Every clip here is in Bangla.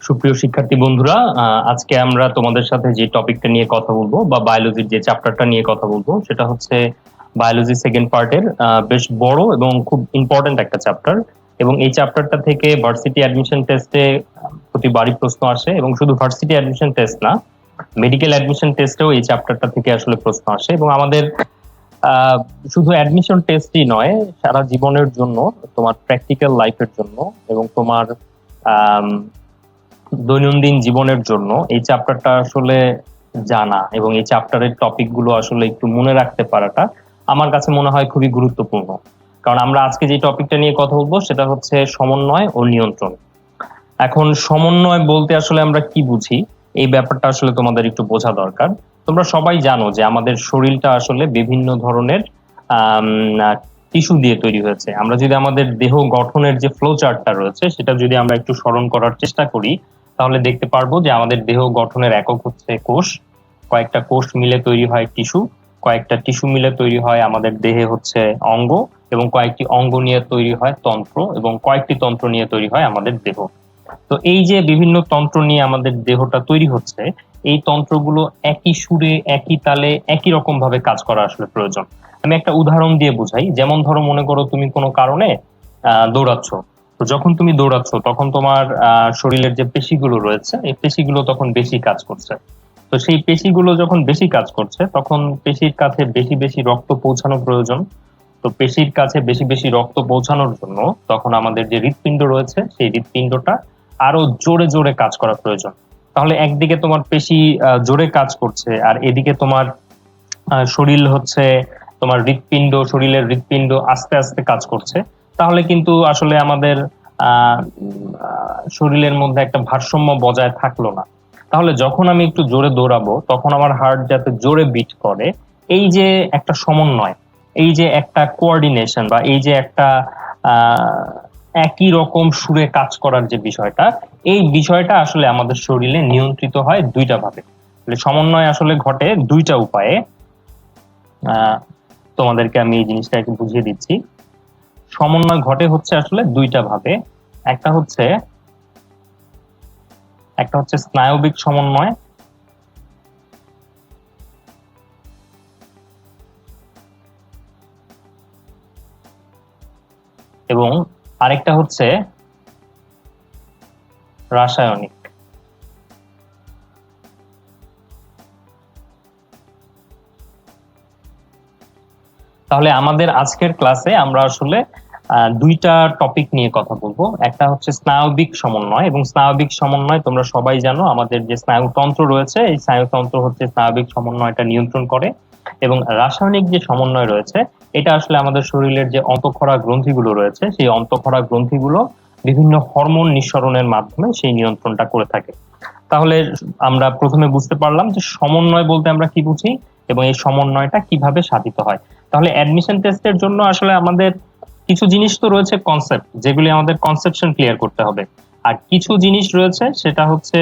সুপ্রিয় শিক্ষার্থী বন্ধুরা, আজকে আমরা তোমাদের সাথে যে টপিকটা নিয়ে কথা বলবো বা বায়োলজির যে চ্যাপ্টারটা নিয়ে কথা বলবো সেটা হচ্ছে বায়োলজি সেকেন্ড পার্টের বেশ বড় এবং খুব ইম্পর্ট্যান্ট একটা চ্যাপ্টার। এবং এই চ্যাপ্টারটা থেকে ভার্সিটি অ্যাডমিশন টেস্টে প্রতিবারই প্রশ্ন আসে, এবং শুধু ভার্সিটি অ্যাডমিশন টেস্ট না, মেডিকেল অ্যাডমিশন টেস্টেও এই চ্যাপ্টারটা থেকে আসলে প্রশ্ন আসে। এবং আমাদের আহ, শুধু অ্যাডমিশন টেস্টই নয়, সারা জীবনের জন্য, তোমার প্র্যাকটিক্যাল লাইফের জন্য এবং তোমার দৈনন্দিন জীবনের জন্য এই চ্যাপ্টারটা আসলে জানা এবং এই চ্যাপ্টারের টপিক গুলো আসলে একটু মনে রাখতে পারাটা আমার কাছে মনে হয় খুবই গুরুত্বপূর্ণ। কারণ আমরা আজকে যে টপিকটা নিয়ে কথা বলবো সেটা হচ্ছে সমন্বয় ও নিয়ন্ত্রণ। এখন সমন্বয় বলতে আসলে আমরা কি বুঝি, এই ব্যাপারটা আসলে তোমাদের একটু বোঝা দরকার। তোমরা সবাই জানো যে আমাদের শরীরটা আসলে বিভিন্ন ধরনের টিস্যু দিয়ে তৈরি হয়েছে। আমরা যদি আমাদের দেহ গঠনের যে ফ্লো চার্টটা রয়েছে সেটা যদি আমরা একটু স্মরণ করার চেষ্টা করি, তাহলে দেখতে পারবো যে আমাদের দেহ গঠনের একক হচ্ছে কোষ। কয়েকটা কোষ মিলে তৈরি হয় টিস্যু, কয়েকটা টিস্যু মিলে তৈরি হয় আমাদের দেহে হচ্ছে অঙ্গ, এবং কয়েকটি অঙ্গ নিয়ে তৈরি হয় তন্ত্র, এবং কয়েকটি তন্ত্র নিয়ে তৈরি হয় আমাদের দেহ। তো এই যে বিভিন্ন তন্ত্র নিয়ে আমাদের দেহটা তৈরি হচ্ছে, এই তন্ত্রগুলো একই সুরে, একই তালে, একই রকম ভাবে কাজ করা আসলে প্রয়োজন। আমি একটা উদাহরণ দিয়ে বুঝাই। যেমন ধরো, মনে করো তুমি কোনো কারণে দৌড়াচ্ছ। তো যখন তুমি দৌড়াচ্ছ তখন তোমার শরীরের যে পেশিগুলো রয়েছে, এই পেশিগুলো তখন বেশি কাজ করছে। তো সেই পেশিগুলো যখন বেশি কাজ করছে তখন পেশির কাছে বেশি বেশি রক্ত পৌঁছানো প্রয়োজন। তো পেশির কাছে বেশি বেশি রক্ত পৌঁছানোর জন্য তখন আমাদের যে হৃৎপিণ্ড রয়েছে সেই হৃৎপিণ্ডটা আরো জোরে জোরে কাজ করা প্রয়োজন। তাহলে একদিকে তোমার পেশি জোরে কাজ করছে, আর এদিকে তোমার শরীর হচ্ছে, তোমার হৃৎপিণ্ড, শরীরের হৃৎপিণ্ড আস্তে আস্তে কাজ করছে। তাহলে কিন্তু আসলে আমাদের শরীরের মধ্যে একটা ভারসাম্য বজায় থাকলো না। তাহলে যখন আমি একটু জোরে দৌড়াবো তখন আমার হার্ট যাতে জোরে বিট করে, এই যে একটা সমন্বয়, এই যে একটা কোঅর্ডিনেশন, বা এই যে একটা আহ একই রকম সুরে কাজ করার যে বিষয়টা, এই বিষয়টা আসলে আমাদের শরীরে নিয়ন্ত্রিত হয় দুইটা ভাবে। সমন্বয় আসলে ঘটে দুইটা উপায়ে। আহ তোমাদেরকে আমি এই জিনিসটা একটু বুঝিয়ে দিচ্ছি। সমন্বয় ঘটে হচ্ছে আসলে দুইটা ভাবে। একটা হচ্ছে একটা হচ্ছে স্নায়বিক সমন্বয়, এবং আরেকটা হচ্ছে রাসায়নিক। তাহলে আমাদের আজকের ক্লাসে আমরা আসলে দুইটা টপিক নিয়ে কথা বলবো। একটা হচ্ছে স্নায়বিক সমন্বয়, এবং স্নায়বিক সমন্বয় তোমরা সবাই জানো আমাদের যে স্নায়ুতন্ত্র রয়েছে, এই স্নায়ুতন্ত্র হচ্ছে স্নায়বিক সমন্বয়টা নিয়ন্ত্রণ করে। এবং রাসায়নিক যে সমন্বয় রয়েছে, এটা আসলে আমাদের শরীরের যে অন্তঃক্ষরা গ্রন্থিগুলো রয়েছে, সেই অন্তঃক্ষরা গ্রন্থিগুলো বিভিন্ন হরমোন নিঃসরণের মাধ্যমে সেই নিয়ন্ত্রণটা করে থাকে। তাহলে আমরা প্রথমে বুঝতে পারলাম যে সমন্বয় বলতে আমরা কি বুঝি এবং এই সমন্বয়টা কিভাবে সাধিত হয়। তাহলে অ্যাডমিশন টেস্টের জন্য আসলে আমাদের কিছু জিনিস তো রয়েছে কনসেপ্ট, যেগুলি আমাদের কনসেপশন ক্লিয়ার করতে হবে। আর কিছু জিনিস রয়েছে সেটা হচ্ছে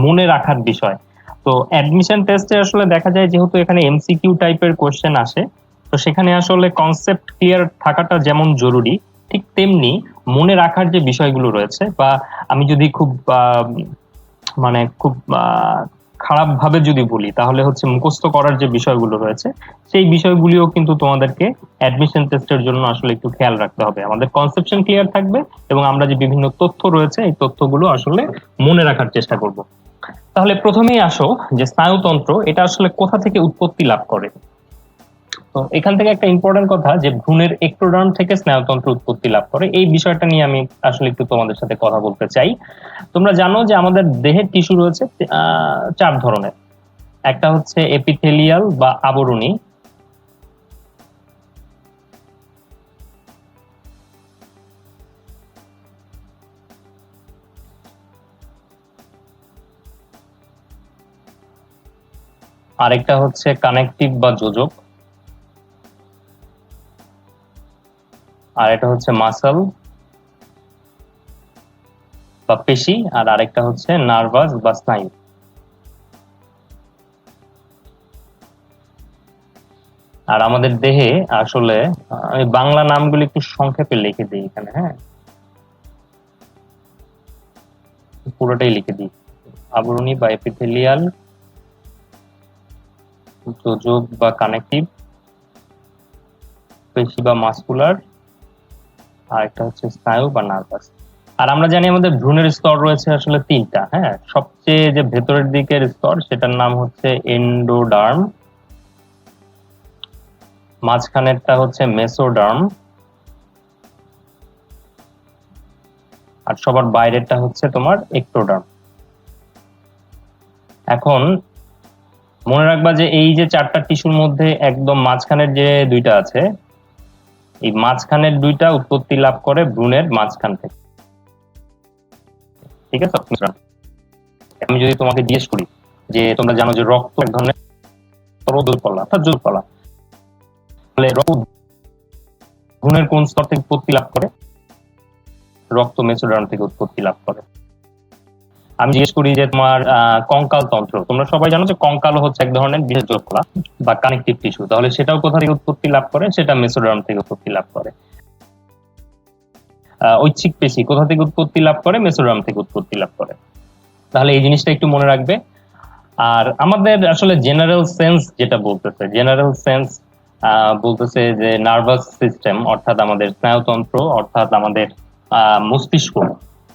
মনে রাখার বিষয়। তো অ্যাডমিশন টেস্টে আসলে দেখা যায় যেহেতু এখানে এমসিকিউ টাইপের কোশ্চেন আসে, তো সেখানে আসলে কনসেপ্ট ক্লিয়ার থাকাটা যেমন জরুরি, ঠিক তেমনি মনে রাখার যে বিষয়গুলো রয়েছে, বা আমি যদি খুব মানে খুব খারাপ ভাবে যদি বলি, তাহলে হচ্ছে মুখস্থ করার যে বিষয়গুলো রয়েছে, সেই বিষয়গুলিও কিন্তু তোমাদেরকে অ্যাডমিশন টেস্টের জন্য আসলে একটু খেয়াল রাখতে হবে। আমাদের কনসেপশন ক্লিয়ার থাকবে এবং আমরা যে বিভিন্ন তথ্য রয়েছে এই তথ্যগুলো আসলে মনে রাখার চেষ্টা করব। তাহলে প্রথমেই আসো যে স্নায়ুতন্ত্র এটা আসলে কোথা থেকে উৎপত্তি লাভ করে। তো এখান থেকে একটা ইম্পর্টেন্ট কথা, যে ভ্রূণের এক্টোডার্ম থেকে স্নায়ুতন্ত্র উৎপত্তি লাভ করে, এই বিষয়টা নিয়ে আমি আসলে একটু তোমাদের সাথে কথা বলতে চাই। তোমরা জানো যে আমাদের দেহের টিস্যু রয়েছে চার ধরনের। একটা হচ্ছে এপিথেলিয়াল বা আবরণী, আরেকটা হচ্ছে কানেকটিভ বা যোজক, আর এটা হচ্ছে মাসল বা পেশি, আর আরেকটা হচ্ছে নার্ভাস বা স্নায়ু। আর আমাদের দেহে আসলে আমি বাংলা নামগুলো একটু সংক্ষেপে লিখে দিই এখানে, হ্যাঁ। পুরোটাই লিখে দিই। আবরণী বা এপিথেলিয়াল যোজক বা কানেকটিভ, পেশি বা মাসকুলার, আর একটা হচ্ছে স্নায়ু বা নার্ভাস। আর আমরা জানি আমাদের ভ্রূণের স্তর রয়েছে আসলে তিনটা। হ্যাঁ, সবচেয়ে যে ভেতরের দিকের স্তর সেটার নাম হচ্ছে এন্ডোডার্ম, মাঝখানেরটা হচ্ছে মেসোডার্ম, আর সবার বাইরেরটা হচ্ছে তোমার এক্টোডার্ম। এখন মনে রাখবা যে এই যে চারটা টিস্যুর মধ্যে একদম মাঝখানের যে দুইটা আছে, এই মাঝখানের দুইটা উৎপত্তি লাভ করে ভ্রূণের মাঝখান থেকে। ঠিক আছে, আমি যদি তোমাকে জিজ্ঞেস করি যে তোমরা জানো যে রক্ত এক ধরনের তরল অর্থাৎ জলকলা, তাহলে রক্ত ভ্রূণের কোন স্তর থেকে উৎপত্তি লাভ করে? রক্ত মেসোডার্ম থেকে উৎপত্তি লাভ করে। আমি জিজ্ঞেস করি যে তোমার কঙ্কাল তন্ত্র, তোমরা সবাই জানো যে কঙ্কাল হচ্ছে এক ধরনের বিশেষ জলকলা বা কানেকটিভ টিস্যু, তাহলে সেটাও কোথা থেকে উৎপত্তি লাভ করে? সেটা মেসোডার্ম থেকে উৎপত্তি লাভ করে। ঐচ্ছিক পেশি কোথা থেকে উৎপত্তি লাভ করে? মেসোডার্ম থেকে উৎপত্তি লাভ করে। তাহলে এই জিনিসটা একটু মনে রাখবে। আর আমাদের আসলে জেনারেল সেন্স যেটা বলতেছে, জেনারেল সেন্স বলতেছে যে নার্ভাস সিস্টেম অর্থাৎ আমাদের স্নায়ুতন্ত্র অর্থাৎ আমাদের মস্তিষ্ক।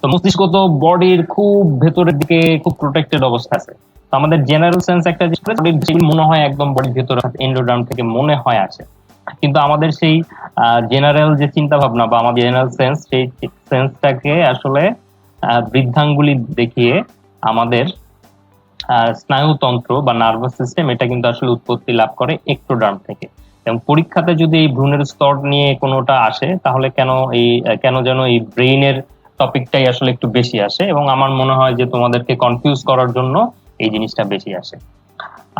তো মস্তিষ্ক তো বডির খুব ভেতরের দিকে খুব প্রোটেক্টেড অবস্থা আছে। তো আমাদের জেনারেল সেন্স একটা যেগুলো মনে হয় একদম বডির ভেতরে এন্ডোডার্ম থেকে মনে হয় আসে, কিন্তু আমাদের সেই জেনারেল যে চিন্তা ভাবনা বা আমাদের জেনারেল সেন্স, সেই সেন্সটাকে আসলে বৃদ্ধাঙ্গুলি দেখিয়ে আমাদের স্নায়ুতন্ত্র বা নার্ভাস সিস্টেম এটা কিন্তু আসলে উৎপত্তি লাভ করে এক্টোডার্ম থেকে। এবং পরীক্ষাতে যদি এই ভ্রূণের স্তর নিয়ে কোনোটা আসে তাহলে কেন যেন এই ব্রেইনের টপিকটাই আসলে একটু বেশি আসে, এবং আমার মনে হয় যে তোমাদেরকে কনফিউজ করার জন্য এই জিনিসটা বেশি আসে।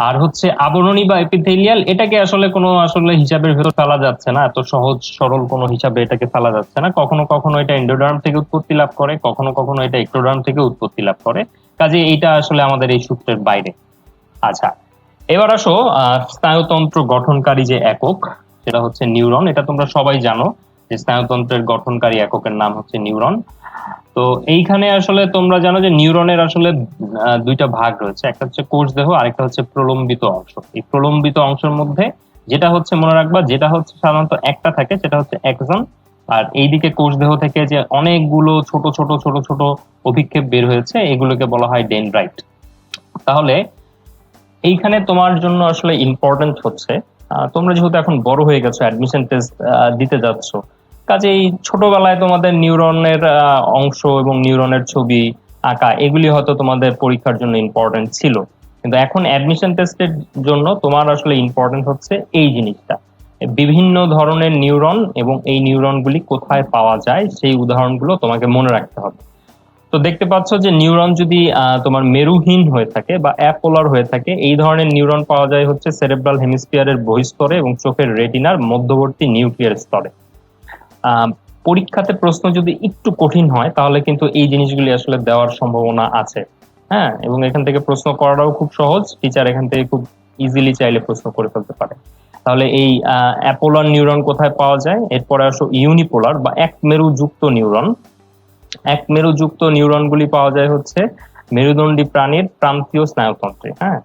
আর হচ্ছে আবরণী বা এপিথেলিয়াল, এটাকে আসলে কোনো আসলে হিসাবের ভেতর ফেলা যাচ্ছে না, এত সহজ সরল কোনো হিসাবে এটাকে ফেলা যাচ্ছে না। কখনো কখনো এটা এন্ডোডার্ম থেকে উৎপত্তি লাভ করে, কখনো কখনো এটা এক্টোডার্ম থেকে উৎপত্তি লাভ করে, কাজে এইটা আসলে আমাদের এই সূত্রের বাইরে। আচ্ছা, এবার আসো স্নায়ুতন্ত্র গঠনকারী যে একক সেটা হচ্ছে নিউরন। এটা তোমরা সবাই জানো যে স্নায়ুতন্ত্রের গঠনকারী এককের নাম হচ্ছে নিউরন। তো এইখানে আসলে তোমরা জানো যে নিউরনের আসলে দুইটা ভাগ রয়েছে, একটা হচ্ছে কোষ দেহ, আরেকটা হচ্ছে প্রলম্বিত অংশ। এই প্রলম্বিত অংশের মধ্যে যেটা হচ্ছে মনে রাখবা, যেটা হচ্ছে সাধারণত একটা থাকে সেটা হচ্ছে এক্সন, আর এইদিকে কোষ দেহ থেকে যে অনেকগুলো ছোট ছোট ছোট ছোট অভিক্ষেপ বের হয়েছে এগুলোকে বলা হয় ডেনড্রাইট। তাহলে এইখানে তোমার জন্য আসলে ইম্পর্টেন্ট হচ্ছে তোমরা যেহেতু এখন বড় হয়ে গেছো, অ্যাডমিশন টেস্ট দিতে যাচ্ছ, কাজেই ছোটবেলায় তোমাদের নিউরনের অংশ এবং নিউরনের ছবি আঁকা এগুলি হয়তো তোমাদের পরীক্ষার জন্য ইম্পর্টেন্ট ছিল, কিন্তু এখন অ্যাডমিশন টেস্টের জন্য তোমার আসলে ইম্পর্টেন্ট হচ্ছে এই জিনিসটা, বিভিন্ন ধরনের নিউরন এবং এই নিউরনগুলি কোথায় পাওয়া যায় সেই উদাহরণগুলো তোমাকে মনে রাখতে হবে। তো দেখতে পাচ্ছ যে নিউরন যদি তোমার মেরুহীন হয়ে থাকে বা অ্যাপোলার হয়ে থাকে, এই ধরনের নিউরন পাওয়া যায় হচ্ছে সেরেব্রাল হেমিস্ফিয়ারের বহিস্তরে এবং চোখের রেটিনার মধ্যবর্তী নিউক্লিয়ার স্তরে। পরীক্ষাতে প্রশ্ন যদি একটু কঠিন হয় তাহলে কিন্তু এই জিনিসগুলি আসলে দেওয়ার সম্ভাবনা আছে। হ্যাঁ, এবং এখান থেকে প্রশ্ন করাটাও খুব সহজ, টিচার এখান থেকে খুব ইজিলি চাইলে প্রশ্ন করে ফেলতে পারে। তাহলে এই অ্যাপোলার নিউরন কোথায় পাওয়া যায়? এরপরে আসো ইউনিপোলার বা এক মেরুযুক্ত নিউরন। এক মেরুযুক্ত নিউরনগুলি পাওয়া যায় হচ্ছে মেরুদণ্ডী প্রাণীর প্রান্তীয় স্নায়ুতন্ত্রে। হ্যাঁ,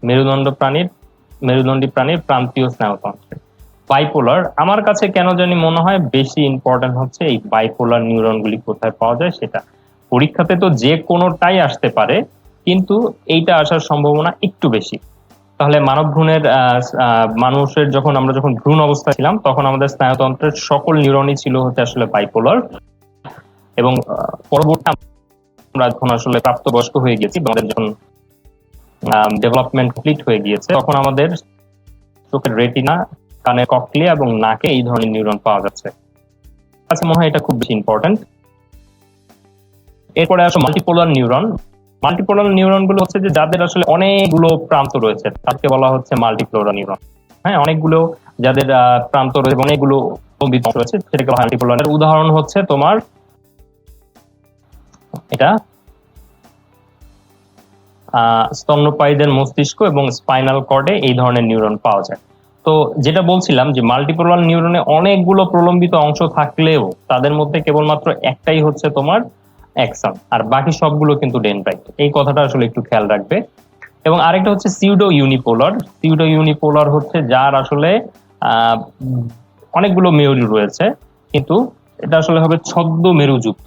মেরুদণ্ডী প্রাণীর প্রান্তীয় স্নায়ুতন্ত্রে। বাইপোলার আমার কাছে কেন জানি মনে হয় বেশি ইম্পর্টেন্ট হচ্ছে এই বাইপোলার নিউরনগুলি কোথায় পাওয়া যায় সেটা। পরীক্ষাতে তো যে কোনোটাই আসতে পারে, কিন্তু এইটা আসার সম্ভাবনা একটু বেশি। তাহলে মানব ভ্রূণের মানুষের আমরা যখন ভ্রূণ অবস্থায় ছিলাম তখন আমাদের স্নায়ুতন্ত্রের সকল নিউরনই ছিল হচ্ছে আসলে বাইপোলার, এবং পরবর্তী আমরা যখন আসলে প্রাপ্তবয়স্ক হয়ে গেছি, আমাদের যখন ডেভেলপমেন্ট কমপ্লিট হয়ে গিয়েছে, তখন আমাদের চোখের রেটিনা, কানের ককলিয়া এবং নাকে এই ধরনের নিউরন পাওয়া যাচ্ছে। আচ্ছা, মনে হয় এটা খুব বেশি ইম্পর্টেন্ট। এরপরে আসো মাল্টিপোলার নিউরন। মাল্টিপোলার নিউরন গুলো হচ্ছে যে যাদের আসলে অনেকগুলো প্রান্ত রয়েছে তাকে বলা হচ্ছে মাল্টিপোলার নিউরন। হ্যাঁ, অনেকগুলো যাদের প্রান্ত রয়েছে, অনেকগুলো রয়েছে, সেটাকে মাল্টিপোলার। উদাহরণ হচ্ছে তোমার এটা স্তন্যপায়ীদের মস্তিষ্ক এবং স্পাইনাল কর্ডে এই ধরনের নিউরন পাওয়া যায়। তো যেটা বলছিলাম যে মাল্টিপোলার নিউরনে অনেকগুলো প্রলম্বিত অংশ থাকলেও তাদের মধ্যে কেবলমাত্র একটাই হচ্ছে তোমার অ্যাক্সন, আর বাকি সবগুলো কিন্তু ডেনড্রাইট। এই কথাটা আসলে একটু খেয়াল রাখবে। এবং আরেকটা হচ্ছে সিউডো ইউনিপোলার। সিউডো ইউনিপোলার হচ্ছে যার আসলে আহ, অনেকগুলো মেরু রয়েছে, কিন্তু এটা আসলে হবে ছদ্ম মেরুযুক্ত।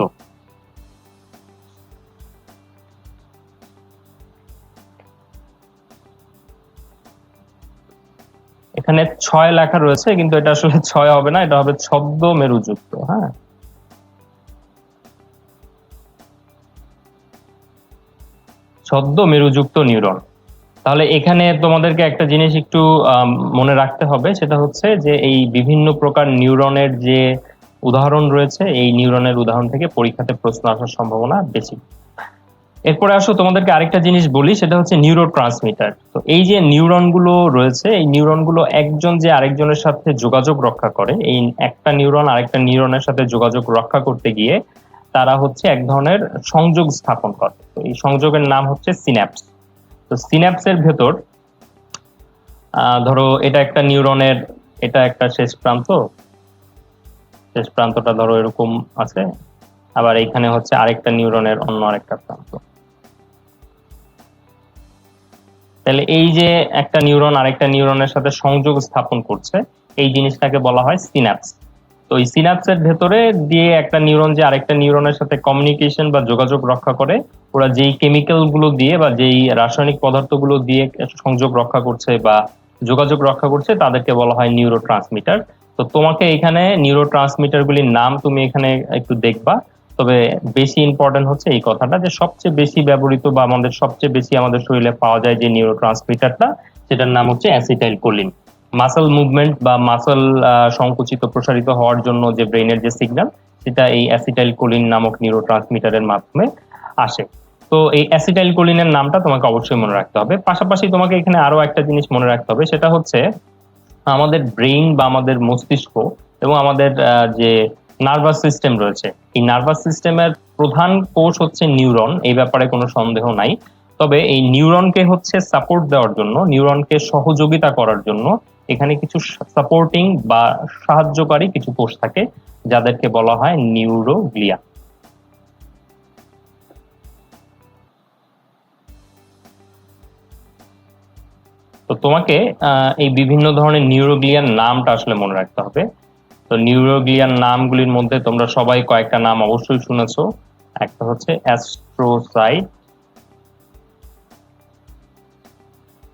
এখানে 6 লেখা রয়েছে, কিন্তু এটা আসলে 6 হবে না, এটা হবে ছদ্ম মেরুযুক্ত। হ্যাঁ, ছদ্ম মেরুযুক্ত নিউরন। তাহলে এখানে তোমাদেরকে একটা জিনিস একটু মনে রাখতে হবে, সেটা হচ্ছে যে এই বিভিন্ন প্রকার নিউরনের যে উদাহরণ রয়েছে, এই নিউরনের উদাহরণ থেকে পরীক্ষাতে প্রশ্ন আসার সম্ভাবনা বেশি। এরপরে আসো তোমাদেরকে আরেকটা জিনিস বলি, সেটা হচ্ছে নিউরো ট্রান্সমিটার। তো এই যে নিউরন গুলো রয়েছে, এই নিউরন গুলো একজন যে আরেকজনের সাথে যোগাযোগ রক্ষা করে, এই একটা নিউরন আরেকটা নিউরনের সাথে যোগাযোগ রক্ষা করতে গিয়ে তারা হচ্ছে এক ধরনের সংযোগ স্থাপন করে। তো এই সংযোগের নাম হচ্ছে সিন্যাপস। তো সিন্যাপসের ভেতর ধরো এটা একটা নিউরনের, এটা একটা শেষ প্রান্ত, শেষ প্রান্তটা ধরো এরকম আছে, আবার এখানে হচ্ছে আরেকটা নিউরনের অন্য আরেকটা প্রান্ত। তাহলে এই যে একটা নিউরন আরেকটা নিউরনের সাথে সংযোগ স্থাপন করছে, এই জিনিসটাকে বলা হয় সিন্যাপস। তো এই সিন্যাপসের ভেতরে দিয়ে একটা নিউরন যে আরেকটা নিউরনের সাথে কমিউনিকেশন বা যোগাযোগ রক্ষা করে, ওরা যেই কেমিক্যাল গুলো দিয়ে বা যেই রাসায়নিক পদার্থগুলো দিয়ে সংযোগ রক্ষা করছে বা যোগাযোগ রক্ষা করছে, তাদেরকে বলা হয় নিউরো ট্রান্সমিটার। তো তোমাকে এখানে নিউরো ট্রান্সমিটার গুলির নাম তুমি এখানে একটু দেখবা। তবে বেশি ইম্পর্টেন্ট হচ্ছে এই কথাটা যে সবচেয়ে বেশি ব্যবহৃত বা আমাদের সবচেয়ে বেশি আমাদের শরীরে পাওয়া যায় যে নিউরো ট্রান্সমিটারটা, সেটার নাম হচ্ছে অ্যাসিটাইল কোলিন। মাসল মুভমেন্ট বা মাসল সংকুচিত প্রসারিত হওয়ার জন্য যে ব্রেইনের যে সিগন্যাল, সেটা এই অ্যাসিটাইল কোলিন নামক নিউরো ট্রান্সমিটারের মাধ্যমে আসে। তো এই অ্যাসিটাইল কোলিনের নামটা তোমাকে অবশ্যই মনে রাখতে হবে। পাশাপাশি তোমাকে এখানে আরো একটা জিনিস মনে রাখতে হবে, সেটা হচ্ছে আমাদের ব্রেইন বা আমাদের মস্তিষ্ক এবং আমাদের যে নার্ভাস সিস্টেম রয়েছে, এই নার্ভাস সিস্টেমের প্রধান কোষ হচ্ছে নিউরন, এই ব্যাপারে কোনো সন্দেহ নাই। তবে এই নিউরনকে হচ্ছে সাপোর্ট দেওয়ার জন্য, নিউরনকে সহযোগিতা করার জন্য এখানে কিছু সাপোর্টিং বা সাহায্যকারী কিছু কোষ থাকে, যাদেরকে বলা হয় নিউরোগ্লিয়া। তো তোমাকে এই বিভিন্ন ধরনের নিউরোগ্লিয়ার নামটা আসলে মনে রাখতে হবে। তো নিউরোগ্লিয়ার নামগুলির মধ্যে তোমরা সবাই কয়েকটা নাম অবশ্যই শুনেছো। একটা হচ্ছে অ্যাস্ট্রোসাইট,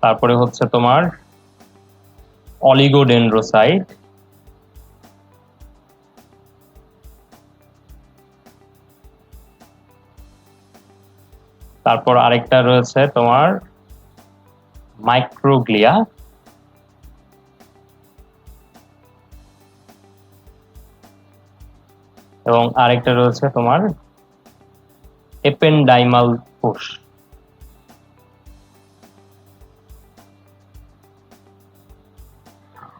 তারপরে হচ্ছে তোমার অলিগোডেন্ড্রোসাইট, তারপর আরেকটা রয়েছে তোমার মাইক্রোগ্লিয়া, এবং আরেকটা রয়েছে তোমার এপেন্ডাইমাল কোষ।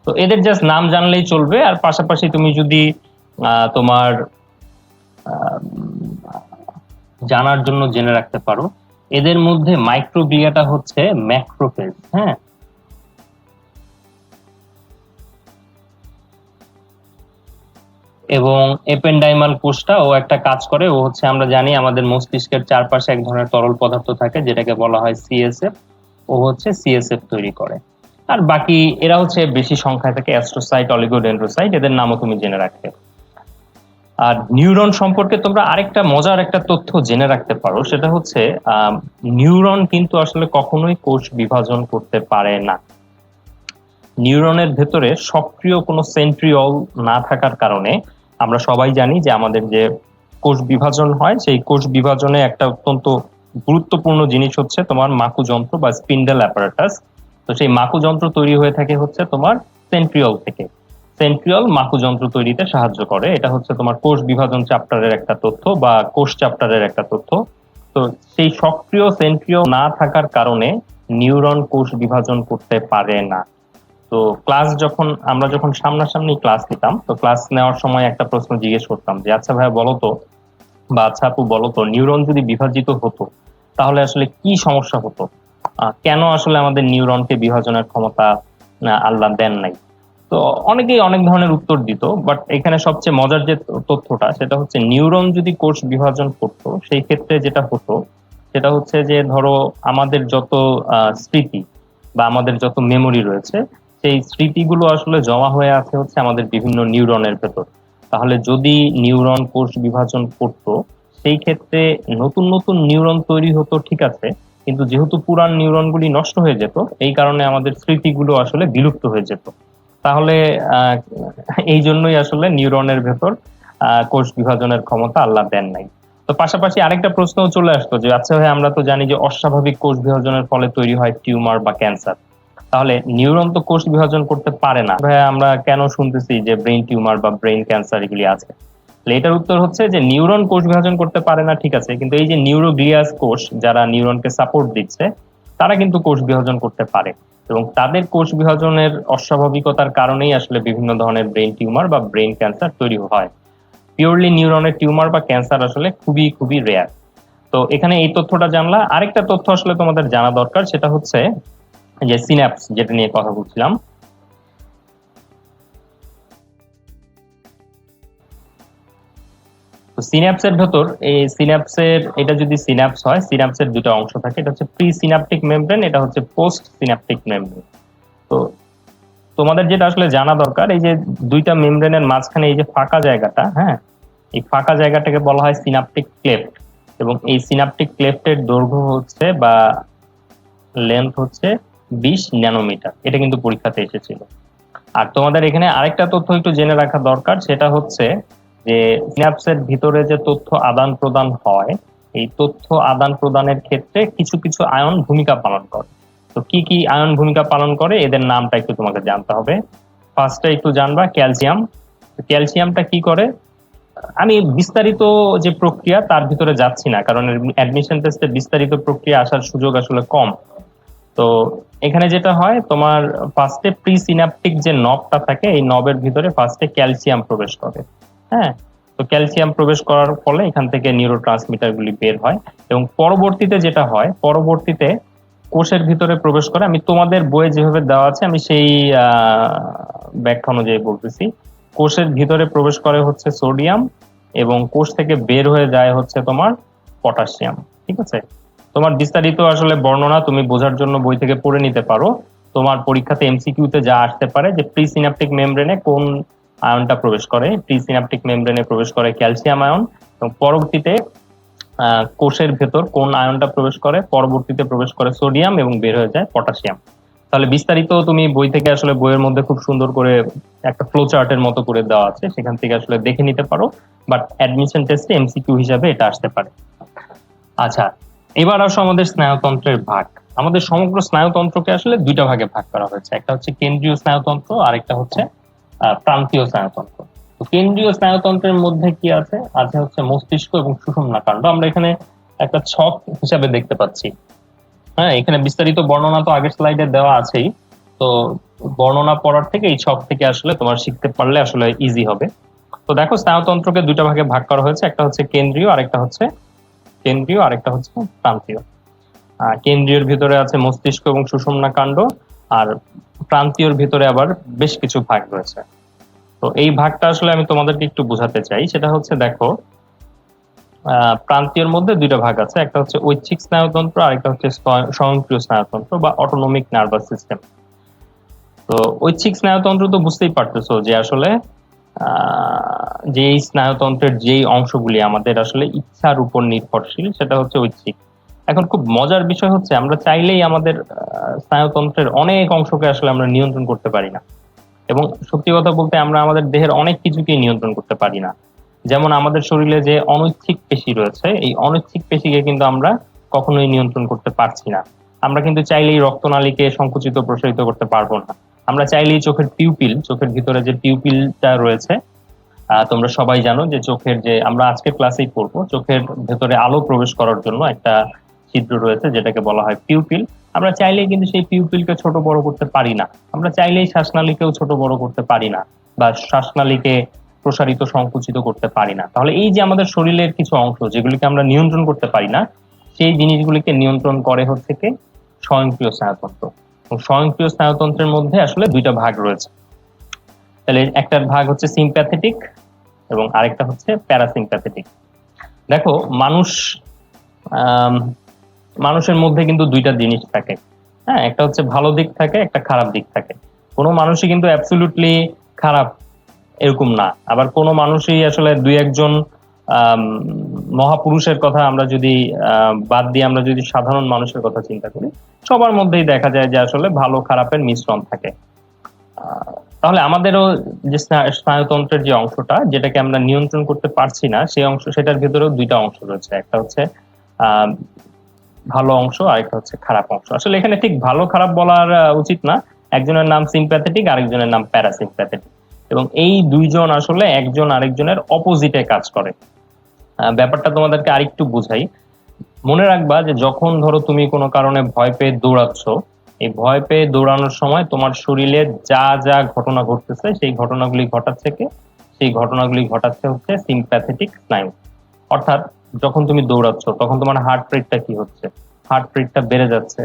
তো এদের জাস্ট নাম জানলেই চলবে, আর পাশাপাশি তুমি যদি তোমার জানার জন্য জেনে রাখতে পারো, এদের মধ্যে মাইক্রোগ্লিয়াটা হচ্ছে ম্যাক্রোফেজ। হ্যাঁ, এবং এপেন্ডাইমাল কোষটা ও একটা কাজ করে, ও হচ্ছে আমরা জানি আমাদের মস্তিষ্কের চারপাশে এক ধরনের তরল পদার্থ থাকে যেটাকে বলা হয় সিএসএফ, ও হচ্ছে সিএসএফ তৈরি করে। আর বাকি এরা হচ্ছে বেশি সংখ্যায় থাকে, অ্যাস্ট্রোসাইট, অলিগোডেন্ড্রোসাইট, এদের নামও তুমি জেনে রাখবে। আর নিউরন সম্পর্কে তোমরা আরেকটা মজার একটা তথ্য জেনে রাখতে পারো, সেটা হচ্ছে নিউরন কিন্তু আসলে কখনোই কোষ বিভাজন করতে পারে না। নিউরনের ভেতরে সক্রিয় কোনো সেন্ট্রিওল না থাকার কারণে আমরা সবাই জানি যে আমাদের যে কোষ বিভাজন হয়, সেই কোষ বিভাজনে একটা অত্যন্ত গুরুত্বপূর্ণ জিনিস হচ্ছে তোমার মাকুযন্ত্র বা স্পিন্ডেল অ্যাপারেটাস। তো সেই মাকুযন্ত্র তৈরি হয়ে থাকে হচ্ছে তোমার সেন্ট্রিওল থেকে। সেন্ট্রিওল মাকুযন্ত্র তৈরিতে সাহায্য করে, এটা হচ্ছে তোমার কোষ বিভাজন চ্যাপ্টারের একটা তথ্য বা কোষ চ্যাপ্টারের একটা তথ্য। তো সেই সক্রিয় সেন্ট্রিওল না থাকার কারণে নিউরন কোষ বিভাজন করতে পারে না। তো আমরা যখন সামনাসামনি ক্লাস নিতাম, তো ক্লাস নেওয়ার সময় একটা প্রশ্ন জিজ্ঞেস করতাম যে আচ্ছা ভাইয়া বলো তো, বা আচ্ছা আপু বলো তো, নিউরন যদি বিভাজিত হতো তাহলে আসলে কি সমস্যা হতো, কেন আসলে আমাদের নিউরনকে বিভাজনের ক্ষমতা আল্লাহ দেন নাই। তো তো অনেকেই অনেক ধরনের উত্তর দিত, বাট এখানে সবচেয়ে মজার যে তথ্যটা সেটা হচ্ছে নিউরন যদি কোষ বিভাজন করতো সেই ক্ষেত্রে যেটা হতো সেটা হচ্ছে যে ধরো আমাদের যত স্মৃতি বা আমাদের যত মেমোরি রয়েছে সেই স্মৃতিগুলো আসলে জমা হয়ে আছে হচ্ছে আমাদের বিভিন্ন নিউরনের ভেতর। তাহলে যদি নিউরন কোষ বিভাজন করতো সেই ক্ষেত্রে নতুন নতুন নিউরন তৈরি হতো, ঠিক আছে, কিন্তু যেহেতু পুরান নিউরনগুলি নষ্ট হয়ে যেত এই কারণে আমাদের স্মৃতিগুলো আসলে বিলুপ্ত হয়ে যেত। তাহলে আহ, এই জন্যই আসলে নিউরনের ভেতর কোষ বিভাজনের ক্ষমতা আল্লাহ দেন নাই। তো পাশাপাশি আরেকটা প্রশ্ন চলে আসতো যে আচ্ছা ভাই, আমরা তো জানি যে অস্বাভাবিক কোষ বিভাজনের ফলে তৈরি হয় টিউমার বা ক্যান্সার, তাহলে নিউরন তো কোষ বিভাজন করতে পারে না, ভাই আমরা কেন শুনতেছি যে ব্রেন টিউমার বা ব্রেন ক্যান্সার এগুলি আছে? তাহলে এটার উত্তর হচ্ছে যে নিউরন কোষ বিভাজন করতে পারে না, ঠিক আছে, কিন্তু এই যে নিউরোগ্লিয়াস কোষ যারা নিউরনকে সাপোর্ট দিচ্ছে তারা কিন্তু কোষ বিভাজন করতে পারে, এবং তাদের কোষ বিভাজনের অস্বাভাবিকতার কারণেই আসলে বিভিন্ন ধরনের ব্রেন টিউমার বা ব্রেন ক্যান্সার তৈরি হয়। পিওরলি নিউরনের টিউমার বা ক্যান্সার আসলে খুবই খুবই রেয়ার। তো এখানে এই তথ্যটা জানলা। আরেকটা তথ্য আসলে তোমাদের জানা দরকার, সেটা হচ্ছে যে সিন্যাপস, যেটা নিয়ে কথা বলছিলাম। তো সিন্যাপসের ভেতর এই সিন্যাপসের, এটা যদি সিন্যাপস হয়, সিন্যাপসের দুটো অংশ থাকে, এটা হচ্ছে প্রি সিন্যাপটিক মেমব্রেন, এটা হচ্ছে পোস্ট সিন্যাপটিক মেমব্রেন। তো তোমাদের যেটা আসলে জানা দরকার, এই যে দুইটা মেমব্রেনের মাঝখানে এই যে ফাঁকা জায়গাটা, হ্যাঁ, এই ফাঁকা জায়গাটাকে বলা হয় সিনাপটিক ক্লেফট, এবং এই সিনাপটিক ক্লেফটের দৈর্ঘ্য হচ্ছে বা লেন্থ হচ্ছে 20 ন্যানোমিটার। এটা কিন্তু পরীক্ষাতে এসেছিল। আর তোমাদের এখানে আরেকটা তথ্য একটু জেনে রাখা দরকার, সেটা হচ্ছে যে সিনাপসের ভিতরে যে তথ্য আদান প্রদান হয়, এই তথ্য আদান প্রদানের ক্ষেত্রে কিছু কিছু আয়ন ভূমিকা পালন করে। তো কি কি আয়ন ভূমিকা পালন করে এদের নামটা একটু তোমাকে জানতে হবে। ফার্স্টে একটু জানবা ক্যালসিয়াম। ক্যালসিয়ামটা কি করে, আমি বিস্তারিত যে প্রক্রিয়া তার ভিতরে যাচ্ছি না, কারণ অ্যাডমিশন টেস্টে বিস্তারিত প্রক্রিয়া আসার সুযোগ আসলে কম। তো এখানে যেটা হয়, তোমার ফার্স্টে প্রি সিনাপটিক যে নবটা থাকে এই নবের ভিতরে ফার্স্টে ক্যালসিয়াম প্রবেশ করে। হ্যাঁ, তো ক্যালসিয়াম প্রবেশ করার ফলে এখান থেকে নিউরো ট্রান্সমিটার গুলি বের হয়, এবং পরবর্তীতে যেটা হয়, পরবর্তীতে কোষের ভিতরে প্রবেশ করে। আমি তোমাদের বইয়ে যেভাবে দেওয়া আছে আমি সেই ব্যাখ্যা অনুযায়ী বলতেছি। কোষের ভিতরে প্রবেশ করে হচ্ছে সোডিয়াম, এবং কোষ থেকে বের হয়ে যায় হচ্ছে তোমার পটাশিয়াম। ঠিক আছে, তোমার বিস্তারিত আসলে বর্ণনা তুমি বোঝার জন্য বই থেকে পড়ে নিতে পারো। তোমার পরীক্ষাতে এমসিকিউ তে যা আসতে পারে যে প্রি সিনাপটিক মেমব্রেনে কোন আয়নটা প্রবেশ করে, প্রি সিনাপটিক মেমব্রেনে প্রবেশ করে ক্যালসিয়াম আয়ন, এবং পরবর্তীতে কোষের ভেতর কোন আয়নটা প্রবেশ করে, পরবর্তীতে প্রবেশ করে সোডিয়াম এবং বের হয়ে যায় পটাশিয়াম। তাহলে বিস্তারিত তুমি বই থেকে আসলে বইয়ের মধ্যে খুব সুন্দর করে একটা ফ্লো চার্টের মতো করে দেওয়া আছে, সেখান থেকে আসলে দেখে নিতে পারো। বাট অ্যাডমিশন টেস্টে এমসিকিউ হিসাবে এটা আসতে পারে। আচ্ছা, এবার আসো আমাদের স্নায়ুতন্ত্রের ভাগ। আমাদের সমগ্র স্নায়ুতন্ত্রকে আসলে দুইটা ভাগে ভাগ করা হয়েছে, একটা হচ্ছে কেন্দ্রীয় স্নায়ুতন্ত্র আর একটা হচ্ছে প্রান্তীয় স্নায়ুতন্ত্র। তো কেন্দ্রীয় স্নায়ুতন্ত্রের মধ্যে কি আছে, আছে হচ্ছে মস্তিষ্ক এবং সুষুম্না কাণ্ড। আমরা এখানে একটা ছক হিসাবে দেখতে পাচ্ছি। হ্যাঁ, এখানে বিস্তারিত বর্ণনা তো আগের স্লাইডে দেওয়া আছেই। তো বর্ণনা পড়ার থেকে এই ছক থেকে আসলে তোমার শিখতে পারলে আসলে ইজি হবে। তো দেখো, স্নায়ুতন্ত্রকে দুইটা ভাগে ভাগ করা হয়েছে, একটা হচ্ছে কেন্দ্রীয় আরেকটা হচ্ছে প্রান্তীয়। কেন্দ্রীয়র ভিতরে আছে মস্তিষ্ক এবং সুষুম্না কাণ্ড, আর প্রান্তীয়র ভিতরে আবার বেশ কিছু ভাগ রয়েছে। তো এই ভাগটা আসলে আমি তোমাদেরকে একটু বোঝাতে চাই, সেটা হচ্ছে দেখো, প্রান্তীয়র মধ্যে দুইটা ভাগ আছে, একটা হচ্ছে ঐচ্ছিক স্নায়ুতন্ত্র, আরেকটা হচ্ছে স্বয়ংক্রিয় স্নায়ুতন্ত্র বা অটোনমিক নার্ভাস সিস্টেম। তো ঐচ্ছিক স্নায়ুতন্ত্র তো বুঝতেই পারতেছো যে আসলে যে এই স্নায়ুতন্ত্রের যেই অংশগুলি আমাদের আসলে ইচ্ছার উপর নির্ভরশীল সেটা হচ্ছে ঐচ্ছিক। এখন খুব মজার বিষয় হচ্ছে আমরা চাইলেই আমাদের স্নায়ুতন্ত্রের অনেক অংশকে আসলে আমরা নিয়ন্ত্রণ করতে পারি না, এবং সত্যি কথা বলতে আমরা আমাদের দেহের অনেক কিছুকেই নিয়ন্ত্রণ করতে পারি না। যেমন আমাদের শরীরে যে অনৈচ্ছিক পেশি রয়েছে, এই অনৈচ্ছিক পেশিকে কিন্তু আমরা কখনোই নিয়ন্ত্রণ করতে পারছি না। আমরা কিন্তু চাইলেই রক্তনালীকে সংকুচিত প্রসারিত করতে পারবো না। আমরা চাইলেই চোখের পিউপিল, চোখের ভিতরে যে পিউপিলটা রয়েছে, তোমরা সবাই জানো যে চোখের, যে আমরা আজকের ক্লাসেই পড়বো, চোখের ভেতরে আলো প্রবেশ করার জন্য একটা ছিদ্র রয়েছে যেটাকে বলা হয় পিউপিল। আমরা চাইলেই কিন্তু সেই পিউপিলকে ছোট বড় করতে পারি না। আমরা চাইলেই শ্বাসনালীকেও ছোট বড় করতে পারি না, বা শ্বাসনালীকে প্রসারিত সংকুচিত করতে পারি না। তাহলে এই যে আমাদের শরীরের কিছু অংশ যেগুলিকে আমরা নিয়ন্ত্রণ করতে পারি না, সেই জিনিসগুলিকে নিয়ন্ত্রণ করে হচ্ছে কি স্বয়ংক্রিয় স্নায়ুতন্ত্র। এবং স্বয়ংক্রিয় স্নায়ুতন্ত্রের মধ্যে আসলে দুইটা ভাগ রয়েছে। তাহলে একটার ভাগ হচ্ছে সিম্প্যাথেটিক এবং আরেকটা হচ্ছে প্যারাসিম্প্যাথেটিক। দেখো আম, মানুষের মধ্যে কিন্তু দুইটা জিনিস থাকে। হ্যাঁ, একটা হচ্ছে ভালো দিক থাকে, একটা খারাপ দিক থাকে। কোনো মানুষই কিন্তু অ্যাবসলিউটলি খারাপ এরকম না, আবার কোনো মানুষই আসলে দুই একজন আম, মহাপুরুষের কথা আমরা যদি বাদ দিয়ে আমরা যদি সাধারণ মানুষের কথা চিন্তা করি, সবার মধ্যেই দেখা যায় যে আসলে ভালো খারাপের মিশ্রণ থাকে। আহ, তাহলে আমাদেরও যে স্নায়ুতন্ত্রের যে অংশটা যেটাকে আমরা নিয়ন্ত্রণ করতে পারছি না, সেই অংশ, সেটার ভেতরেও দুইটা অংশ রয়েছে, একটা হচ্ছে আহ ভালো অংশ আর একটা হচ্ছে খারাপ অংশ। আসলে এখানে ঠিক ভালো খারাপ বলার উচিত না, একজনের নাম সিম্প্যাথেটিক আরেকজনের নাম প্যারাসিম্প্যাথেটিক, এবং এই দুইজন আসলে একজন আরেকজনের অপোজিটে কাজ করে। ব্যাপারটা তোমাদেরকে আরেকটু বুঝাই। মনে রাখবা যে যখন ধরো তুমি কোনো কারণে ভয় পেয়ে দৌড়াচ্ছ, এই ভয় পেয়ে দৌড়ানোর সময় তোমার শরীরে যা যা ঘটনা ঘটতেছে সেই ঘটনাগুলি ঘটাচ্ছে কে? সেই ঘটনাগুলি ঘটাচ্ছে হচ্ছে সিম্প্যাথেটিক স্নায়ু। অর্থাৎ যখন তুমি দৌড়াচ্ছ তখন তোমার হার্ট রেটটা কি হচ্ছে? হার্ট রেটটা বেড়ে যাচ্ছে।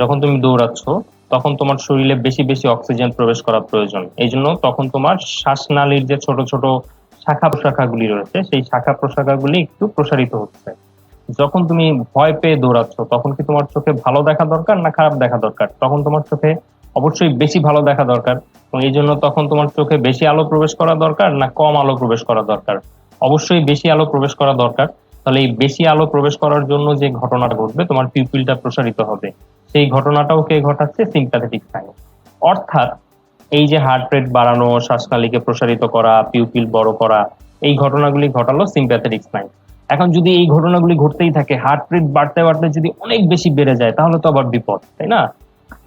যখন তুমি দৌড়াচ্ছ তখন তোমার শরীরে বেশি বেশি অক্সিজেন প্রবেশ করা প্রয়োজন, এই জন্য তখন তোমার শ্বাসনালীর যে ছোট ছোট শাখা প্রশাখাগুলি রয়েছে সেই শাখা প্রশাখাগুলি একটু প্রসারিত হচ্ছে। যখন তুমি ভয় পেয়ে দৌড়াচ্ছ তখন কি তোমার চোখে ভালো দেখা দরকার না খারাপ দেখা দরকার? তখন তোমার চোখে অবশ্যই বেশি ভালো দেখা দরকার, এবং এই জন্য তখন তোমার চোখে বেশি আলো প্রবেশ করা দরকার না কম আলো প্রবেশ করা দরকার? অবশ্যই বেশি আলো প্রবেশ করা দরকার। তাহলে এই বেশি আলো প্রবেশ করার জন্য যে ঘটনাটা ঘটবে, তোমার পিউপিলটা প্রসারিত হবে, সেই ঘটনাটাও কে ঘটাচ্ছে? সিম্প্যাথেটিক স্নায়ু। অর্থাৎ এই যে হার্ট রেট বাড়ানো, শ্বাসনালীকে প্রসারিত করা, পিউপিল বড় করা, এই ঘটনাগুলি ঘটালো সিম্প্যাথেটিক স্নায়ু। এখন যদি এই ঘটনাগুলি ঘটতেই থাকে, হার্ট রেট বাড়তে বাড়তে যদি অনেক বেশি বেড়ে যায়, তাহলে তো আবার বিপদ, তাই না?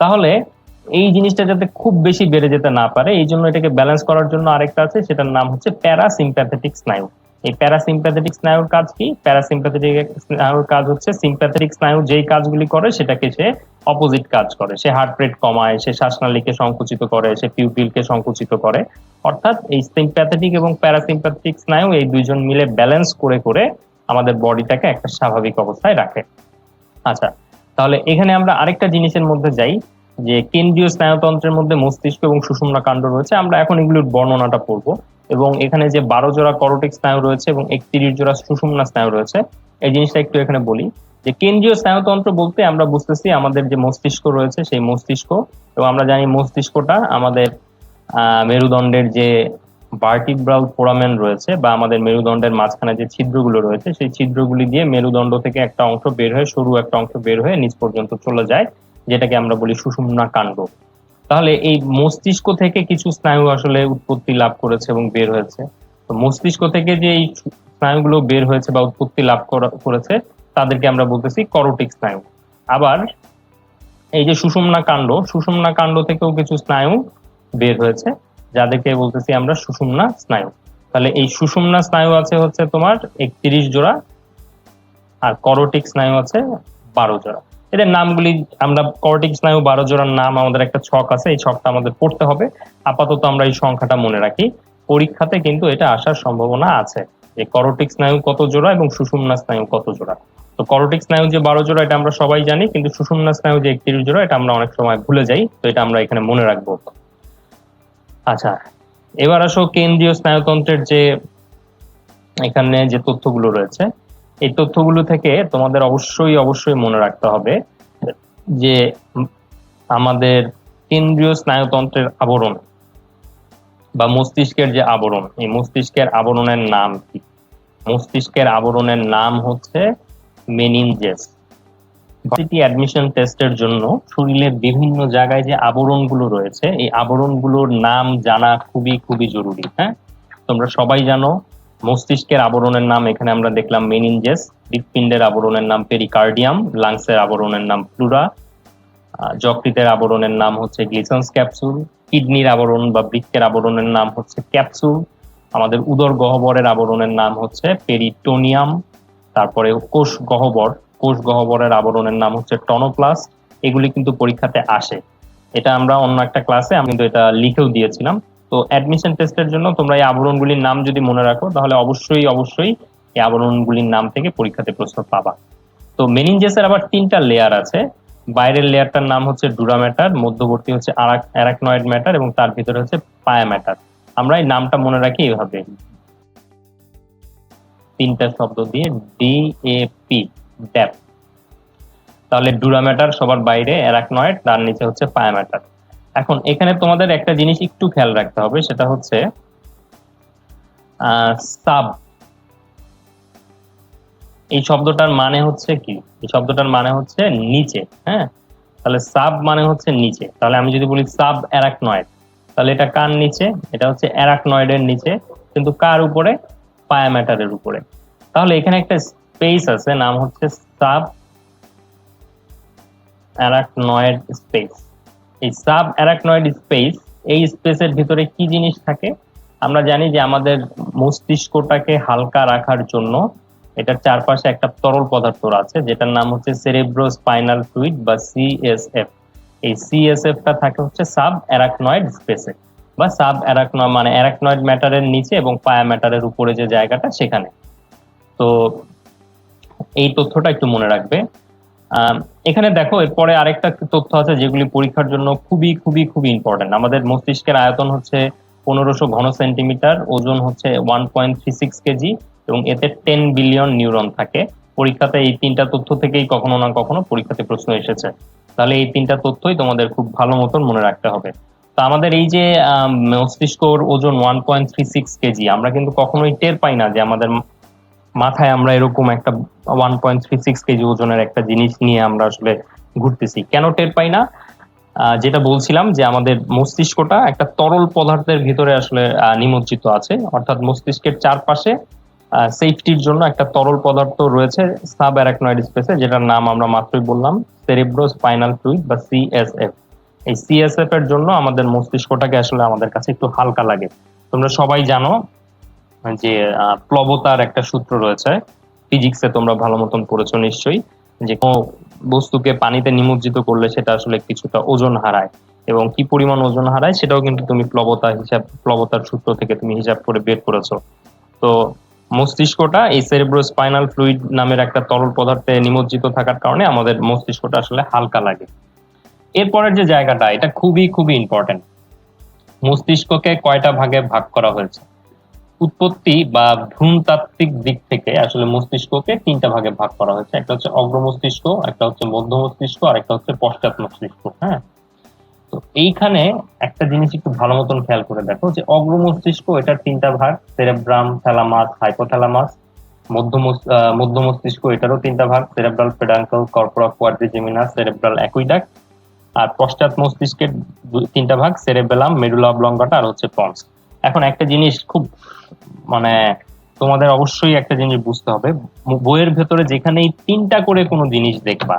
তাহলে এই জিনিসটা যাতে খুব বেশি বেড়ে যেতে না পারে, এই জন্য এটাকে ব্যালেন্স করার জন্য আরেকটা আছে, সেটার নাম হচ্ছে প্যারাসিম্প্যাথেটিক স্নায়ু। এই প্যারাসিম্প্যাথেটিক স্নায়ুর কাজ কি? প্যারাসিম্প্যাথেটিক স্নায়ুর কাজ হচ্ছে সিম্প্যাথেটিক স্নায়ু যেই কাজগুলি করে সেটাকে সে অপোজিট কাজ করে। সে হার্ট রেট কমায়, সে শ্বাসনালীকে সংকুচিত করে, সে পিউপিলকে সংকুচিত করে। অর্থাৎ এই সিম্প্যাথেটিক এবং প্যারাসিম্প্যাথেটিক স্নায়ু এই দুইজন মিলে ব্যালেন্স করে করে আমাদের বডিটাকে একটা স্বাভাবিক অবস্থায় রাখে। আচ্ছা, তাহলে এখানে আমরা আরেকটা জিনিসের মধ্যে যাই, যে কেন্দ্রীয় স্নায়ুতন্ত্রের মধ্যে মস্তিষ্ক এবং সুষুম্না কাণ্ড রয়েছে। আমরা এখন এগুলোর বর্ণনাটা পড়বো, এবং এখানে যে 12 জোড়া করোটিক স্নায়ু রয়েছে এবং 31 জোড়া সুষুম্না স্নায়ু রয়েছে, এই জিনিসটা একটু এখানে বলি। যে কেন্দ্রীয় স্নায়ুতন্ত্র বলতে আমরা বুঝতেছি আমাদের যে মস্তিষ্ক রয়েছে সেই মস্তিষ্ক, এবং আমরা জানি মস্তিষ্কটা আমাদের মেরুদণ্ডের যে ভার্টিব্রাল ফোরামেন রয়েছে বা আমাদের মেরুদণ্ডের মাঝখানে যে ছিদ্রগুলো রয়েছে সেই ছিদ্রগুলি দিয়ে মেরুদণ্ড থেকে একটা অংশ বের হয়ে, সরু একটা অংশ বের হয়ে নিচ পর্যন্ত চলে যায়, যেটাকে আমরা বলি সুষুম্না কাণ্ড। তাহলে এই মস্তিষ্ক থেকে কিছু স্নায়ু আসলে উৎপত্তি লাভ করেছে এবং বের হয়েছে। তো মস্তিষ্ক থেকে যে এই স্নায়ুগুলো বের হয়েছে বা উৎপত্তি লাভ করেছে তাদেরকে আমরা বলতেছি করোটিক স্নায়ু। আবার এই যে সুষুম্না কাণ্ড থেকেও কিছু স্নায়ু বের হয়েছে, যাদেরকে বলতেছি আমরা সুষুম্না স্নায়ু। তাহলে এই সুষুম্না স্নায়ু আছে হচ্ছে তোমার 31 জোড়া, আর করোটিক স্নায়ু আছে 12 জোড়া। এদের নামগুলি আমরা, করোটিক স্নায়ু 12 জোড়ার নাম আমাদের একটা ছক আছে, এই ছকটা আমাদের পড়তে হবে। আপাতত আমরা এই সংখ্যাটা মনে রাখি, পরীক্ষাতে কিন্তু এটা আসার সম্ভাবনা আছে যে করোটিক স্নায়ু কত জোড়া এবং সুষুম্না স্নায়ু কত জোড়া। তো করোটিক স্নায়ু যে 12 জোড়া এটা আমরা সবাই জানি, কিন্তু সুষুম্না স্নায়ু যে 31 জোড়া এটা আমরা অনেক সময় ভুলে যাই, তো এটা আমরা এখানে মনে রাখবো। আচ্ছা, এবার আসো কেন্দ্রীয় স্নায়ুতন্ত্রের যে এখানে যে তথ্যগুলো রয়েছে, এই তথ্যগুলো থেকে তোমাদের অবশ্যই অবশ্যই মনে রাখতে হবে যে আমাদের কেন্দ্রীয় স্নায়ুতন্ত্রের আবরণ বা মস্তিষ্কের যে আবরণ, এই মস্তিষ্কের আবরণের নাম কি? মস্তিষ্কের আবরণের নাম হচ্ছে মেনিনজেস। ভার্সিটি অ্যাডমিশন টেস্টের জন্য শরীরের বিভিন্ন জায়গায় যে আবরণগুলো রয়েছে এই আবরণগুলোর নাম জানা খুবই খুবই জরুরি। হ্যাঁ, তোমরা সবাই জানো মস্তিষ্কের আবরণের নাম এখানে আমরা দেখলাম মেনিনজেস, হৃৎপিণ্ডের আবরণের নাম পেরিকার্ডিয়াম, লাংসের আবরণের নাম প্লুরা, যকৃতের আবরণের নাম হচ্ছে গ্লিসন্স ক্যাপসুল, কিডনির আবরণ বা বৃক্কের আবরণের নাম হচ্ছে ক্যাপসুল, আমাদের উদর গহ্বরের আবরণের নাম হচ্ছে পেরিটোনিয়াম, তারপরে কোষ গহ্বরের আবরণের নাম হচ্ছে টনোপ্লাস্ট। এগুলি কিন্তু পরীক্ষাতে আসে, এটা আমরা অন্য একটা ক্লাসে আমি কিন্তু এটা লিখেও দিয়েছিলাম। তো অ্যাডমিশন টেস্টের জন্য তোমরা এই আবরণগুলির নাম যদি মনে রাখো তাহলে অবশ্যই অবশ্যই এই আবরণগুলির নাম থেকে পরীক্ষাতে প্রশ্ন পাবা। তো মেনিনজেসের আবার 3টা লেয়ার আছে। বাইরের লেয়ারটার নাম হচ্ছে ডুরা ম্যাটার, মধ্যবর্তী হচ্ছে অ্যারাকনয়েড ম্যাটার এবং তার ভিতরে হচ্ছে পায়া ম্যাটার। আমরা এই নামটা মনে রাখি এইভাবে, তিনটা শব্দ দিয়ে, DAP, ড্যাপ। তাহলে ডুরা ম্যাটার সবার বাইরে, অ্যারাকনয়েড, তার নিচে হচ্ছে পায়া ম্যাটার। এখন এখানে তোমাদের একটা জিনিস একটু খেয়াল রাখতে হবে, সেটা হচ্ছে সাব। এই শব্দটার মানে হচ্ছে কি? এই শব্দটার মানে হচ্ছে নিচে। হ্যাঁ, তাহলে সাব মানে হচ্ছে নিচে। তাহলে আমি যদি বলি সাব অ্যারাকনয়েড, তাহলে এটা কার নিচে? এটা হচ্ছে অ্যারাকনয়েডের নিচে, কিন্তু কার উপরে? পায়া ম্যাটারের উপরে। তাহলে এখানে একটা স্পেস আছে, নাম হচ্ছে সাব অ্যারাকনয়েড স্পেস। এই সাব অ্যারাকনয়েড স্পেস, এই স্পেসের ভিতরে কি জিনিস থাকে? আমরা জানি যে আমাদের মস্তিষ্কটাকে হালকা রাখার জন্য এটার চারপাশে একটা তরল পদার্থ আছে, যেটার নাম হচ্ছে সেরেব্রোস্পাইনাল ফ্লুইড বা CSF। এই CSF-টা থাকে হচ্ছে সাব অ্যারাকনয়েড স্পেসে, বা সাব অ্যারাকনয়েড মানে অ্যারাকনয়েড ম্যাটারের নিচে এবং পায়া ম্যাটারের উপরে যে জায়গাটা, সেখানে। তো এই তথ্যটা একটু মনে রাখবে। এখানে দেখো, এরপরে আরেকটা তথ্য আছে যেগুলি পরীক্ষার জন্য খুবই খুবই খুবই ইম্পর্টেন্ট। আমাদের মস্তিষ্কের আয়তন হচ্ছে 1500 ঘন সেন্টিমিটার, ওজন হচ্ছে 1.36 কেজি, এবং এতে 10 বিলিয়ন নিউরন থাকে। পরীক্ষাতে এই তিনটা তথ্য থেকেই কখনো না কখনো পরীক্ষাতে প্রশ্ন এসেছে। তাহলে এই তিনটা তথ্যই তোমাদের খুব ভালো মতন মনে রাখতে হবে। তো আমাদের এই যে মস্তিষ্কর ওজন 1.36 কেজি, আমরা কিন্তু কখনোই টের পাই না যে আমাদের মাথায় আমরা এরকম একটা 1.36 কেজি ওজনের একটা জিনিস নিয়ে আমরা আসলে ঘুরতেছি। কেন টের পাই না? যেটা বলছিলাম যে আমাদের মস্তিষ্কটা একটা তরল পদার্থের ভিতরে আসলে নিমজ্জিত আছে, অর্থাৎ মস্তিষ্কের চারপাশে সেফটির জন্য একটা তরল পদার্থ রয়েছে সাব অ্যারাকনয়েড স্পেসে, যেটার নাম আমরা মাত্রই বললাম, সেরেব্রোস্পাইনাল ফ্লুইড বা CSF। এই CSF এর জন্য আমাদের মস্তিষ্কটাকে আসলে আমাদের কাছে একটু হালকা লাগে। তোমরা সবাই জানো যে প্লবতার একটা সূত্র রয়েছে, ফিজিক্সে তোমরা ভালো মতন পড়েছো নিশ্চয়ই, যে কোনো বস্তুকে পানিতে নিমজ্জিত করলে সেটা আসলে কিছুটা ওজন হারায়, এবং কি পরিমাণ ওজন হারায় সেটাও কিন্তু তুমি প্লবতার সূত্র থেকে তুমি হিসাব করে বের করেছো। তো মস্তিষ্কটা এই সেরেব্রোস্পাইনাল ফ্লুইড নামের একটা তরল পদার্থে নিমজ্জিত থাকার কারণে আমাদের মস্তিষ্কটা আসলে হালকা লাগে। এরপরের যে জায়গাটা, এটা খুবই খুবই ইম্পর্টেন্ট। মস্তিষ্ককে কয়টা ভাগে ভাগ করা হয়েছে? উৎপত্তি বা ভ্রূণতাত্ত্বিক দিক থেকে আসলে মস্তিষ্ককে তিনটা ভাগে ভাগ করা হয়েছে। একটা হচ্ছে অগ্র মস্তিষ্ক, একটা হচ্ছে মধ্য মস্তিষ্ক, আর একটা হচ্ছে পশ্চাৎ মস্তিষ্ক। হ্যাঁ, তো এইখানে একটা জিনিস একটু ভালো মতন খেয়াল করে দেখো, যে অগ্র মস্তিষ্ক, এটার তিনটা ভাগ, সেরেব্রাম, থ্যালামাস, হাইপোথ্যালামাস। মধ্য মস্তিষ্ক, এটারও তিনটা ভাগ, সেরেব্রাল পেডাঙ্কল, কর্পোরা কোয়াড্রিজেমিনাস, সেরেব্রাল অ্যাকুইডাক্ট। আর পশ্চাৎ মস্তিষ্কের তিনটা ভাগ, সেরেবেলাম, মেডুলা অবলঙ্গাটা, আর হচ্ছে পন্স। এখন একটা জিনিস খুব মানে তোমাদের অবশ্যই একটা জিনিস বুঝতে হবে, বইয়ের ভেতরে যেখানেই তিনটা করে কোনো জিনিস দেখবা,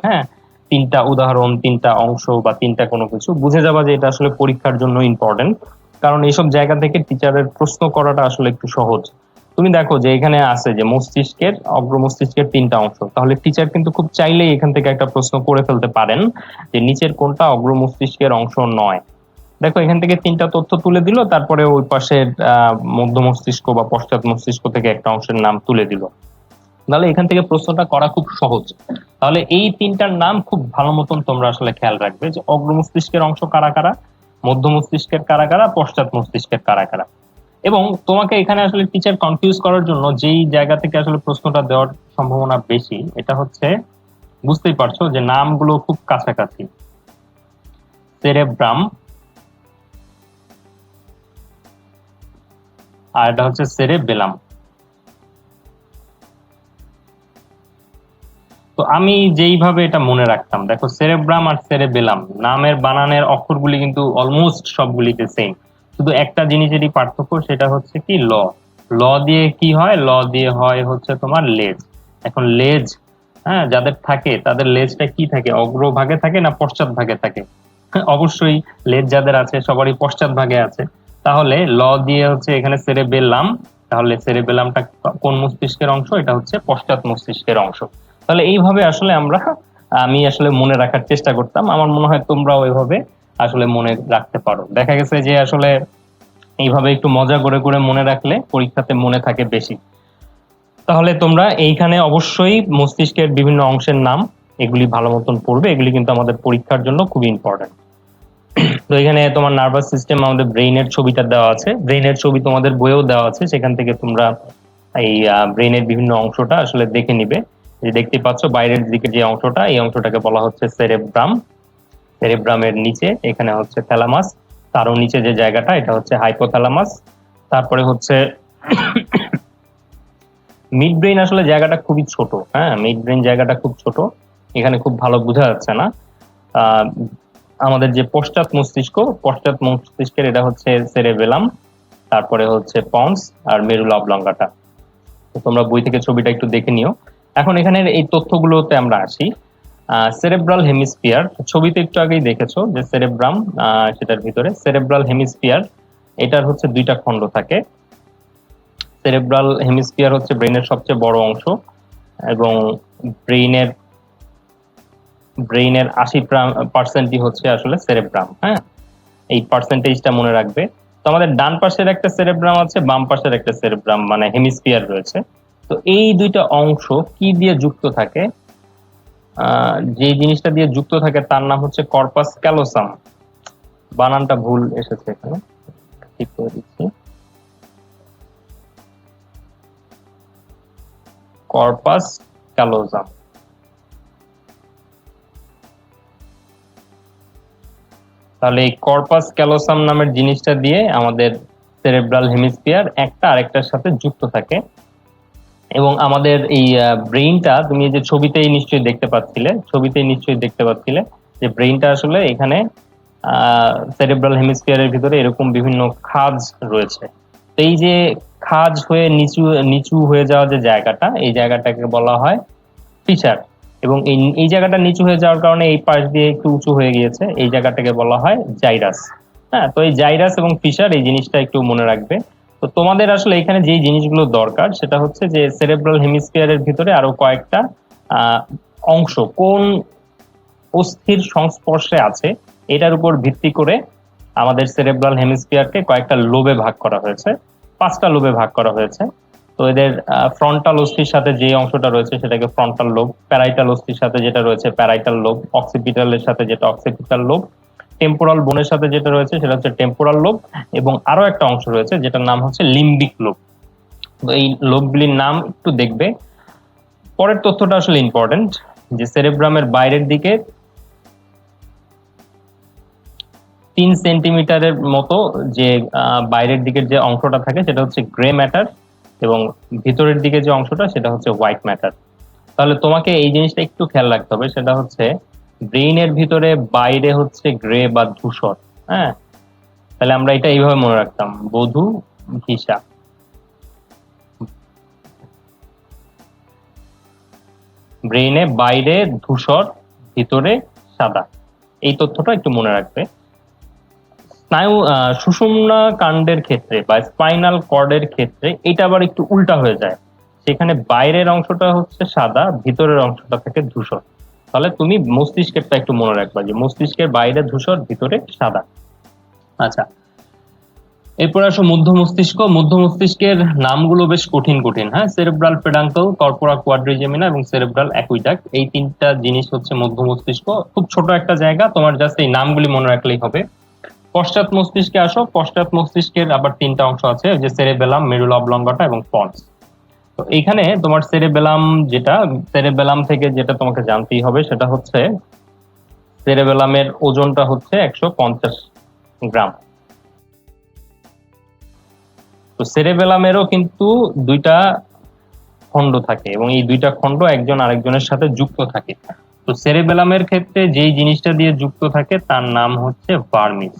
হ্যাঁ, তিনটা উদাহরণ, তিনটা অংশ বা তিনটা কোনো কিছু, বুঝে যাবা যে এটা আসলে পরীক্ষার জন্য ইম্পর্টেন্ট। কারণ এইসব জায়গা থেকে টিচারের প্রশ্ন করাটা আসলে একটু সহজ। তুমি দেখো যে এখানে আছে যে মস্তিষ্কের, অগ্র মস্তিষ্কের তিনটা অংশ, তাহলে টিচার কিন্তু খুব চাইলেই এখান থেকে একটা প্রশ্ন করে ফেলতে পারেন যে নিচের কোনটা অগ্র মস্তিষ্কের অংশ নয়। দেখো এখান থেকে তিনটা তথ্য তুলে দিল, তারপরে ওই পাশের মধ্য মস্তিষ্ক বা পশ্চাৎ মস্তিষ্ক থেকে একটা অংশের নাম তুলে দিল। তাহলে এখান থেকে প্রশ্নটা করা খুব সহজ। তাহলে এই তিনটার নাম খুব ভালো মতন তোমরা আসলে খেয়াল রাখবে, যে অগ্র মস্তিষ্কের অংশ কারা কারা, মধ্য মস্তিষ্কের কারা কারা, পশ্চাৎ মস্তিষ্কের কারা কারা। এবং তোমাকে এখানে আসলে টিচার কনফিউজ করার জন্য যেই জায়গা থেকে আসলে প্রশ্নটা দেওয়ার সম্ভাবনা বেশি, এটা হচ্ছে, বুঝতেই পারছো যে নামগুলো খুব কাছাকাছি, সেরেব্রাম আর এটা হচ্ছে সেরেবেলাম। তো আমি যেইভাবে এটা মনে রাখতাম, দেখো সেরেব্রাম আর সেরেবেলাম নামের বানানের অক্ষরগুলি কিন্তু অলমোস্ট সবগুলিতে সেম, শুধু একটা জিনিসেরই পার্থক্য, সেটা হচ্ছে কি ল। ল দিয়ে কি হয়? ল দিয়ে হয় হচ্ছে তোমার লেজ। এখন লেজ, হ্যাঁ, যাদের থাকে তাদের লেজটা কি থাকে, অগ্রভাগে থাকে না পশ্চাৎ ভাগে থাকে? অবশ্যই লেজ যাদের আছে সবারই পশ্চাৎ ভাগে আছে। তাহলে ল দিয়ে হচ্ছে এখানে সেরেবেলাম, তাহলে সেরেবেলামটা কোন মস্তিষ্কের অংশ? এটা হচ্ছে পশ্চাৎ মস্তিষ্কের অংশ। তাহলে এইভাবে আসলে আমি আসলে মনে রাখার চেষ্টা করতাম। আমার মনে হয় তোমরাও এভাবে আসলে মনে রাখতে পারো। দেখা গেছে যে আসলে এইভাবে একটু মজা করে করে মনে রাখলে পরীক্ষাতে মনে থাকে বেশি। তাহলে তোমরা এইখানে অবশ্যই মস্তিষ্কের বিভিন্ন অংশের নাম এগুলি ভালো মতন পড়বে, এগুলি কিন্তু আমাদের পরীক্ষার জন্য খুবই ইম্পর্টেন্ট। তো এখানে তোমার নার্ভাস সিস্টেম, আমাদের ব্রেইনের ছবিটা দেওয়া আছে, ব্রেইনের ছবি তোমাদের বইয়েও দেওয়া আছে, সেখান থেকে তোমরা এই ব্রেইনের বিভিন্ন অংশটা আসলে দেখে নিবে। যে দেখতে পাচ্ছ বাইরের দিকে যে অংশটা, এই অংশটাকে বলা হচ্ছে সেরেব্রাম। সেরেব্রামের নিচে এখানে হচ্ছে থ্যালামাস, তারও নিচে যে জায়গাটা এটা হচ্ছে হাইপোথ্যালামাস। তারপরে হচ্ছে মিড ব্রেইন, আসলে জায়গাটা খুবই ছোট, হ্যাঁ মিড ব্রেইন জায়গাটা খুব ছোট, এখানে খুব ভালো বোঝা যাচ্ছে না। আহ, আমাদের যে পশ্চাৎ মস্তিষ্কের এটা হচ্ছে সেরেবেলাম, তারপরে হচ্ছে পন্স আর মেরুলা অবলঙ্গাটা। তোমরা বই থেকে ছবিটা একটু দেখে নিও। এখন এখানে এই তথ্যগুলোতে আমরা আসি। সেরেব্রাল হেমিস্ফিয়ার, ছবিতে একটু আগেই দেখেছো যে সেরেব্রাম, সেটার ভিতরে সেরেব্রাল হেমিস্ফিয়ার, এটার হচ্ছে দুইটা খণ্ড থাকে। সেরেব্রাল হেমিস্ফিয়ার হচ্ছে ব্রেনের সবচেয়ে বড় অংশ, এবং ব্রেইনের ব্রেইনের 80% হচ্ছে আসলে সেরেব্রাম। হ্যাঁ, এই পার্সেন্টেজটা মনে রাখবে। তো আমাদের ডান পাশের একটা সেরেব্রাম আছে, বাম পাশের একটা সেরেব্রাম মানে হেমিস্ফিয়ার রয়েছে। তো এই দুইটা অংশ কি দিয়ে যুক্ত থাকে? যে জিনিসটা দিয়ে যুক্ত থাকে তার নাম হচ্ছে কর্পাস ক্যালোসাম। বানানটা ভুল এসেছে এখানে, ঠিক করে দিচ্ছি। Corpus callosum. তাহলে এই কর্পাস ক্যালোসাম নামের জিনিসটা দিয়ে আমাদের সেরেব্রাল হেমিস্ফিয়ার একটা আরেকটার সাথে যুক্ত থাকে। এবং আমাদের এই ব্রেইনটা, তুমি যে ছবিতেই নিশ্চয়ই দেখতে পাচ্ছিলে যে ব্রেইনটা আসলে এখানে সেরেব্রাল হেমিস্ফিয়ারের ভিতরে এরকম বিভিন্ন খাঁজ রয়েছে। তো এই যে খাঁজ হয়ে নিচু নিচু হয়ে যাওয়া যে জায়গাটা, এই জায়গাটাকে বলা হয় ফিচার। এবং এই জায়গাটা নিচু হয়ে যাওয়ার কারণে এই পাশ দিয়ে একটু উঁচু হয়ে গিয়েছে, এই জায়গাটাকে বলা হয় জাইরাস। হ্যাঁ, তো এই জাইরাস এবং ফিশার এই জিনিসটা একটু মনে রাখবে। তো তোমাদের আসলে এখানে যে জিনিসগুলো দরকার সেটা হচ্ছে যে সেরেব্রাল হেমিস্ফিয়ারের ভিতরে আরো কয়েকটা আহ, অংশ কোন অস্থির সংস্পর্শে আছে এটার উপর ভিত্তি করে আমাদের সেরেব্রাল হেমিস্ফিয়ারকে কয়েকটা লোবে ভাগ করা হয়েছে, 5টা লোবে ভাগ করা হয়েছে। তো এদের ফ্রন্টাল অস্থির সাথে যে অংশটা রয়েছে সেটাকে ফ্রন্টাল লোব, প্যারাইটাল অস্থির সাথে যেটা রয়েছে প্যারাইটাল লোব, অক্সিপিটালের সাথে যেটা অক্সিপিটাল লোব, টেম্পোরাল বোনের সাথে যেটা রয়েছে সেটা হচ্ছে টেম্পোরাল লোব, এবং আরো একটা অংশ রয়েছে যেটার নাম হচ্ছে লিম্বিক লোব। তো এই লোবগুলির নাম একটু দেখবে। পরের তথ্যটা আসলে ইম্পর্টেন্ট, যে সেরেব্রামের বাইরের দিকে 3 সেন্টিমিটারের মতো যে বাইরের দিকের যে অংশটা থাকে সেটা হচ্ছে গ্রে ম্যাটার, এবং ভিতরের দিকে যে অংশটা সেটা হচ্ছে হোয়াইট ম্যাটার। তাহলে তোমাকে এই জিনিসটা একটু খেয়াল রাখতে হবে, সেটা হচ্ছে ব্রেইনের ভিতরে বাইরে হচ্ছে গ্রে বা ধূসর। হ্যাঁ, তাহলে আমরা এটা এইভাবে মনে রাখতাম, বধূ ভিসা। ব্রেইনে বাইরে ধূসর, ভিতরে সাদা, এই তথ্যটা একটু মনে রাখবে। স্নায়ু সুষুম্না কাণ্ডের ক্ষেত্রে বা স্পাইনাল কর্ডের ক্ষেত্রে এটা আবার একটু উল্টা হয়ে যায়, সেখানে বাইরের অংশটা হচ্ছে সাদা, ভিতরের অংশটা থাকে ধূসর। তাহলে তুমি মস্তিষ্কেরটা একটু মনে রাখবা যে মস্তিষ্কের বাইরে ধূসর, ভিতরে সাদা। আচ্ছা, এরপর আসো মধ্য মস্তিষ্ক। মধ্য মস্তিষ্কের নামগুলো বেশ কঠিন কঠিন। হ্যাঁ, সেরেব্রাল পেডাঙ্কল, কর্পোরা কোয়াড্রিজেমিনা এবং সেরেব্রাল অ্যাকুইডাক্ট, এই 3টা জিনিস হচ্ছে মধ্য মস্তিষ্ক। খুব ছোট একটা জায়গা, তোমার জাস্ট এই নামগুলি মনে রাখলেই হবে। পশ্চাৎ মস্তিষ্কে আসো। পশ্চাৎ মস্তিষ্কের আবার 3টা অংশ আছে, যে সেরেবেলাম, মেরুলা অবলঙ্গাটা এবং পন্স। তো এইখানে তোমার সেরেবেলাম থেকে যেটা তোমাকে জানতেই হবে সেটা হচ্ছে সেরেবেলামের ওজনটা হচ্ছে 150 গ্রাম। তো সেরেবেলামেরও কিন্তু 2টা খণ্ড থাকে, এবং এই 2টা খণ্ড একজন আরেকজনের সাথে যুক্ত থাকে। তো সেরেবেলামের ক্ষেত্রে যেই জিনিসটা দিয়ে যুক্ত থাকে তার নাম হচ্ছে ভার্মিস।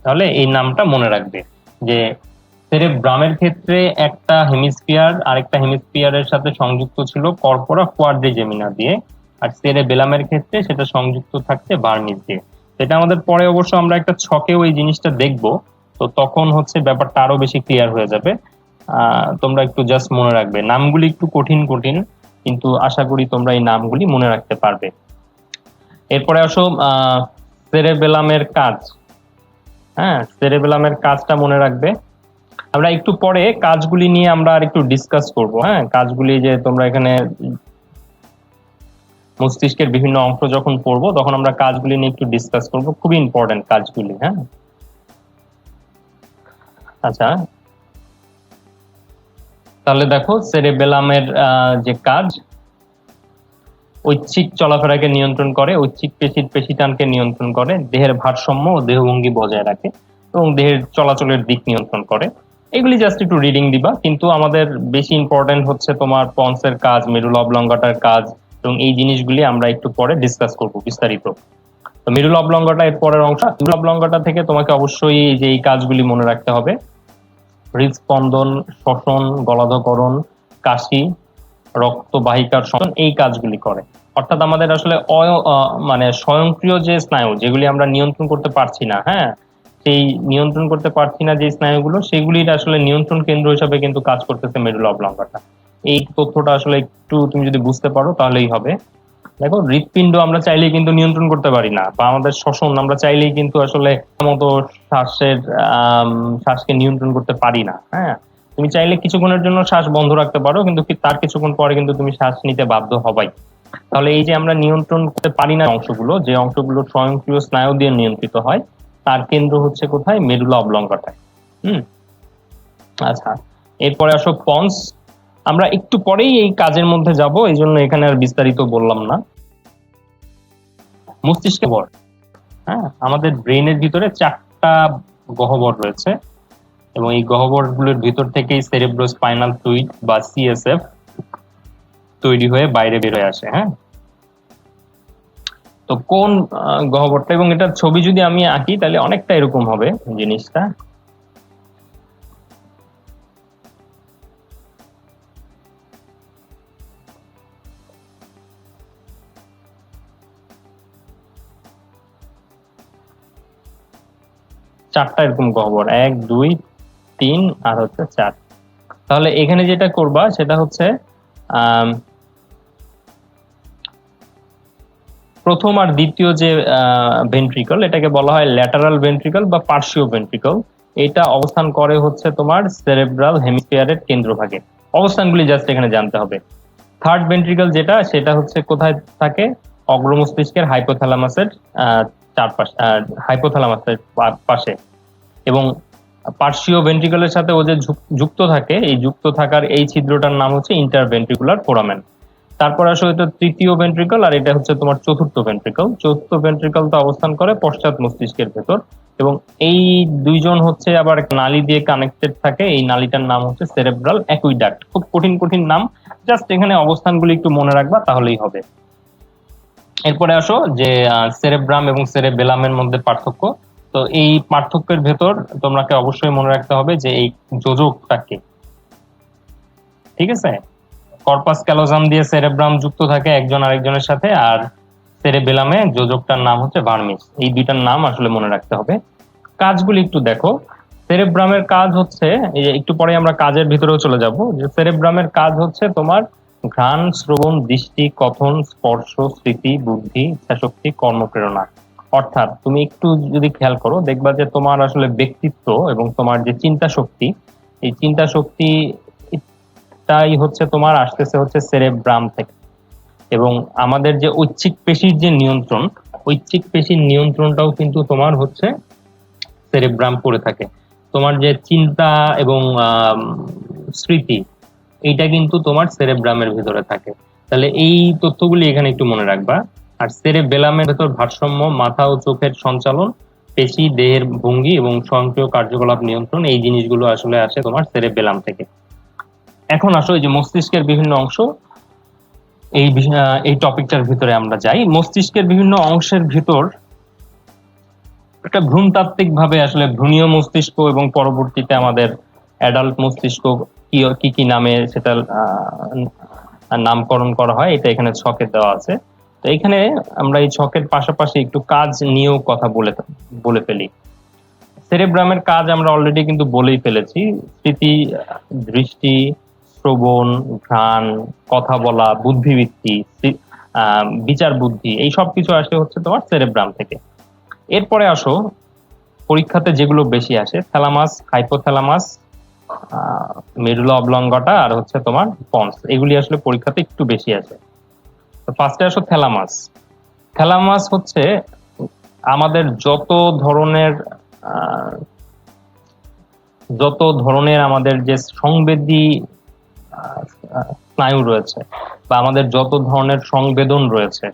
তাহলে এই নামটা মনে রাখবে যে সেরেব্রামের ক্ষেত্রে একটা হেমিস্ফিয়ার আরেকটা হেমিস্ফিয়ারের সাথে সংযুক্ত ছিল কর্পোরা কোয়াড্রিজেমিনা দিয়ে, আর সেরেবেলামের ক্ষেত্রে সেটা সংযুক্ত থাকছে ভার্মিস দিয়ে। সেটা আমাদের পরে অবশ্য আমরা একটা ছকেও এই জিনিসটা দেখব, তো তখন হচ্ছে ব্যাপারটা আরো বেশি ক্লিয়ার হয়ে যাবে। তোমরা একটু জাস্ট মনে রাখবে, নামগুলি একটু কঠিন কঠিন, কিন্তু আশা করি তোমরা এই নামগুলি মনে রাখতে পারবে। এরপরে আসো সেরেবেলামের কাজ। হ্যাঁ, সেরেবেলামের কাজটা মনে রাখবে। আমরা একটু পরে কাজগুলি নিয়ে আমরা আর একটু ডিসকাস করব। হ্যাঁ, কাজগুলি যে তোমরা এখানে মস্তিষ্কের বিভিন্ন অংশ যখন পড়বো তখন আমরা কাজগুলি নিয়ে একটু ডিসকাস করব, খুবই ইম্পর্টেন্ট কাজগুলি। হ্যাঁ, আচ্ছা, তাহলে দেখো সেরেবেলামের যে কাজ, ঐচ্ছিক চলাফেরাকে নিয়ন্ত্রণ করে, ঐচ্ছিক পেশির পেশিটানকে নিয়ন্ত্রণ করে, দেহের ভারসাম্য ও দেহভঙ্গি বজায় রাখে এবং দেহের চলাচলের দিক নিয়ন্ত্রণ করে। এগুলি জাস্ট একটু রিডিং দিবা, কিন্তু আমাদের বেশি ইম্পর্টেন্ট হচ্ছে তোমার পন্সের কাজ, মেরুল অবলঙ্গটার কাজ, এবং এই জিনিসগুলি আমরা একটু পরে ডিসকাস করব বিস্তারিত। তো মেরুল অবলঙ্গটা এর পরের অংশ। মেরুল অবলঙ্গটা থেকে তোমাকে অবশ্যই এই যে এই কাজগুলি মনে রাখতে হবে: হৃদস্পন্দন, শ্বসন, গলাধঃকরণ, কাশি, রক্তবাহিকার শ্বসন, এই কাজগুলি করে। অর্থাৎ আমাদের আসলে মানে স্বয়ংক্রিয় যে স্নায়ু যেগুলি আমরা নিয়ন্ত্রণ করতে পারছি না, হ্যাঁ, সেই নিয়ন্ত্রণ করতে পারছি না যে স্নায়ুগুলো, সেগুলির আসলে নিয়ন্ত্রণ কেন্দ্র হিসাবে কিন্তু কাজ করতেছে মেরুল অবলঙ্গটা। এই তথ্যটা আসলে একটু তুমি যদি বুঝতে পারো তাহলেই হবে। দেখো, হৃৎপিণ্ড আমরা চাইলেই কিন্তু নিয়ন্ত্রণ করতে পারি না, বা আমাদের শ্বসন আমরা চাইলেই কিন্তু আসলে মতো শ্বাসের শ্বাসকে নিয়ন্ত্রণ করতে পারি না। হ্যাঁ, তুমি চাইলে কিছুক্ষণের জন্য শ্বাস বন্ধ রাখতে পারো, কিন্তু তার কিছুক্ষণ পরে কিন্তু তুমি শ্বাস নিতে বাধ্য হবাই। তাহলে এই যে আমরা নিয়ন্ত্রণ করতে পারি না অংশগুলো, যে অংশগুলো স্বয়ংক্রিয় স্নায়ু দিয়ে নিয়ন্ত্রিত হয়, তার কেন্দ্র হচ্ছে কোথায়? মেরুলা অবলঙ্গটায়। হুম, আচ্ছা, এরপরে আসো পন্স। আমরা একটু পরেই এই কাজের মধ্যে যাব, এই জন্য এখানে আর বিস্তারিত বললাম না। মস্তিষ্কে গহ্বর, হ্যাঁ, আমাদের ব্রেনের ভিতরে 4টা গহ্বর রয়েছে, এবং এই গহ্বরগুলোর ভিতর থেকেই সেরেব্রোস্পাইনাল ফ্লুইড বা সিএসএফ তৈরি হয়ে বাইরে বের হয়ে আসে। হ্যাঁ, তো কোন গহ্বরটা, এবং এটার ছবি যদি আমি আঁকি তাহলে অনেকটা এরকম হবে জিনিসটা। চারটা এরকম গহ্বর, 1 2 3 আর হচ্ছে 4। তাহলে এখানে যেটা করবা সেটা হচ্ছে প্রথম আর দ্বিতীয় যে ভেন্ট্রিকল, এটাকে বলা হয় ল্যাটারাল ভেন্ট্রিকল বা পার্শ্বীয় ভেন্ট্রিকল। এটা অবস্থান করে হচ্ছে তোমার সেরেব্রাল হেমিস্ফিয়ারের কেন্দ্রভাগে। অবস্থানগুলি জাস্ট এখানে জানতে হবে। থার্ড ভেন্ট্রিকল যেটা, সেটা হচ্ছে কোথায় থাকে? অগ্র মস্তিষ্কের হাইপোথ্যালামাসের চারপাশে, হাইপোথ্যালামাসের পাশে। এবং পার্শ্বীয় ভেন্ট্রিকলের সাথে ও যে যুক্ত থাকে, এই যুক্ত থাকার এই ছিদ্রটার নাম হচ্ছে ইন্টারভেন্ট্রিকুলার ফোরামেন। তারপর আসো এটা তৃতীয় ভেন্ট্রিকল, আর এটা হচ্ছে তোমার চতুর্থ ভেন্ট্রিকল। চতুর্থ ভেন্ট্রিকল তো অবস্থান করে পশ্চাৎ মস্তিষ্কের ভেতর, এবং এই দুইজন হচ্ছে আবার নালী দিয়ে কানেক্টেড থাকে। এই নালীটার নাম হচ্ছে সেরেব্রাল অ্যাকুইডাক্ট। খুব কঠিন কঠিন নাম, জাস্ট এখানে অবস্থানগুলি একটু মনে রাখবা তাহলেই হবে। এরপরে আসো যে সেরেব্রাম এবং সেরেবেলামের মধ্যে পার্থক্য। তো এই পার্থক্যের ভেতর তোমাকে অবশ্যই মনে রাখতে হবে যে এই যোজকটাকে, ঠিক আছে, কর্পাস ক্যালোজাম দিয়ে সেরেব্রাম যুক্ত থাকে একজন আরেকজনের সাথে, আর সেরেবেলামে যোজকটার নাম হচ্ছে ভার্মিস। এই দুইটার নাম আসলে মনে রাখতে হবে। কাজগুলি একটু দেখো। সেরেব্রামের কাজ হচ্ছে, এই যে একটু পরে আমরা কাজের ভিতরেও চলে যাব, যে সেরেব্রামের কাজ হচ্ছে তোমার ঘ্রাণ, শ্রবণ, দৃষ্টি, কথন, স্পর্শ, স্মৃতি, বুদ্ধি, ইচ্ছাশক্তি, কর্মপ্রেরণা। অর্থাৎ তুমি একটু যদি খেয়াল করো দেখবা যে তোমার আসলে ব্যক্তিত্ব এবং তোমার যে চিন্তা শক্তি, এই চিন্তা শক্তি তাই হচ্ছে তোমার আসতেছে হচ্ছে সেরেব্রাম থেকে। এবং আমাদের যে ঐচ্ছিক পেশির যে নিয়ন্ত্রণ, ঐচ্ছিক পেশির নিয়ন্ত্রণটাও কিন্তু তোমার হচ্ছে সেরেব্রাম করে থাকে। তোমার যে চিন্তা এবং স্মৃতি, এইটা কিন্তু তোমার সেরেব্রামের ভিতরে থাকে। তাহলে এই তথ্যগুলি এখানে একটু মনে রাখবা। আর সেরেবেলামের ভেতর ভারসাম্য, মাথা ও চোখের সঞ্চালন, পেশি, দেহের ভঙ্গি এবং স্বয়ংক্রিয় কার্যকলাপ নিয়ন্ত্রণ, এই জিনিসগুলো আসলে আসে তোমার সেরেবেলাম থেকে। এখন আসো এই যে মস্তিষ্কের বিভিন্ন অংশ, এই টপিকটার ভিতরে আমরা যাই। মস্তিষ্কের বিভিন্ন অংশের ভিতর একটা ভ্রূণতাত্ত্বিক ভাবে আসলে ভ্রূণীয় মস্তিষ্ক এবং পরবর্তীতে আমাদের অ্যাডাল্ট মস্তিষ্ক কি কি নামে সেটা নামকরণ করা হয়, এটা এখানে ছকে দেওয়া আছে। তো এখানে আমরা এই ছকের পাশাপাশি একটু কাজ নিয়েও কথা বলে ফেলি। সেরেব্রামের কাজ আমরা অলরেডি কিন্তু বলেই ফেলেছি। স্মৃতি, দৃষ্টি, শ্রবণ, ঘ্রাণ, কথা বলা, বুদ্ধিবৃত্তি, বিচার বুদ্ধি, এই সব কিছু আসে হচ্ছে তোমার সেরেব্রাম থেকে। এরপরে আসো পরীক্ষাতে যেগুলো বেশি আসে, থ্যালামাস, হাইপোথ্যালামাস, মেরুলা অবলঙ্গটা আর হচ্ছে তোমার পন্স, এগুলি আসলে পরীক্ষাতে একটু বেশি আসে। তো ফার্স্টে আসো থ্যালামাস। থ্যালামাস হচ্ছে আমাদের আহ, যত ধরনের আমাদের যে সংবেদী আহ, স্নায়ু রয়েছে, বা আমাদের যত ধরনের সংবেদন রয়েছে।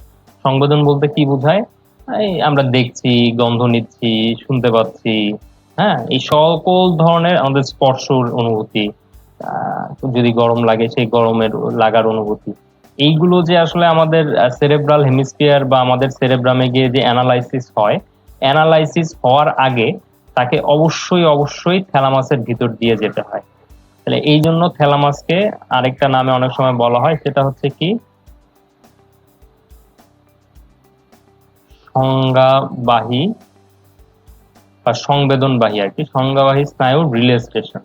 সংবেদন বলতে কি বোঝায়? এই আমরা দেখছি, গন্ধ নিচ্ছি, শুনতে পাচ্ছি, হ্যাঁ, এই সকল ধরনের আমাদের স্পর্শ অনুভূতি, যদি গরম লাগে সেই গরমের লাগার অনুভূতি, এইগুলো যে আসলে আমাদের সেরেব্রাল হেমিস্ফিয়ার বা আমাদের সেরেব্রামে গিয়ে যে অ্যানালাইসিস হয়, অ্যানালাইসিস হওয়ার আগে তাকে অবশ্যই অবশ্যই থ্যালামাসের ভিতর দিয়ে যেতে হয়। তাহলে এই জন্য থ্যালামাসকে আরেকটা নামে অনেক সময় বলা হয়, সেটা হচ্ছে কি সংজ্ঞাবাহী বা সংবেদনবাহী, আর কি সংজ্ঞাবাহী স্নায়ুর রিলে স্টেশন।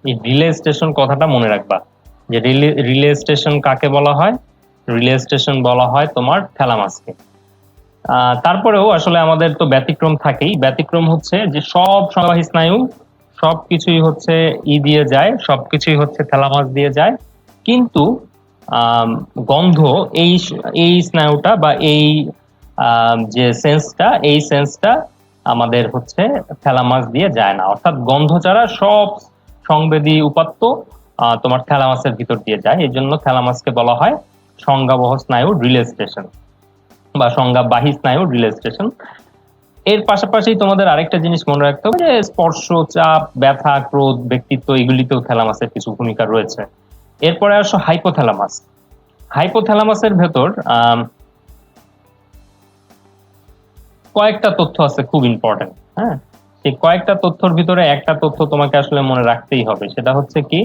এই রিলে স্টেশন কথাটা মনে রাখবা, যে রিলে রিলে স্টেশন কাকে বলা হয়? রিলে স্টেশন বলা হয় তোমার থ্যালামাসকে। তারপরেও আসলে আমাদের তো ব্যতিক্রম থাকেই। ব্যতিক্রম হচ্ছে যে সব সংবাহী স্নায়ু সবকিছুই হচ্ছে দিয়ে যায়, সবকিছুই হচ্ছে থ্যালামাস দিয়ে যায়, কিন্তু গন্ধ, এই এই স্নায়ুটা বা এই যে সেন্সটা, এই সেন্সটা আমাদের হচ্ছে থ্যালামাস দিয়ে যায় না। অর্থাৎ গন্ধ ছাড়া সব সংবেদী উপাত্ত তোমার থ্যালামাসের ভিতর দিয়ে যায়। এই জন্য থ্যালামাসকে বলা হয় সংজ্ঞাবহ স্নায়ুর রিলে স্টেশন বা সংজ্ঞাবাহী স্নায়ুর রিলে স্টেশন। এর পাশাপাশি তোমাদের আরেকটা জিনিস মনে রাখতে হবে, যে স্পর্শ, চাপ, ব্যথা, ক্রোধ, ব্যক্তিত্ব, এগুলিতেও থ্যালামাসের কিছু ভূমিকা রয়েছে। এরপরে আসো হাইপোথ্যালামাস। হাইপোথ্যালামাসের ভেতর কয়েকটা তথ্য আছে খুব ইম্পর্টেন্ট। হ্যাঁ, সেই কয়েকটা তথ্যের ভিতরে একটা তথ্য তোমাকে আসলে মনে রাখতেই হবে, সেটা হচ্ছে কি?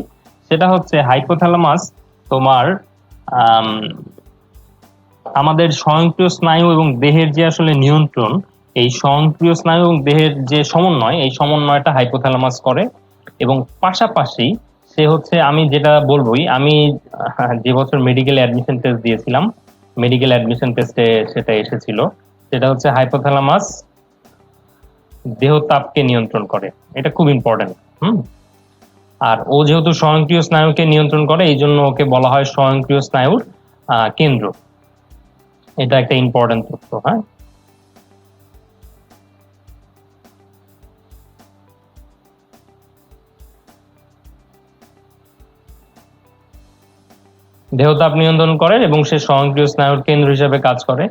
সেটা হচ্ছে হাইপোথ্যালামাস তোমার আমাদের স্বয়ংক্রিয় স্নায়ু এবং দেহের যে আসলে নিয়ন্ত্রণ, এই স্বয়ংক্রিয় স্নায়ু এবং দেহের যে সমন্বয়, এই সমন্বয়টা হাইপোথ্যালামাস করে। এবং পাশাপাশি সে হচ্ছে, আমি যেটা বলবোই, আমি যে বছর মেডিকেল অ্যাডমিশন টেস্ট দিয়েছিলাম, মেডিকেল অ্যাডমিশন টেস্টে সেটা এসেছিল, সেটা হচ্ছে হাইপোথ্যালামাস দেহ তাপকে নিয়ন্ত্রণ করে। এটা খুব ইম্পর্টেন্ট। হুম। আর ও যেহেতু স্বয়ংক্রিয় স্নায়ুকে নিয়ন্ত্রণ করে, এই জন্য ওকে বলা হয় স্বয়ংক্রিয় স্নায়ুর কেন্দ্র। এটা একটা ইম্পর্টেন্ট তথ্য। হ্যাঁ, দেহতাপ নিয়ন্ত্রণ করে এবং সে স্বয়ংক্রিয় স্নায়ুর কেন্দ্র হিসেবে কাজ করে।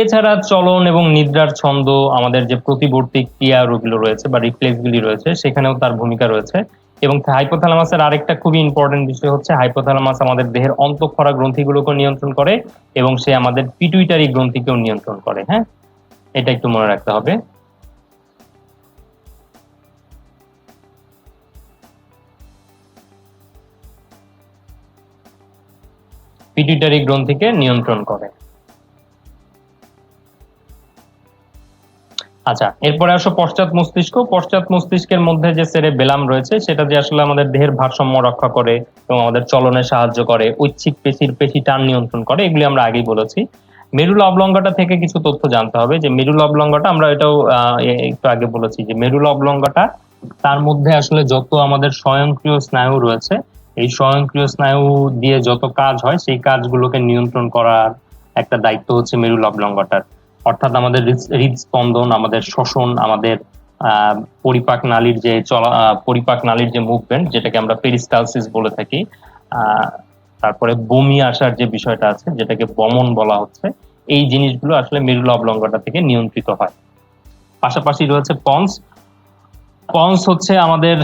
এছাড়া চলন এবং নিদ্রার ছন্দ, আমাদের যে প্রতিবর্তী ক্রিয়াগুলো রয়েছে বা রিফ্লেক্সগুলি রয়েছে, সেখানেও তার ভূমিকা রয়েছে। এবং হাইপোথ্যালামাসের আরেকটা খুবই ইম্পর্টেন্ট বিষয় হচ্ছে, হাইপোথ্যালামাস আমাদের দেহের অন্তঃক্ষরা গ্রন্থিগুলোকে নিয়ন্ত্রণ করে এবং সে আমাদের পিটুইটারি গ্রন্থিকেও নিয়ন্ত্রণ করে। হ্যাঁ, এটা একটু মনে রাখতে হবে। পিটুইটারি গ্রন্থিকে নিয়ন্ত্রণ করে। আচ্ছা, এরপরে আসো পশ্চাৎ মস্তিষ্ক। পশ্চাৎ মস্তিষ্কের মধ্যে যে সেরেবেলাম রয়েছে, সেটা যে আসলে আমাদের দেহের ভারসাম্য রক্ষা করে এবং আমাদের চলনে সাহায্য করে, ঐচ্ছিক পেশির পেশি টান নিয়ন্ত্রণ করে, এগুলি আমরা আগেই বলেছি। মেরুলা অবলঙ্গটা থেকে কিছু তথ্য জানতে হবে, যে মেরুলা অবলঙ্গটা, আমরা এটাও একটু আগে বলেছি, যে মেরুলা অবলঙ্গটা, তার মধ্যে আসলে যত আমাদের স্বয়ংক্রিয় স্নায়ু রয়েছে, এই স্বয়ংক্রিয় স্নায়ু দিয়ে যত কাজ হয়, সেই কাজগুলোকে নিয়ন্ত্রণ করার একটা দায়িত্ব হচ্ছে মেরুলা অবলঙ্গটার। অর্থাৎ আমাদের হৃদস্পন্দন, আমাদের শ্বসন, আমাদের পরিপাক নালীর যে পরিপাক নালীর যে মুভমেন্ট, যেটাকে আমরা পেরিস্টালসিস বলে থাকি, তারপরে বমি আসার যে বিষয়টা আছে, যেটাকে বমন বলা হচ্ছে, এই জিনিসগুলো আসলে মেরুলা অবলঙ্গটা থেকে নিয়ন্ত্রিত হয়। পাশাপাশি রয়েছে পন্স। পন্স হচ্ছে আমাদের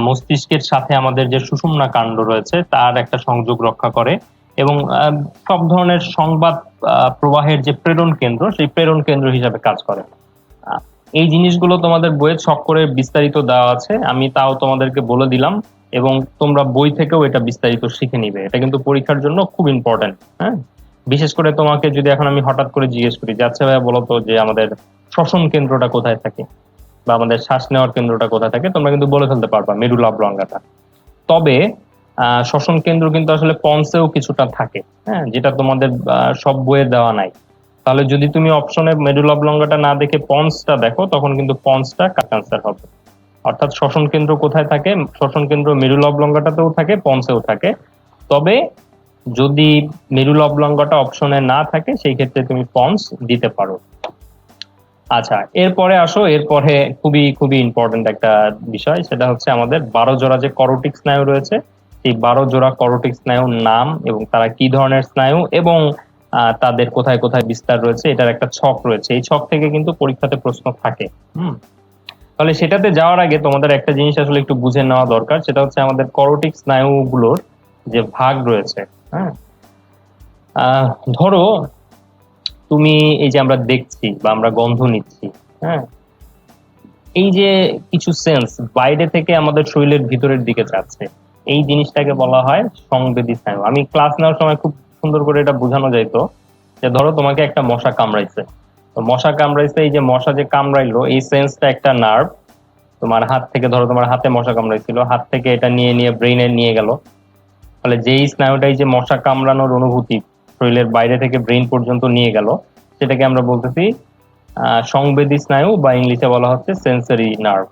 মস্তিষ্কের সাথে আমাদের যে সুষুম্না কাণ্ড রয়েছে, তার একটা সংযোগ রক্ষা করে এবং সব ধরনের সংবাদ প্রবাহের যে প্রেরণ কেন্দ্র, সেই প্রেরণ কেন্দ্র হিসাবে কাজ করে। এই জিনিসগুলো তোমাদের বইয়ে ছক করে বিস্তারিত দেওয়া আছে, আমি তাও তোমাদেরকে বলে দিলাম, এবং তোমরা বই থেকেও এটা বিস্তারিত শিখে নিবে। এটা কিন্তু পরীক্ষার জন্য খুব ইম্পর্টেন্ট। হ্যাঁ, বিশেষ করে তোমাকে যদি এখন আমি হঠাৎ করে জিজ্ঞেস করি যে আচ্ছা ভাইয়া বলতো যে আমাদের শ্বসন কেন্দ্রটা কোথায় থাকে বা আমাদের শ্বাস নেওয়ার কেন্দ্রটা কোথায় থাকে, তোমরা কিন্তু বলে ফেলতে পারবা মেরুলা অবলঙ্গটা। তবে শ্বসন কেন্দ্র কিন্তু আসলে পন্সেও কিছুটা থাকে, হ্যাঁ, যেটা তোমাদের সব বইয়ে দেওয়া নাই। তাহলে যদি তুমি অপশনে মেডুলা অবলঙ্গাটা না দেখে পন্সটা দেখো, তখন কিন্তু পন্সটা কারেক্ট আনসার হবে। অর্থাৎ শ্বসন কেন্দ্র কোথায় থাকে? শ্বসন কেন্দ্র মেডুলা অবলঙ্গাটাতেও থাকে, পন্সেও থাকে। তবে যদি মেডুলা অবলঙ্গাটা অপশনে না থাকে সেই ক্ষেত্রে তুমি পন্স দিতে পারো। আচ্ছা, এরপরে আসো, এরপরে খুবই খুবই ইম্পর্টেন্ট একটা বিষয়, সেটা হচ্ছে আমাদের 12 জোড়া যে করোটিক স্নায়ু রয়েছে, এই 12 জোড়া করোটিক স্নায়ুর নাম এবং তারা কি ধরনের স্নায়ু এবং তাদের কোথায় কোথায় বিস্তার রয়েছে, এটার একটা ছক রয়েছে। এই ছক থেকে কিন্তু পরীক্ষাতে প্রশ্ন থাকে। তাহলে সেটাতে যাওয়ার আগে তোমাদের একটা জিনিস আসলে একটু বুঝে নেওয়া দরকার, সেটা হচ্ছে আমাদের করোটিক স্নায়ুগুলোর যে ভাগ রয়েছে। হ্যাঁ, ধরো তুমি এই যে আমরা দেখছি বা আমরা গন্ধ নিচ্ছি, হ্যাঁ, এই যে কিছু সেন্স বাইরে থেকে আমাদের শরীরের ভিতরের দিকে যাচ্ছে, এই জিনিসটাকে বলা হয় সংবেদী স্নায়ু। আমি ক্লাস নেওয়ার সময় খুব সুন্দর করে এটা বোঝানো যাইতো যে ধরো তোমাকে একটা মশা কামড়াইছে, তো মশা কামড়াইছে, এই যে মশা যে কামড়াইলো এই সেন্সটা একটা নার্ভ, তোমার হাত থেকে, ধরো তোমার হাতে মশা কামড়াইছিল, হাত থেকে এটা নিয়ে নিয়ে ব্রেইনে নিয়ে গেল। ফলে যেই স্নায়ুটাই যে মশা কামড়ানোর অনুভূতি শরীরের বাইরে থেকে ব্রেইন পর্যন্ত নিয়ে গেল, সেটাকে আমরা বলতেছি সংবেদী স্নায়ু, বা ইংলিশে বলা হচ্ছে সেন্সরি নার্ভ।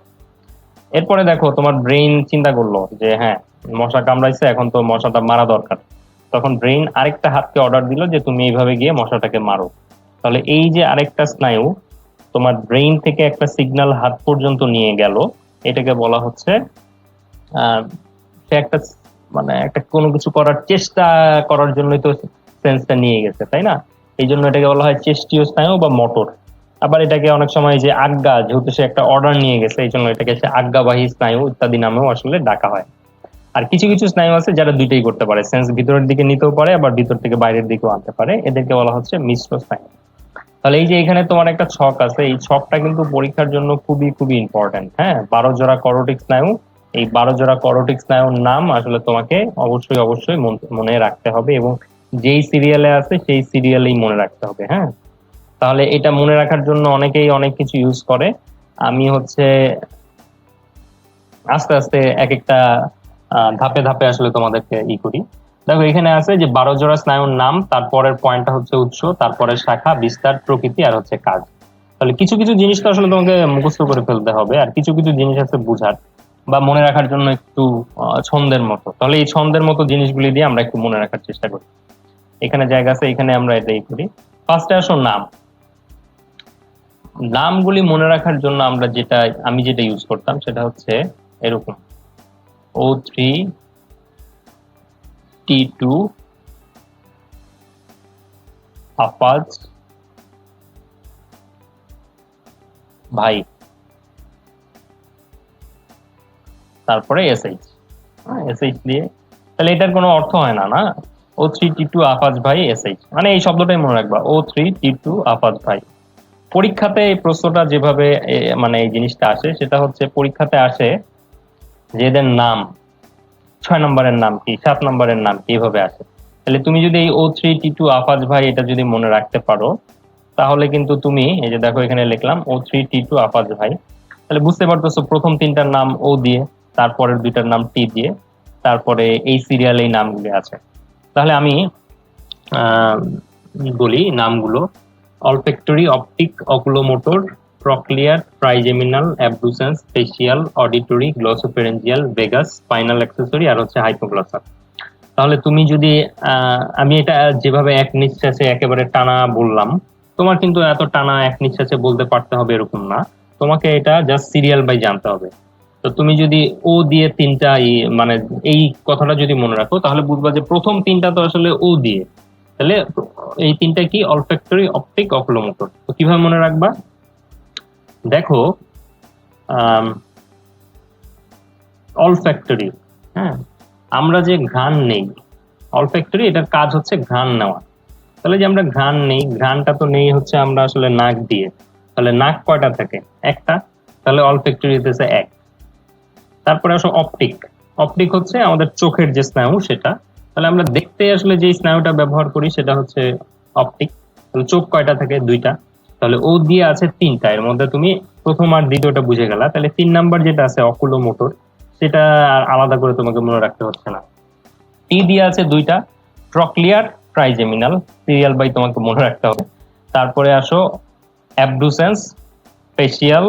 এরপরে দেখো তোমার ব্রেইন চিন্তা করলো যে হ্যাঁ, মশা কামড়াইছে, এখন তো মশাটা মারা দরকার। তখন ব্রেইন আরেকটা হাতকে অর্ডার দিল যে তুমি এইভাবে গিয়ে মশাটাকে মারো। তাহলে এই যে আরেকটা স্নায়ু তোমার ব্রেইন থেকে একটা সিগন্যাল হাত পর্যন্ত নিয়ে গেল, এটাকে বলা হচ্ছে সে একটা, মানে একটা কোনো কিছু করার চেষ্টা করার জন্যই তো সেন্সটা নিয়ে গেছে, তাই না? এই জন্য এটাকে বলা হয় চেষ্টীয় স্নায়ু বা মোটর। আবার এটাকে অনেক সময় যে আজ্ঞা, যেহেতু সে একটা অর্ডার নিয়ে গেছে, এই জন্য এটাকে সে আজ্ঞাবাহী স্নায়ু ইত্যাদি নামেও আসলে ডাকা হয়। আর কিছু কিছু স্নায়ু আছে যারা দুইটাই করতে পারে, সেন্স ভিতরের দিকে নিতেও পারে আবার ভিতর থেকে বাইরের দিকেও আনতে পারে, এদেরকে বলা হচ্ছে মিশ্র স্নায়ু। তাহলে এই যে এখানে তোমার একটা ছক আছে, এই ছকটা কিন্তু পরীক্ষার জন্য খুবই খুবই ইম্পর্টেন্ট। হ্যাঁ, 12 জোড়া করোটিক স্নায়ু, এই 12 জোড়া করোটিক স্নায়ুর নাম আসলে তোমাকে অবশ্যই অবশ্যই মনে রাখতে হবে, এবং যেই সিরিয়ালে আছে সেই সিরিয়ালেই মনে রাখতে হবে। হ্যাঁ, তাহলে এটা মনে রাখার জন্য অনেকেই অনেক কিছু ইউজ করে। আমি হচ্ছে আস্তে আস্তে এক একটা ধাপে ধাপে আসলে তোমাদেরকে করি। দেখো এখানে আছে যে 12 জোড়া স্নায়ুর নাম, তারপরের পয়েন্টটা হচ্ছে উৎস, তারপরে শাখা, বিস্তার, প্রকৃতি, আর হচ্ছে কাজ। তাহলে কিছু কিছু জিনিস তো আসলে তোমাকে মুখস্থ করে ফেলতে হবে, আর কিছু কিছু জিনিস আছে বুঝার বা মনে রাখার জন্য একটু ছন্দের মতো। তাহলে এই ছন্দের মতো জিনিসগুলি দিয়ে আমরা একটু মনে রাখার চেষ্টা করি। এখানে জায়গা আছে, এখানে আমরা এটাই করি। ফার্স্টে আসো নাম। নামগুলি মনে রাখার জন্য আমি যেটা ইউজ করতাম সেটা হচ্ছে এরকম: O3T2 আফাজ ভাই, তারপরে এসএইচ। এসএইচ দিয়ে, তাহলে এটার কোনো অর্থ হয় না, না? O3T2 আফাজ ভাই এসএইচ, মানে এই শব্দটাই মনে রাখবা, O3T2 আফাজ ভাই। পরীক্ষাতে এই প্রশ্নটা যেভাবে মানে এই জিনিসটা আসে, সেটা হচ্ছে পরীক্ষাতে আসে যে এদের নাম 6 নম্বরের নাম কি, 7 নম্বরের নাম কি, এইভাবে আসে। তাহলে তুমি যদি এই O3T2 আফাজ ভাই এটা যদি মনে রাখতে পারো, তাহলে কিন্তু তুমি এই যে দেখো এখানে লিখলাম O3T2 আফাজ ভাই, তাহলে বুঝতে পারতেছো প্রথম তিনটার নাম ও দিয়ে, তারপরের দুইটার নাম টি দিয়ে, তারপরে এই সিরিয়ালে এই নামগুলি আছে। তাহলে আমি বলি নামগুলো: olfactory, optic, oculomotor, trochlear, trigeminal, abducens, facial, auditory, glossopharyngeal, vagus, spinal accessory, আর হচ্ছে হাইপোগ্লসাস। তাহলে তুমি যদি আমি এটা যেভাবে এক নিঃশ্বাসে একেবারে টানা বললাম, তোমার কিন্তু এত টানা এক নিঃশ্বাসে বলতে পারতে হবে এরকম না, তোমাকে এটা জাস্ট সিরিয়াল বাই জানতে হবে। তো তুমি যদি ও দিয়ে তিনটা মানে এই কথাটা যদি মনে রাখো, তাহলে বুঝবা যে প্রথম তিনটা তো আসলে ও দিয়ে। তাহলে এই তিনটা কি? Olfactory, optic, oculomotor. তো কিভাবে মনে রাখবা? দেখো অলফ্যাক্টরি, হ্যাঁ, আমরা যে ঘ্রাণ নেই, অলফ্যাক্টরি এটার কাজ হচ্ছে ঘ্রাণ নেওয়া। তাহলে যে আমরা ঘ্রাণ নেই, ঘ্রাণটা তো নেই হচ্ছে আমরা আসলে নাক দিয়ে। তাহলে নাক কয়টা থাকে? একটা। তাহলে অলফ্যাক্টরি হতেছে এক। তারপরে আসো অপটিক। অপটিক হচ্ছে আমাদের চোখের যে স্নায়ু সেটা। তাহলে আমরা দেখতে আসলে যে স্নায়ুটা ব্যবহার করি সেটা হচ্ছে অপটিক। তাহলে চোখ কয়টা থাকে? দুইটা। তাহলে ও দিয়ে আছে তিনটা, এর মধ্যে তুমি প্রথম আর দ্বিতীয়টা বুঝে গেলা। তাহলে 3 নাম্বার যেটা আছে অকুলোমোটর, সেটা আর আলাদা করে তোমাকে মনে রাখতে হচ্ছে না। টি দিয়ে আছে দুইটা, ট্রক্লিয়ার, ট্রাইজেমিনাল, সিরিয়াল বাই তোমাকে মনে রাখতে হবে। তারপরে আসো abducens, facial,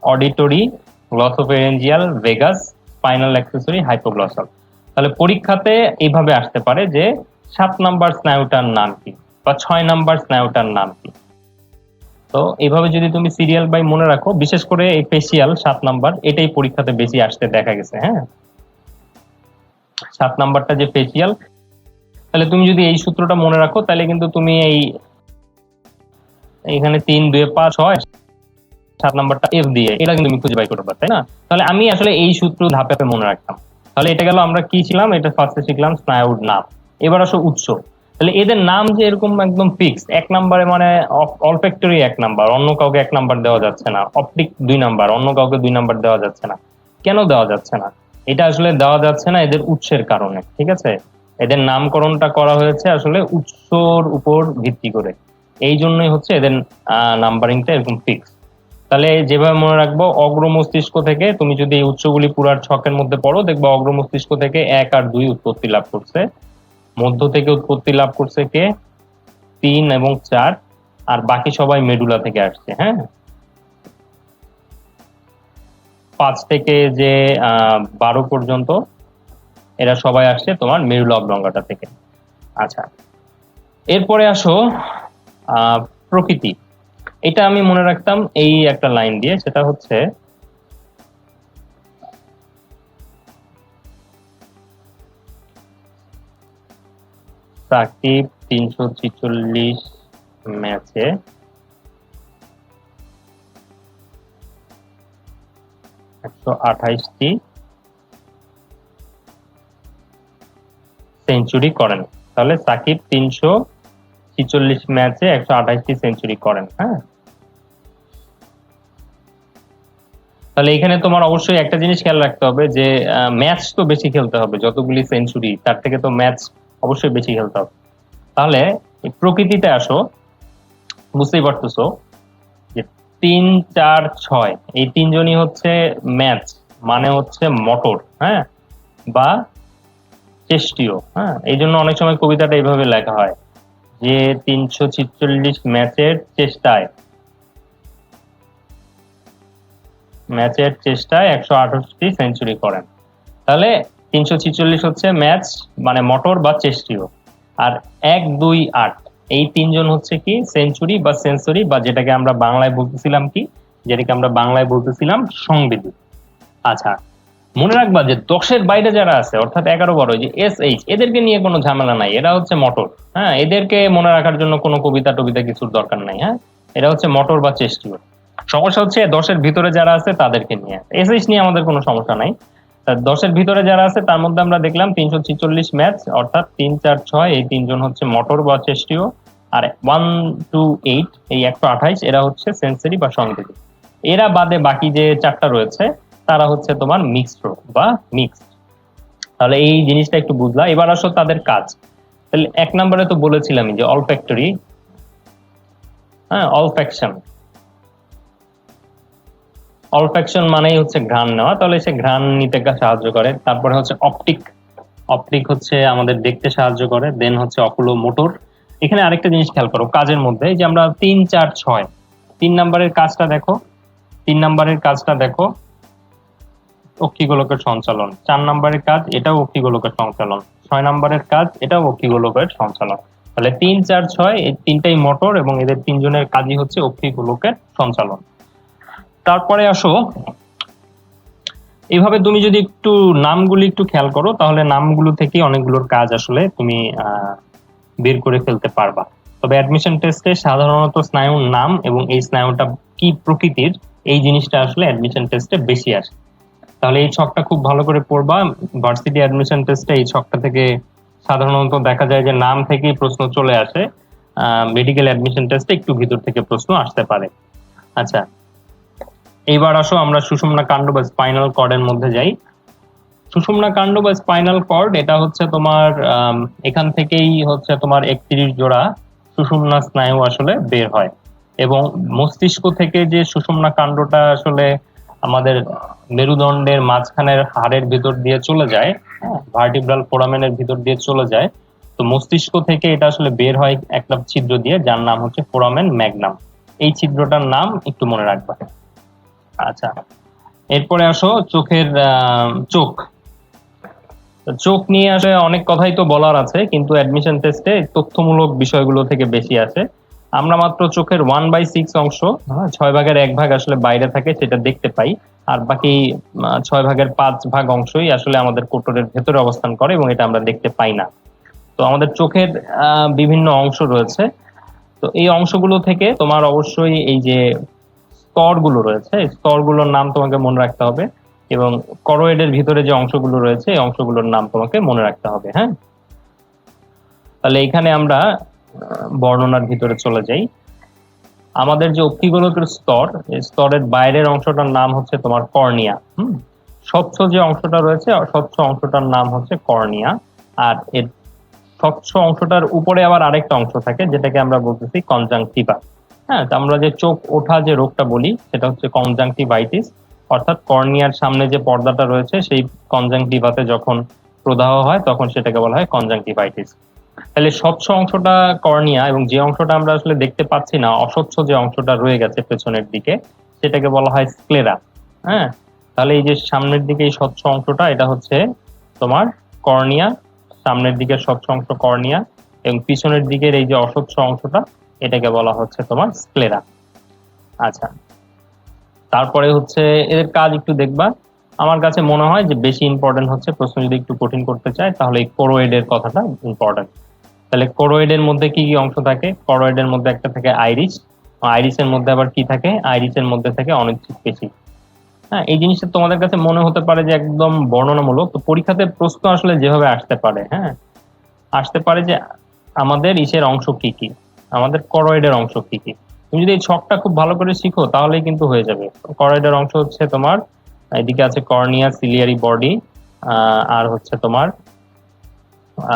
auditory, glossopharyngeal, vagus, spinal accessory, hypoglossal. তাহলে পরীক্ষাতে এইভাবে আসতে পারে যে 7 নাম্বার স্নায়ুটার নাম কি বা 6 নাম্বার স্নায়ুটার নাম কি। তো এইভাবে যদি তুমি সিরিয়াল বাই মনে রাখো, বিশেষ করে এই ফেসিয়াল 7 নাম্বার, এটাই পরীক্ষাতে বেশি আসতে দেখা গেছে। হ্যাঁ, 7 নাম্বারটা যে ফেসিয়াল, তাহলে তুমি যদি এই সূত্রটা মনে রাখো তাহলে কিন্তু তুমি এইখানে 3 2 5 হয়, 7 নাম্বারটা এফ দিয়ে এটা কিন্তু তুমি খুঁজে বাই করতে পারো, তাই না? তাহলে আমি আসলে এই সূত্র ধাপে ধাপে মনে রাখতাম। তাহলে এটা গেল, আমরা কি ছিলাম, এটা ফার্স্টে শিখলাম স্নায়ুর নাম। এবার আসো উৎস। তাহলে এদের নাম যে এরকম একদম ফিক্স, 1 নাম্বারে মানে অলফ্যাক্টরি 1 নাম্বার, অন্য কাউকে 1 নাম্বার দেওয়া যাচ্ছে না। অপটিক 2 নাম্বার, অন্য কাউকে 2 নাম্বার দেওয়া যাচ্ছে না। কেন দেওয়া যাচ্ছে না? এটা আসলে দেওয়া যাচ্ছে না এদের উৎসের কারণে, ঠিক আছে? এদের নামকরণটা করা হয়েছে আসলে উৎসর উপর ভিত্তি করে, এই জন্যই হচ্ছে এদের নাম্বারিংটা এরকম ফিক্স। তাহলে যেভাবে মনে রাখবো, অগ্র মস্তিষ্ক থেকে তুমি যদি এই উৎসগুলি পুরার ছকের মধ্যে পড়ো, দেখবো অগ্র মস্তিষ্ক থেকে 1 আর 2 উৎপত্তি লাভ করছে, মধ্য থেকে উৎপত্তি লাভ করছে কে 3 এবং 4, আর বাকি সবাই মেডুলা থেকে আসছে। হ্যাঁ, 5 থেকে যে 12 পর্যন্ত এরা সবাই আসছে তোমার মেরুলা অবলঙ্গাটা থেকে। আচ্ছা, এরপরে আসো প্রকৃতি। এটা আমি মনে রাখতাম এই একটা লাইন দিয়ে, সেটা হচ্ছে সাকিব 346 ম্যাচে 128টি সেঞ্চুরি করেন। তাহলে সাকিব 346 ম্যাচে 128টি সেঞ্চুরি করেন। হ্যাঁ, তাহলে এখানে তোমার অবশ্যই একটা জিনিস খেয়াল রাখতে হবে যে ম্যাচ তো বেশি খেলতে হবে, যতগুলি সেঞ্চুরি তার থেকে তো ম্যাচ অবশ্যই বেশি খেলতে হবে। তাহলে প্রকৃতিতে আসো, বুঝতেই পারতেছো যে 3 4 6 এই তিনজনই হচ্ছে ম্যাচ, মানে হচ্ছে মোটর, হ্যাঁ, বা চেষ্টীয়। হ্যাঁ, এই জন্য অনেক সময় কবিতাটা এইভাবে লেখা হয় যে 346 ম্যাচের চেষ্টায় 128টি সেঞ্চুরি করেন। তাহলে 346 হচ্ছে ম্যাচ মানে মোটর বা চেষ্টীয়, আর 1 2 8 এই তিনজন হচ্ছে কি সেঞ্চুরি বা সেন্সরি, বা যেটাকে আমরা বাংলায় বলতেছিলাম সংবেদী। আচ্ছা, মনে রাখবা যে 10-এর বাইরে যারা আছে, অর্থাৎ 11-12, যে SH, এদেরকে নিয়ে কোনো ঝামেলা নাই, এরা হচ্ছে মোটর। হ্যাঁ, এদেরকে মনে রাখার জন্য কোনো কবিতা টবিতা কিছুর দরকার নাই। হ্যাঁ, এরা হচ্ছে মোটর বা চেষ্টীয়। সমস্যা হচ্ছে 10-এর ভিতরে যারা আছে তাদেরকে নিয়ে। SH নিয়ে আমাদের কোনো সমস্যা নাই। 10-এর ভিতরে যারা আছে তার মধ্যে আমরা দেখলাম 346 ম্যাচ, অর্থাৎ 3 4 6 এই তিনজন হচ্ছে মোটর বা চেষ্টীয়, আর 1 2 8 এই 128 এরা হচ্ছে সেন্সরি বা সংবেদী। এরা বাদে বাকি যে 4টা রয়েছে তারা হচ্ছে তোমার মিক্সড বা মিক্সড। তাহলে এই জিনিসটা একটু বুঝলা। এবার আসো তাদের কাজ। তাহলে 1 নম্বরে তো বলেছিলামই যে অলফ্যাক্টরি, হ্যাঁ, অলফ্যাকশন মানেই হচ্ছে ঘ্রাণ নেওয়া, তাহলে সে ঘ্রাণ নিতে সাহায্য করে। তারপরে হচ্ছে অপটিক, অপটিক হচ্ছে আমাদের দেখতে সাহায্য করে। দেন হচ্ছে অকুলোমোটর। এখানে আরেকটা জিনিস খেয়াল করো কাজের মধ্যে, যে আমরা 3 4 6 3 নম্বরের কাজটা দেখো, 3 নম্বরের কাজটা দেখো অক্ষিগোলকের সঞ্চালন। 4 নম্বরের কাজ এটাও অক্ষিগোলকের সঞ্চালন। 6 নম্বরের কাজ এটাও অক্ষিগোলকের সঞ্চালন। তাহলে 3 4 6 এই তিনটাই মোটর এবং এদের তিনজনের কাজই হচ্ছে অক্ষিগোলকের সঞ্চালন। তারপরে আসো, এইভাবে তুমি যদি একটু নামগুলি একটু খেয়াল করো তাহলে নামগুলো থেকে অনেকগুলোর কাজ আসলে তুমি বের করে ফেলতে পারবা। তবে অ্যাডমিশন টেস্টে সাধারণত স্নায়ুর নাম এবং এই স্নায়ুটা কি প্রকৃতির, এই জিনিসটা আসলে অ্যাডমিশন টেস্টে বেশি আসে। তাহলে এই ছকটা খুব ভালো করে পড়বা। ভার্সিটি অ্যাডমিশন টেস্টে এই ছকটা থেকে সাধারণত দেখা যায় যে নাম থেকেই প্রশ্ন চলে আসে। মেডিকেল অ্যাডমিশন টেস্টে একটু ভিতর থেকে প্রশ্ন আসতে পারে। আচ্ছা, এইবার আসো আমরা সুষুম্না কাণ্ড বা স্পাইনাল কর্ডের মধ্যে যাই। সুষুম্না কাণ্ড বা স্পাইনাল কর্ড, এটা হচ্ছে তোমার এখান থেকেই হচ্ছে তোমার 31 জোড়া সুষুম্না স্নায়ু আসলে বের হয়, এবং মস্তিষ্ক থেকে যে সুষুম্না কাণ্ডটা আসলে আমাদের মেরুদণ্ডের মাঝখানের হাড়ের ভিতর দিয়ে চলে যায়, ভার্টিব্রাল ফোরামেনের ভিতর দিয়ে চলে যায়, তো মস্তিষ্ক থেকে এটা আসলে বের হয় একটা ছিদ্র দিয়ে, যার নাম হচ্ছে ফোরামেন ম্যাগনাম। এই ছিদ্রটার নাম একটু মনে রাখবা। আচ্ছা, এরপরে আসো চোখের চোখ। চোখ নিয়ে আসলে অনেক কথাই তো বলার আছে, কিন্তু অ্যাডমিশন টেস্টে তথ্যমূলক বিষয়গুলো থেকে বেশি আসে। আমরা মাত্র চোখের 1/6 অংশ, 6/1 আসলে বাইরে থাকে, সেটা দেখতে পাই। আর বাকি 6/5 অংশই আসলে আমাদের কোটরের ভেতরে অবস্থান করে এবং এটা আমরা দেখতে পাই না। তো আমাদের চোখের বিভিন্ন অংশ রয়েছে। তো এই অংশগুলো থেকে তোমার অবশ্যই এই যে স্তরগুলো রয়েছে, এই স্তরগুলোর নাম তোমাকে মনে রাখতে হবে, এবং করোয়েডের ভিতরে যে অংশগুলো রয়েছে এই অংশগুলোর নাম তোমাকে মনে রাখতে হবে। হ্যাঁ, তাহলে এখানে আমরা বর্ণনার ভিতরে চলে যাই। আমাদের যে অক্ষিগোলকের স্তর, এই স্তরের বাইরের অংশটার নাম হচ্ছে তোমার কর্নিয়া। স্বচ্ছ যে অংশটা রয়েছে, স্বচ্ছ অংশটার নাম হচ্ছে কর্নিয়া। আর এর স্বচ্ছ অংশটার উপরে আবার আরেকটা অংশ থাকে, যেটাকে আমরা বলতেছি কনজাংটিভা। হ্যাঁ, তো আমরা যে চোখ ওঠা যে রোগটা বলি সেটা হচ্ছে কনজাংটিভাইটিস, অর্থাৎ কর্নিয়ার সামনে যে পর্দাটা রয়েছে সেই কনজাংটিভাতে যখন প্রদাহ হয় তখন সেটাকে বলা হয় কনজাংটিভাইটিস। তাহলে স্বচ্ছ অংশটা কর্নিয়া, এবং যে অংশটা আমরা আসলে দেখতে পাচ্ছি না, অস্বচ্ছ যে অংশটা রয়ে গেছে পেছনের দিকে, সেটাকে বলা হয় স্ক্লেরা। হ্যাঁ, তাহলে এই যে সামনের দিকে এই স্বচ্ছ অংশটা, এটা হচ্ছে তোমার কর্নিয়া। সামনের দিকের স্বচ্ছ অংশ কর্নিয়া, এবং পিছনের দিকের এই যে অস্বচ্ছ অংশটা, এটাকে বলা হচ্ছে তোমার স্ক্লেরা। আচ্ছা, তারপরে হচ্ছে এদের কাজ একটু দেখবা। আমার কাছে মনে হয় যে বেশি ইম্পর্টেন্ট হচ্ছে, প্রশ্ন যদি একটু কঠিন করতে চায় তাহলে এই কোরোয়েডের কথাটা ইম্পর্টেন্ট। তাহলে কোরোয়েডের মধ্যে কি কি অংশ থাকে? কোরোয়েডের মধ্যে একটা থাকে আইরিস। আইরিসের মধ্যে আবার কি থাকে? আইরিসের মধ্যে থাকে অনিচ্ছিক পেশি। হ্যাঁ, এই জিনিসটা তোমাদের কাছে মনে হতে পারে যে একদম বর্ণনামূলক, তো পরীক্ষাতে প্রশ্ন আসলে যেভাবে আসতে পারে, হ্যাঁ, আসতে পারে যে আমাদের ইসের অংশ কি কি, আমাদের করয়েডের অংশ কি কি। তুমি যদি এই ছকটা খুব ভালো করে শিখো তাহলেই কিন্তু হয়ে যাবে। করয়েডের অংশ হচ্ছে তোমার, এদিকে আছে কর্নিয়া, সিলিয়ারি বডি, আর হচ্ছে তোমার,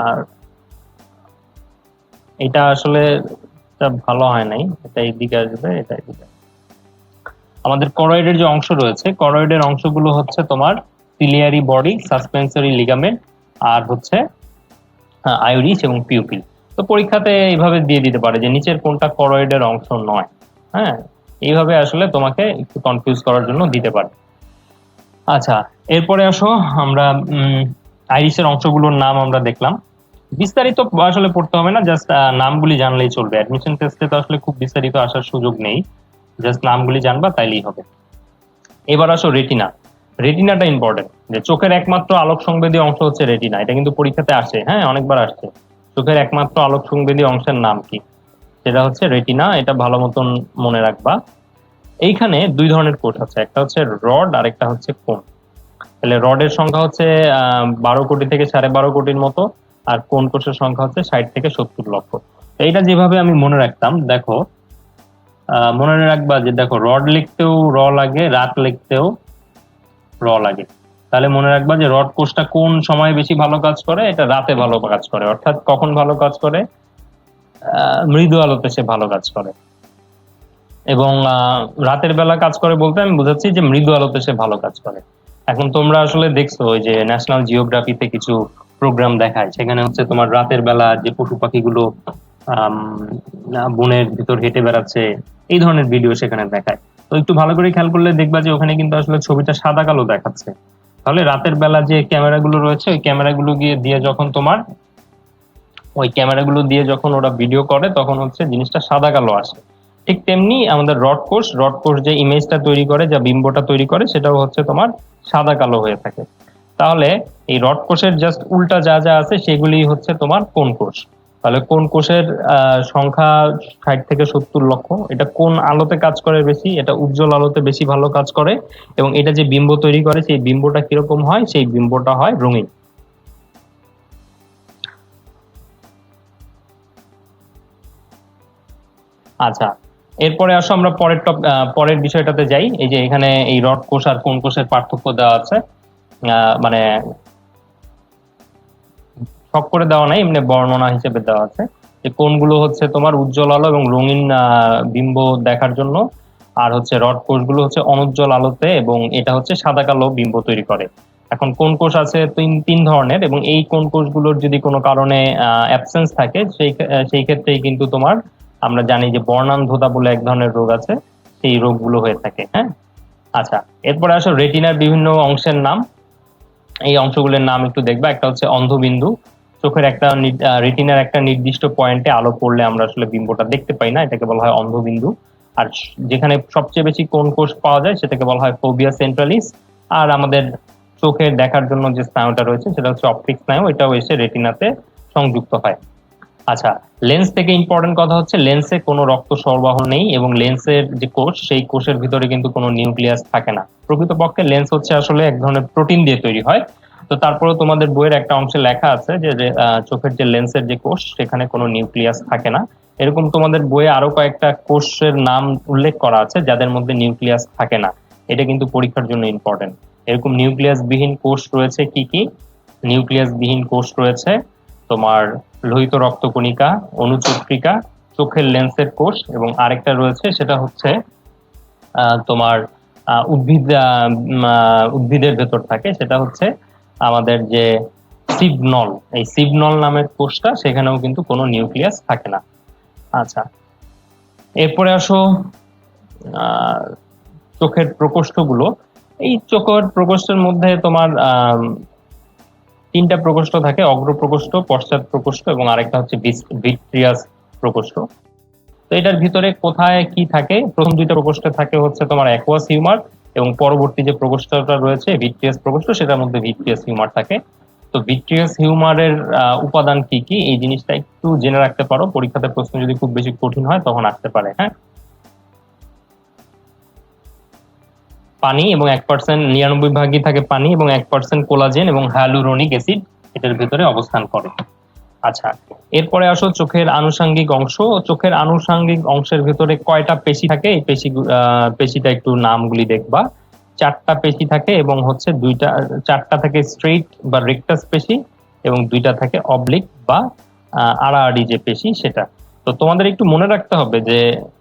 আর এটা আসলে এটা ভালো হয় নাই, এটা এইদিকে আসবে, এটা এদিকে। আমাদের করয়েডের যে অংশ রয়েছে, করয়েডের অংশগুলো হচ্ছে তোমার সিলিয়ারি বডি, সাসপেন্সরি লিগামেন্ট, আর হচ্ছে আইরিস এবং পিউপিল। তো পরীক্ষাতে এইভাবে দিয়ে দিতে পারে যে নিচের কোনটা করয়েডের অংশ নয়। হ্যাঁ, এইভাবে আসলে তোমাকে একটু কনফিউজ করার জন্য দিতে পারে। আচ্ছা, এরপরে আসো আমরা আইরিসের অংশগুলোর নাম আমরা দেখলাম। বিস্তারিত আসলে পড়তে হবে না, জাস্ট নামগুলি জানলেই চলবে। অ্যাডমিশন টেস্টে তো আসলে খুব বিস্তারিত আসার সুযোগ নেই, জাস্ট নামগুলি জানবা তাইলেই হবে। এবার আসো রেটিনা। রেটিনাটা ইম্পর্টেন্ট, যে চোখের একমাত্র আলোক সংবেদী অংশ হচ্ছে রেটিনা। এটা কিন্তু পরীক্ষাতে আসে, হ্যাঁ, অনেকবার আসছে। চোখের একমাত্র আলোক সংবেদী অংশের নাম কি? সেটা হচ্ছে রেটিনা। এটা ভালো মতন মনে রাখবা। এইখানে দুই ধরনের কোষ আছে, একটা হচ্ছে রড আর একটা হচ্ছে কোণ। তাহলে রডের সংখ্যা হচ্ছে 12 কোটি থেকে 12.5 কোটির মতো, আর কোণ কোষের সংখ্যা হচ্ছে 60 থেকে 70 লক্ষ। তো এইটা যেভাবে আমি মনে রাখতাম, দেখো মনে রাখবা যে দেখো, রড লিখতেও র লাগে, রাত লিখতেও র লাগে। তাহলে মনে রাখবা যে রড কোষটা কোন সময় বেশি ভালো কাজ করে? এটা রাতে ভালো কাজ করে। অর্থাৎ কখন ভালো কাজ করে? মৃদু আলোতে সে ভালো কাজ করে। এবং রাতের বেলা কাজ করে বলতে আমি বুঝাচ্ছি যে মৃদু আলোতে সে ভালো কাজ করে। এখন তোমরা আসলে দেখছো ওই যে ন্যাশনাল জিওগ্রাফিতে কিছু প্রোগ্রাম দেখায়, সেখানে হচ্ছে তোমার রাতের বেলা যে পশু পাখিগুলো বনের ভিতর হেঁটে বেড়াচ্ছে, এই ধরনের ভিডিও সেখানে দেখায়। তো একটু ভালো করে খেয়াল করলে দেখবা যে ওখানে কিন্তু আসলে ছবিটা সাদা কালো দেখাচ্ছে। তাহলে রাতের বেলা যে ক্যামেরাগুলো রয়েছে, ওই ক্যামেরাগুলো দিয়ে যখন তোমার ওই ক্যামেরাগুলো দিয়ে যখন ওরা ভিডিও করে তখন হচ্ছে জিনিসটা সাদা কালো আসে। ঠিক তেমনি আমাদের রড কোষ যে ইমেজটা তৈরি করে, যা বিম্বটা তৈরি করে, সেটাও হচ্ছে তোমার সাদা কালো হয়ে থাকে। তাহলে এই রড কোষের জাস্ট উল্টা যা যা আছে সেগুলি হচ্ছে তোমার কোণ কোষ। তাহলে কোণ কোষের সংখ্যা 60 থেকে 70 লক্ষ। এটা কোন আলোতে কাজ করে বেশি? এটা উজ্জ্বল আলোতে বেশি ভালো কাজ করে, এবং এটা যে বিম্ব তৈরি করে সেই বিম্বটা কিরকম হয়? সেই বিম্বটা হয় রঙিন। আচ্ছা, এরপরে আসো আমরা পরের বিষয়টাতে যাই। এই যে এখানে এই রড কোষ আর কোণ কোষের পার্থক্য দেওয়া আছে, মানে সব করে দেওয়া নাই, এমনি বর্ণনা হিসেবে দেওয়া আছে যে কোনগুলো হচ্ছে তোমার উজ্জ্বল আলো এবং রঙিন বিম্ব দেখার জন্য, আর হচ্ছে রড কোষগুলো হচ্ছে অনুজ্জ্বল আলোতে, এবং এটা হচ্ছে সাদা কালো বিম্ব তৈরি করে। এখন কোন কোষ আছে তিন তিন ধরনের, এবং এই কোন কোষগুলোর যদি কোনো কারণে অ্যাবসেন্স থাকে সেই ক্ষেত্রেই কিন্তু তোমার আমরা জানি যে বর্ণান্ধতা বলে এক ধরনের রোগ আছে, সেই রোগগুলো হয়ে থাকে। হ্যাঁ, আচ্ছা, এরপরে আসো রেটিনার বিভিন্ন অংশের নাম। এই অংশগুলোর নাম একটু দেখবা। একটা হচ্ছে অন্ধবিন্দু, চোখের একটা রেটিনার একটা নির্দিষ্ট পয়েন্টে আলো পড়লে আমরা আসলে বিম্বটা দেখতে পাই না, এটাকে বলা হয় অন্ধবিন্দু। আর যেখানে সবচেয়ে বেশি কোন কোষ পাওয়া যায় সেটাকে বলা হয় ফোবিয়া সেন্ট্রালিস। আর আমাদের চোখের দেখার জন্য যে স্নায়ুটা রয়েছে সেটা হচ্ছে অপটিক স্নায়ু, এটাও এসে রেটিনাতে সংযুক্ত হয়। আচ্ছা, লেন্স থেকে ইম্পর্টেন্ট কথা হচ্ছে লেন্সে কোনো রক্ত সরবরাহ নেই, এবং লেন্সের যে কোষ সেই কোষের ভিতরে কিন্তু কোনো নিউক্লিয়াস থাকে না। প্রকৃতপক্ষে লেন্স হচ্ছে আসলে এক ধরনের প্রোটিন দিয়ে তৈরি হয়। তো তারপরে তোমাদের বইয়ের একটা অংশে লেখা আছে যে চোখের যে লেন্সের যে কোষ সেখানে কোনো নিউক্লিয়াস থাকে না। এরকম তোমাদের বইয়ে আরো কয়েকটা কোষের নাম উল্লেখ করা আছে যাদের মধ্যে নিউক্লিয়াস থাকে না। এটা কিন্তু পরীক্ষার জন্য ইম্পর্টেন্ট। এরকম নিউক্লিয়াস বিহীন কোষ রয়েছে কি কি? নিউক্লিয়াস বিহীন কোষ রয়েছে তোমার লোহিত রক্তকণিকা, অনুচক্রিকা, চোখের লেন্সের কোষ, এবং আরেকটা রয়েছে সেটা হচ্ছে তোমার উদ্ভিদের ভেতর থাকে, সেটা হচ্ছে আমাদের যে সিবনল। এই সিবনল নামের কোষটা, সেখানেও কিন্তু কোনো নিউক্লিয়াস থাকে না। আচ্ছা, এরপরে আসো আহ চোখের প্রকোষ্ঠগুলো। এই চোখের প্রকোষ্ঠের মধ্যে তোমার তিনটা প্রকোষ্ঠ থাকে: অগ্র প্রকোষ্ঠ, পশ্চাৎ প্রকোষ্ঠ, এবং আরেকটা হচ্ছে ভিট্রিয়াস প্রকোষ্ঠ। তো এটার ভিতরে কোথায় কি থাকে? প্রথম দুইটা প্রকোষ্ঠে থাকে হচ্ছে তোমার অ্যাকুয়াস হিউমার, এবং পরবর্তী যে প্রকোষ্ঠটা রয়েছে ভিট্রিয়াস প্রকোষ্ঠ, সেটার মধ্যে ভিট্রিয়াস হিউমার থাকে। তো ভিট্রিয়াস হিউমারের উপাদান কি কি, এই জিনিসটা একটু জেনে রাখতে পারো, পরীক্ষাতে প্রশ্ন যদি খুব বেশি কঠিন হয় তখন আসতে পারে। হ্যাঁ, পানি এবং 1%, 99 ভাগই থাকে পানি, এবং 1% কোলাজেন এবং হ্যালুরোনিক অ্যাসিড এটার ভিতরে অবস্থান করে। আচ্ছা, এরপরে আসো চোখের আনুষঙ্গিক অংশ। চোখের আনুষঙ্গিক অংশের ভিতরে কয়টা পেশি থাকে, এই পেশিটা একটু নামগুলি দেখবা। চারটা পেশি থাকে, এবং হচ্ছে চারটা থাকে স্ট্রেইট বা রেক্টাস পেশি, এবং দুইটা থাকে অবলিক বা আড়াআড়ি যে পেশি সেটা। তো তোমাদের একটু মনে রাখতে হবে যে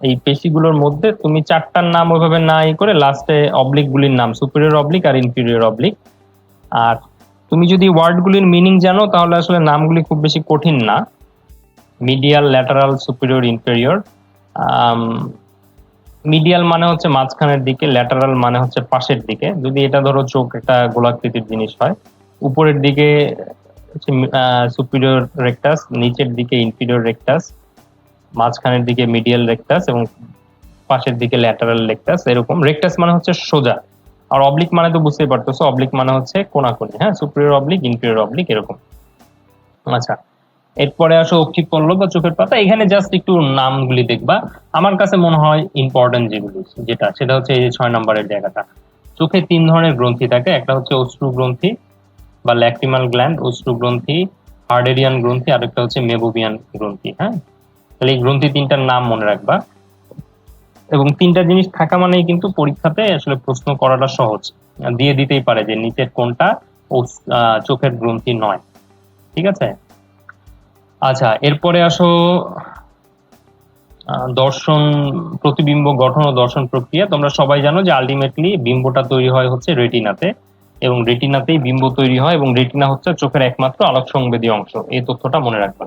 এই পেশিগুলোর মধ্যে তুমি চারটার নাম ওইভাবে না করে লাস্টে অবলিক গুলির নাম সুপিরিয়র অবলিক আর ইনফিরিয়র অবলিক। আর তুমি যদি ওয়ার্ডগুলির মিনিং জানো তাহলে আসলে নামগুলি খুব বেশি কঠিন না। Medial, lateral, superior, inferior. Medial মানে হচ্ছে মাঝখানের দিকে, ল্যাটারাল মানে হচ্ছে পাশের দিকে। যদি এটা ধরো চোখ একটা গোলাকৃতির জিনিস হয়, উপরের দিকে হচ্ছে সুপিরিয়র রেক্টাস, নিচের দিকে ইনফিরিয়র রেক্টাস, মাঝখানের দিকে মিডিয়াল রেক্টাস, এবং পাশের দিকে ল্যাটারাল রেক্টাস। এরকম রেক্টাস মানে হচ্ছে সোজা, আর অবলিক মানে তো বুঝতেই পারতেছো, অবলিক মানে হচ্ছে কোনাকুনি। হ্যাঁ, সুপিরিয়র অবলিক, ইনফিরিয়র অবলিক, এরকম। আচ্ছা, এরপরে আসো অক্ষিক পল্লব বা চোখের পাতা। এখানে জাস্ট একটু নামগুলি দেখবা। আমার কাছে মনে হয় ইম্পর্টেন্ট যেগুলি, সেটা হচ্ছে এই যে 6 নম্বরের জায়গাটা। চোখে তিন ধরনের গ্রন্থি থাকে, একটা হচ্ছে অশ্রু গ্রন্থি বা ল্যাক্রিমাল গ্ল্যান্ড, অশ্রু গ্রন্থি, হার্ডেরিয়ান গ্রন্থি, আর একটা হচ্ছে মেবোবিয়ান গ্রন্থি। হ্যাঁ, তাহলে এই গ্রন্থি তিনটার নাম মনে রাখবা, এবং তিনটা জিনিস থাকা মানেই কিন্তু পরীক্ষাতে আসলে প্রশ্ন করাটা সহজ, দিয়ে দিতেই পারে যে নিচের কোনটা চোখের গ্রন্থি নয়। ঠিক আছে। আচ্ছা, এরপরে আসো দর্শন, প্রতিবিম্ব গঠন ও দর্শন প্রক্রিয়া। তোমরা সবাই জানো যে আলটিমেটলি বিম্বটা তৈরি হয় হচ্ছে রেটিনাতে, এবং রেটিনাতেই বিম্ব তৈরি হয়, এবং রেটিনা হচ্ছে চোখের একমাত্র আলোক সংবেদী অংশ। এই তথ্যটা মনে রাখবে।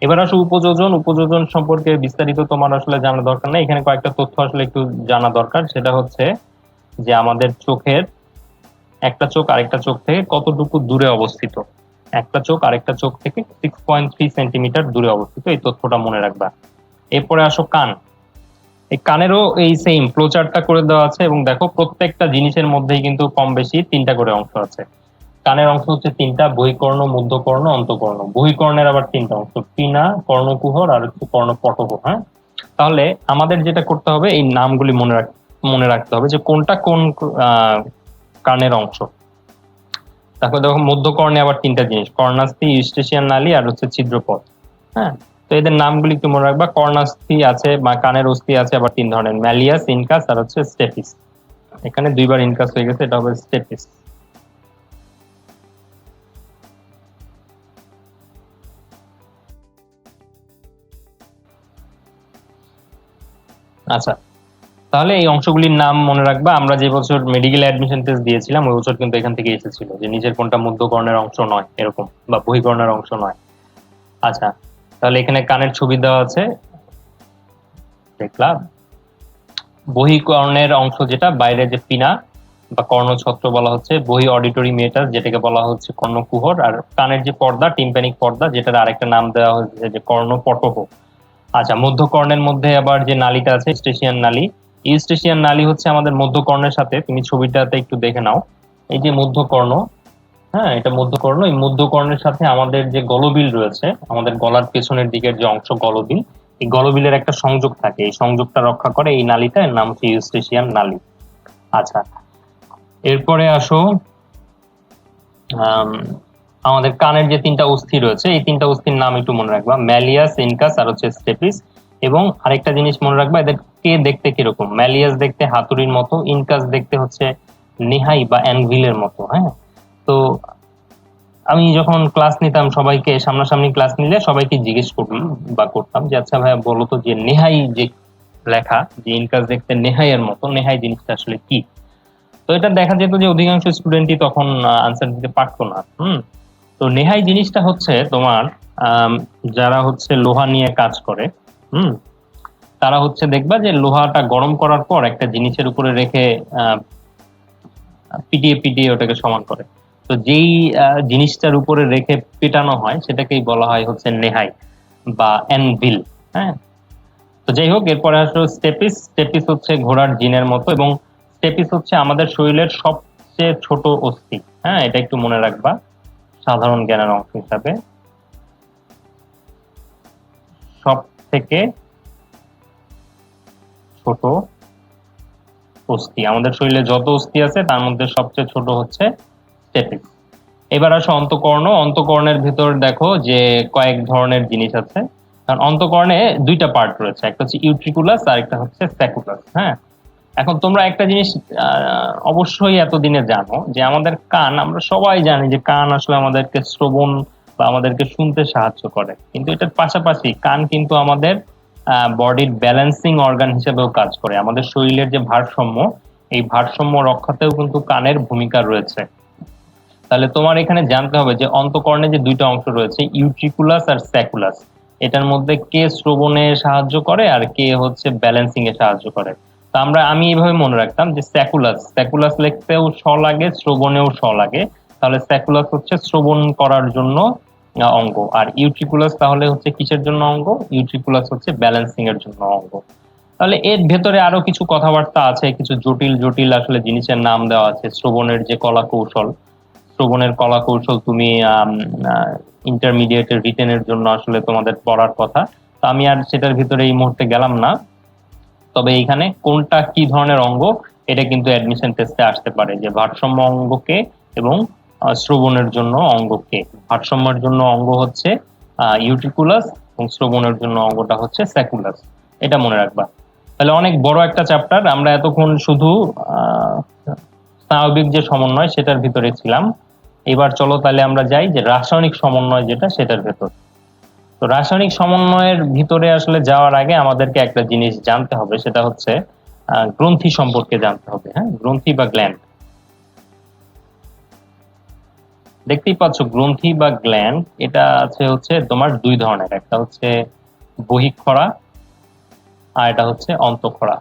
এবার আসো উপযোজন। উপযোজন সম্পর্কে বিস্তারিত তোমার আসলে জানা দরকার নেই, এখানে কয়েকটা তথ্য আসলে একটু জানা দরকার। সেটা হচ্ছে যে আমাদের চোখের একটা চোখ আরেকটা চোখ থেকে কতটুকু দূরে অবস্থিত। একটা চোখ আরেকটা চোখ থেকে 6.3 সেন্টিমিটার দূরে অবস্থিত, এই তথ্যটা মনে রাখবা। এরপরে আসো কান। এই কানেরও এই সেম ফ্লোচার্টটা করে দেওয়া আছে, এবং দেখো প্রত্যেকটা জিনিসের মধ্যেই কিন্তু কম বেশি তিনটা করে অংশ আছে। কানের অংশ হচ্ছে তিনটা: বহিকর্ণ, মধ্যকর্ণ, অন্তকর্ণ। বহিকর্ণের আবার তিনটা অংশ: পিনা, কর্ণকুহর, আর হচ্ছে কর্ণপটহ। হ্যাঁ, তাহলে আমাদের যেটা করতে হবে এই নামগুলি মনে রাখতে হবে যে কোনটা কোন কানের অংশ। তারপর দেখো মধ্যকর্ণে আবার তিনটা জিনিস: কর্ণাস্থি, ইউস্টেশিয়ান নালী, আর হচ্ছে ছিদ্রপথ। হ্যাঁ, তো এদের নামগুলি একটু মনে রাখবা। কর্ণাস্থি আছে বা কানের অস্থি আছে আবার তিন ধরনের: ম্যালিয়াস, ইনকাস, আর হচ্ছে স্টেপিস। এখানে দুইবার ইনকাস হয়ে গেছে, এটা হবে স্টেপিস। আচ্ছা, তাহলে এই অংশগুলির নাম মনে রাখবা। আমরা যে বছর মেডিকেল অ্যাডমিশন টেস্ট দিয়েছিলাম ওই বছর কিন্তু এখান থেকে এসেছিল যে নিচের কোনটা মধ্যকর্ণের অংশ নয় এরকম, বা বহিকর্ণের অংশ নয়। আচ্ছা, তাহলে এখানে কানের ছবি দেওয়া আছে, দেখলাম। বহিকর্ণের অংশ যেটা বাইরে যে পিনা বা কর্ণছত্র বলা হচ্ছে, বহি অডিটরি মেটাস যেটাকে বলা হচ্ছে কর্ণকুহর, আর কানের যে পর্দা টিম্প্যানিক পর্দা যেটার আরেকটা নাম দেওয়া হয়েছে যে কর্ণপটহ। আচ্ছা, মধ্যকর্ণের মধ্যে আবার যে নালীটা আছে ইউস্টেশিয়ান নালী, ইউস্টেশিয়ান নালী হচ্ছে আমাদের মধ্যকর্ণের সাথে, তুমি ছবিটাতে একটু দেখে নাও, এই যে মধ্যকর্ণ, হ্যাঁ এটা মধ্যকর্ণ, এই মধ্যকর্ণের সাথে আমাদের যে গলবিল রয়েছে, আমাদের গলার পেছনের দিকের যে অংশ গলবিল, এই গলবিলের একটা সংযোগ থাকে, এই সংযোগটা রক্ষা করে এই নালীটা, এর নাম হচ্ছে ইউস্টেশিয়ান নালী। আচ্ছা, এরপরে আসো আম, আমাদের কানের যে তিনটা অস্থি রয়েছে এই তিনটা অস্থির নাম একটু মনে রাখবা, ম্যালিয়াস, ইনকাস আর হচ্ছে স্টেপিস। এবং আরেকটা জিনিস মনে রাখবা, এদেরকে দেখতে কিরকম, ম্যালিয়াস দেখতে হাতুড়ির মতো, ইনকাস দেখতে হচ্ছে নেহাই বা অ্যানভিলের মতো। হ্যাঁ, তো আমি যখন ক্লাস নিতাম সবাইকে, সামনাসামনি ক্লাস নিলে সবাইকে জিজ্ঞেস করতাম বা করতাম যে আচ্ছা ভাইয়া বলো তো যে নেহাই যে লেখা, যে ইনকাস দেখতে নেহাই এর মতো, নেহাই জিনিসটা আসলে কি? তো এটা দেখা যেত যে অধিকাংশ স্টুডেন্টই তখন আনসার দিতে পারতো না। তো নেহাই জিনিসটা হচ্ছে তোমার আম, যারা হচ্ছে লোহা নিয়ে কাজ করে, হুম, তারা হচ্ছে দেখবা যে লোহাটা গরম করার পর একটা জিনিসের উপরে রেখে আহ, পিটিয়ে পিটিয়ে ওটাকে সমান করে। তো যেই জিনিসটার উপরে রেখে পেটানো হয় সেটাকেই বলা হয় হচ্ছে নেহাই বা অ্যানভিল। হ্যাঁ, তো যাই হোক, এরপরে আসলে স্টেপিস। স্টেপিস হচ্ছে ঘোড়ার জিনের মতো, এবং স্টেপিস হচ্ছে আমাদের শরীরের সবচেয়ে ছোট অস্থি। হ্যাঁ, এটা একটু মনে রাখবা সাধারণ জ্ঞানের অংশ হিসাবে, সব থেকে ছোট অস্থি, আমাদের শরীরে যত অস্থি আছে তার মধ্যে সবচেয়ে ছোট হচ্ছে স্টেপিস। এবার আসো অন্তঃকর্ণ। অন্তঃকর্ণের ভিতর দেখো যে কয়েক ধরনের জিনিস আছে, কারণ অন্তঃকর্ণে দুইটা পার্ট রয়েছে, একটা হচ্ছে ইউট্রিকুলাস আর একটা হচ্ছে স্প্যাকুলাস। হ্যাঁ, এখন তোমরা একটা জিনিস অবশ্যই এতদিনে জানো যে আমাদের কান, আমরা সবাই জানি যে কান আসলে আমাদেরকে শ্রবণ বা আমাদেরকে শুনতে সাহায্য করে, কিন্তু এটার পাশাপাশি কান কিন্তু আমাদের বডির ব্যালেন্সিং অর্গান হিসেবেও কাজ করে। আমাদের শরীরের যে ভারসাম্য, এই ভারসাম্য রক্ষাতেও কিন্তু কানের ভূমিকা রয়েছে। তাহলে তোমার এখানে জানতে হবে যে অন্তঃকর্ণে যে দুইটা অংশ রয়েছে ইউট্রিকুলাস আর স্যাকুলাস, এটার মধ্যে কে শ্রবণে সাহায্য করে আর কে হচ্ছে ব্যালেন্সিং এ সাহায্য করে। তো আমি এইভাবে মনে রাখতাম যে স্যাকুলাস, স্যাকুলাস লিখতেও স লাগে, শ্রবণেও স লাগে, তাহলে স্যাকুলাস হচ্ছে শ্রবণ করার জন্য অঙ্গ, আর ইউট্রিকুলাস তাহলে হচ্ছে কিসের জন্য অঙ্গ? ইউট্রিকুলাস হচ্ছে ব্যালেন্সিং এর জন্য অঙ্গ। তাহলে এর ভেতরে আরো কিছু কথাবার্তা আছে, কিছু জটিল জটিল আসলে জিনিসের নাম দেওয়া আছে। শ্রবণের যে কলা কৌশল, শ্রবণের কলা কৌশল তুমি ইন্টারমিডিয়েটের রিটেনের জন্য আসলে তোমাদের পড়ার কথা, তো আমি আর সেটার ভিতরে এই মুহূর্তে গেলাম না। তবে এইখানে কোনটা কি ধরনের অঙ্গ এটা কিন্তু অ্যাডমিশন টেস্টে আসতে পারে, যে ভারসাম্য অঙ্গকে এবং শ্রবণের জন্য অঙ্গকে। ভারসাম্যের জন্য অঙ্গ হচ্ছে ইউট্রিকুলাস এবং শ্রবণের জন্য অঙ্গটা হচ্ছে স্যাকুলাস, এটা মনে রাখবা। তাহলে অনেক বড় একটা চ্যাপ্টার, আমরা এতক্ষণ শুধু স্নায়বিক যে সমন্বয় সেটার ভিতরে ছিলাম। এবার চলো তাহলে আমরা যাই যে রাসায়নিক সমন্বয় যেটা, সেটার ভেতর। তো রাসায়নিক সমন্বয়ের ভিতরে আসলে যাওয়ার আগে আমাদেরকে একটা জিনিস জানতে হবে, সেটা হচ্ছে গ্রন্থি সম্পর্কে জানতে হবে। হ্যাঁ, গ্রন্থি বা গ্ল্যান্ড। দেখতেই পাচ্ছ গ্রন্থি বা গ্ল্যান্ড, এটা আছে হচ্ছে তোমার দুই ধরনের, একটা হচ্ছে বহিঃক্ষরা আর এটা হচ্ছে অন্তঃক্ষরা।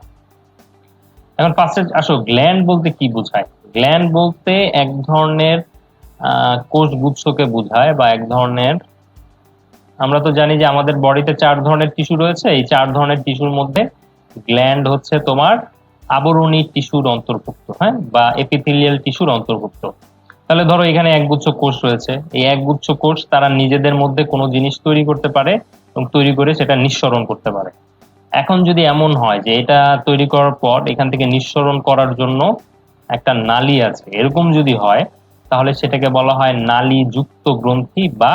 এখন ফার্স্টে আসো, গ্ল্যান্ড বলতে কি বোঝায়? গ্ল্যান্ড বলতে এক ধরনের কোষ গুচ্ছকে বোঝায়, বা এক ধরনের, আমরা তো জানি যে আমাদের বডিতে চার ধরনের টিস্যু রয়েছে, এই চার ধরনের টিস্যুর মধ্যে গ্ল্যান্ড হচ্ছে তোমার আবরণী টিস্যুর অন্তর্ভুক্ত, হ্যাঁ, বা এপিথেলিয়াল টিস্যুর অন্তর্ভুক্ত। তাহলে ধরো এখানে একগুচ্ছ কোষ রয়েছে, এই একগুচ্ছ কোষ তারা নিজেদের মধ্যে কোনো জিনিস তৈরি করতে পারে এবং তৈরি করে সেটা নিঃসরণ করতে পারে। এখন যদি এমন হয় যে এটা তৈরি করার পর এখান থেকে নিঃসরণ করার জন্য একটা নালী আছে, এরকম যদি হয় তাহলে সেটাকে বলা হয় নালী যুক্ত গ্রন্থি বা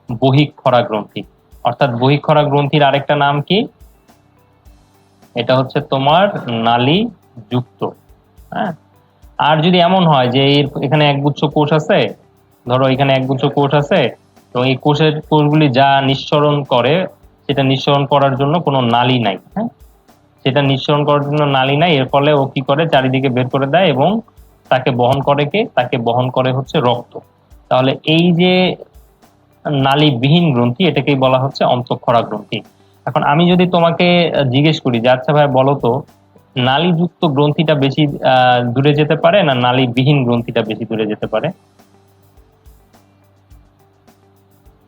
বহিঃক্ষরা গ্রন্থি। অর্থাৎ বহিঃক্ষরা গ্রন্থির আরেকটা নাম কি? এটা হচ্ছে তোমার নালী যুক্ত। হ্যাঁ, আর যদি এমন হয় যে এখানে একগুচ্ছ কোষ আছে, ধরো এখানে একগুচ্ছ কোষ আছে, তো এই কোষগুলি যা নিঃসরণ করে সেটা নিঃসরণ করার জন্য কোনো নালী নাই, হ্যাঁ, সেটা নিঃসরণ করার জন্য নালী নাই, এর ফলে ও কি করে চারিদিকে বের করে দেয় এবং তাকে বহন করে কে? তাকে বহন করে হচ্ছে রক্ত। তাহলে এই যে নালীবিহীন গ্রন্থি, এটাকেই বলা হচ্ছে অন্তঃক্ষরা গ্রন্থি। এখন আমি যদি তোমাকে জিজ্ঞেস করি যে আচ্ছা ভাই বলো তো, নালীযুক্ত গ্রন্থিটা বেশি দূরে যেতে পারে না নালীবিহীন গ্রন্থিটা বেশি দূরে যেতে পারে?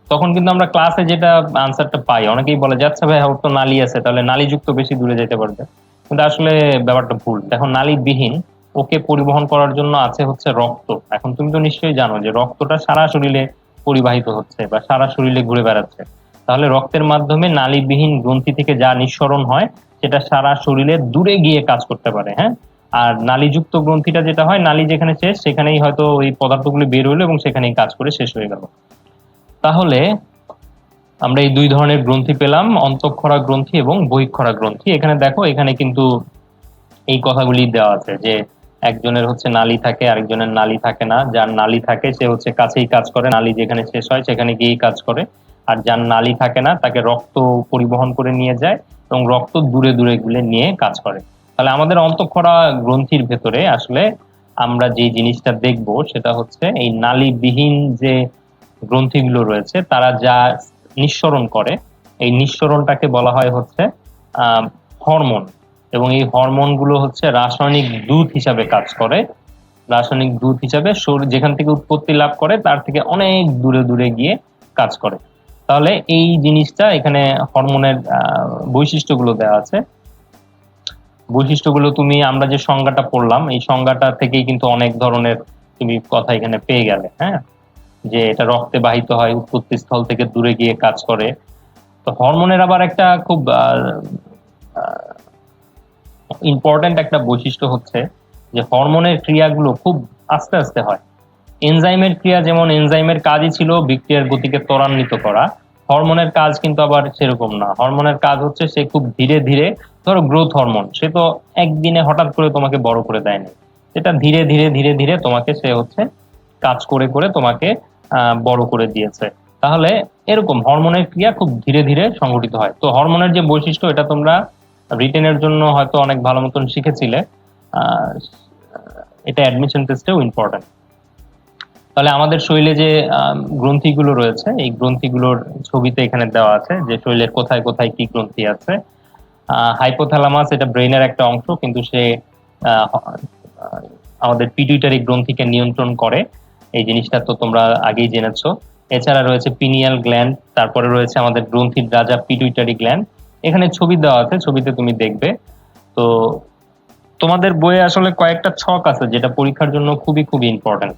তখন কিন্তু আমরা ক্লাসে যেটা আনসারটা পাই, অনেকেই বলে যে আচ্ছা ভাই ওর তো নালী আছে, তাহলে নালীযুক্ত বেশি দূরে যেতে পারবে। কিন্তু আসলে ব্যাপারটা ভুল। দেখো, নালীবিহীন ওকে পরিবহন করার জন্য আছে হচ্ছে রক্ত। এখন তুমি তো নিশ্চয়ই জানো যে রক্তটা সারা শরীরে পরিবাহিত হচ্ছে বা সারা শরীরে ঘুরে বেড়াচ্ছে। তাহলে রক্তের মাধ্যমে নালীবিহীন গ্রন্থি থেকে যা নিঃসরণ হয় সেটা সারা শরীরে দূরে গিয়ে কাজ করতে পারে, হ্যাঁ। আর নালীযুক্ত গ্রন্থিটা যেটা হয়, নালী যেখানে শেষ সেখানেই হয়তো ওই পদার্থগুলি বের হইলো এবং সেখানেই কাজ করে শেষ হয়ে গেল। তাহলে আমরা এই দুই ধরনের গ্রন্থি পেলাম, অন্তঃক্ষরা গ্রন্থি এবং বহিঃক্ষরা গ্রন্থি। এখানে দেখো, এখানে কিন্তু এই কথাগুলি দেওয়া আছে যে একজনের হচ্ছে নালী থাকে, আরেকজনের নালী থাকে না। যার নালী থাকে সে হচ্ছে কাছেই কাজ করে, নালী যেখানে শেষ হয় সেখানে গিয়েই কাজ করে। আর যার নালী থাকে না তাকে রক্ত পরিবহন করে নিয়ে যায় এবং রক্ত দূরে দূরে গুলে নিয়ে কাজ করে। তাহলে আমাদের অন্তঃক্ষরা গ্রন্থির ভেতরে আসলে আমরা যে জিনিসটা দেখব সেটা হচ্ছে এই নালীবিহীন যে গ্রন্থিগুলো রয়েছে তারা যা নিঃসরণ করে, এই নিঃসরণটাকে বলা হয় হচ্ছে হরমোন। এবং এই হরমোন গুলো হচ্ছে রাসায়নিক দূত হিসাবে কাজ করে। রাসায়নিক দূত হিসাবে যেখান থেকে উৎপত্তি লাভ করে তার থেকে অনেক দূরে দূরে গিয়ে কাজ করে। তাহলে এই জিনিসটা এখানে হরমোনের বৈশিষ্ট্যগুলো দেওয়া আছে। বৈশিষ্ট্যগুলো তুমি, আমরা যে সংজ্ঞাটা পড়লাম এই সংজ্ঞাটা থেকেই কিন্তু অনেক ধরনের তুমি কথা এখানে পেয়ে গেলে, হ্যাঁ। যে এটা রক্তে বাহিত হয়, উৎপত্তি স্থল থেকে দূরে গিয়ে কাজ করে। তো হরমোনের আবার একটা খুব ইম্পর্টেন্ট একটা বৈশিষ্ট্য হচ্ছে যে হরমোনের ক্রিয়াগুলো খুব আস্তে আস্তে হয়। এনজাইমের ক্রিয়া, যেমন এনজাইমের কাজই ছিল বিক্রিয়ার গতিকে ত্বরান্বিত করা, হরমোনের কাজ কিন্তু আবার সেরকম না। হরমোনের কাজ হচ্ছে সে খুব ধীরে ধীরে, ধরো গ্রোথ হরমোন, সে তো একদিনে হঠাৎ করে তোমাকে বড় করে দেয়নি, সেটা ধীরে ধীরে ধীরে ধীরে তোমাকে সে হচ্ছে কাজ করে করে তোমাকে বড় করে দিয়েছে। তাহলে এরকম হরমোনের ক্রিয়া খুব ধীরে ধীরে সংঘটিত হয়। তো হরমোনের যে বৈশিষ্ট্য, এটা তোমরা রিটেনের জন্য হয়তো অনেক ভালো মতন শিখেছিলে। আহ, এটা অ্যাডমিশন টেস্টেও ইম্পর্টেন্ট। তাহলে আমাদের শরীরে যে গ্রন্থিগুলো রয়েছে এই গ্রন্থিগুলোর ছবিতে এখানে দেওয়া আছে যে শরীরের কোথায় কোথায় কি গ্রন্থি আছে। হাইপোথ্যালামাস এটা ব্রেনের একটা অংশ, কিন্তু সে আহ, আমাদের পিটুইটারি গ্রন্থিকে নিয়ন্ত্রণ করে। এই জিনিসটা তো তোমরা আগেই জেনেছো। এছাড়া রয়েছে পিনিয়াল গ্ল্যান্ড, তারপরে রয়েছে আমাদের গ্রন্থির রাজা পিটুইটারি গ্ল্যান্ড। এখানে ছবি দেওয়া আছে, ছবিতে তুমি দেখবে। তো তোমাদের বইয়ে আসলে কয়েকটা ছক আছে যেটা পরীক্ষার জন্য খুবই খুবই ইম্পর্টেন্ট।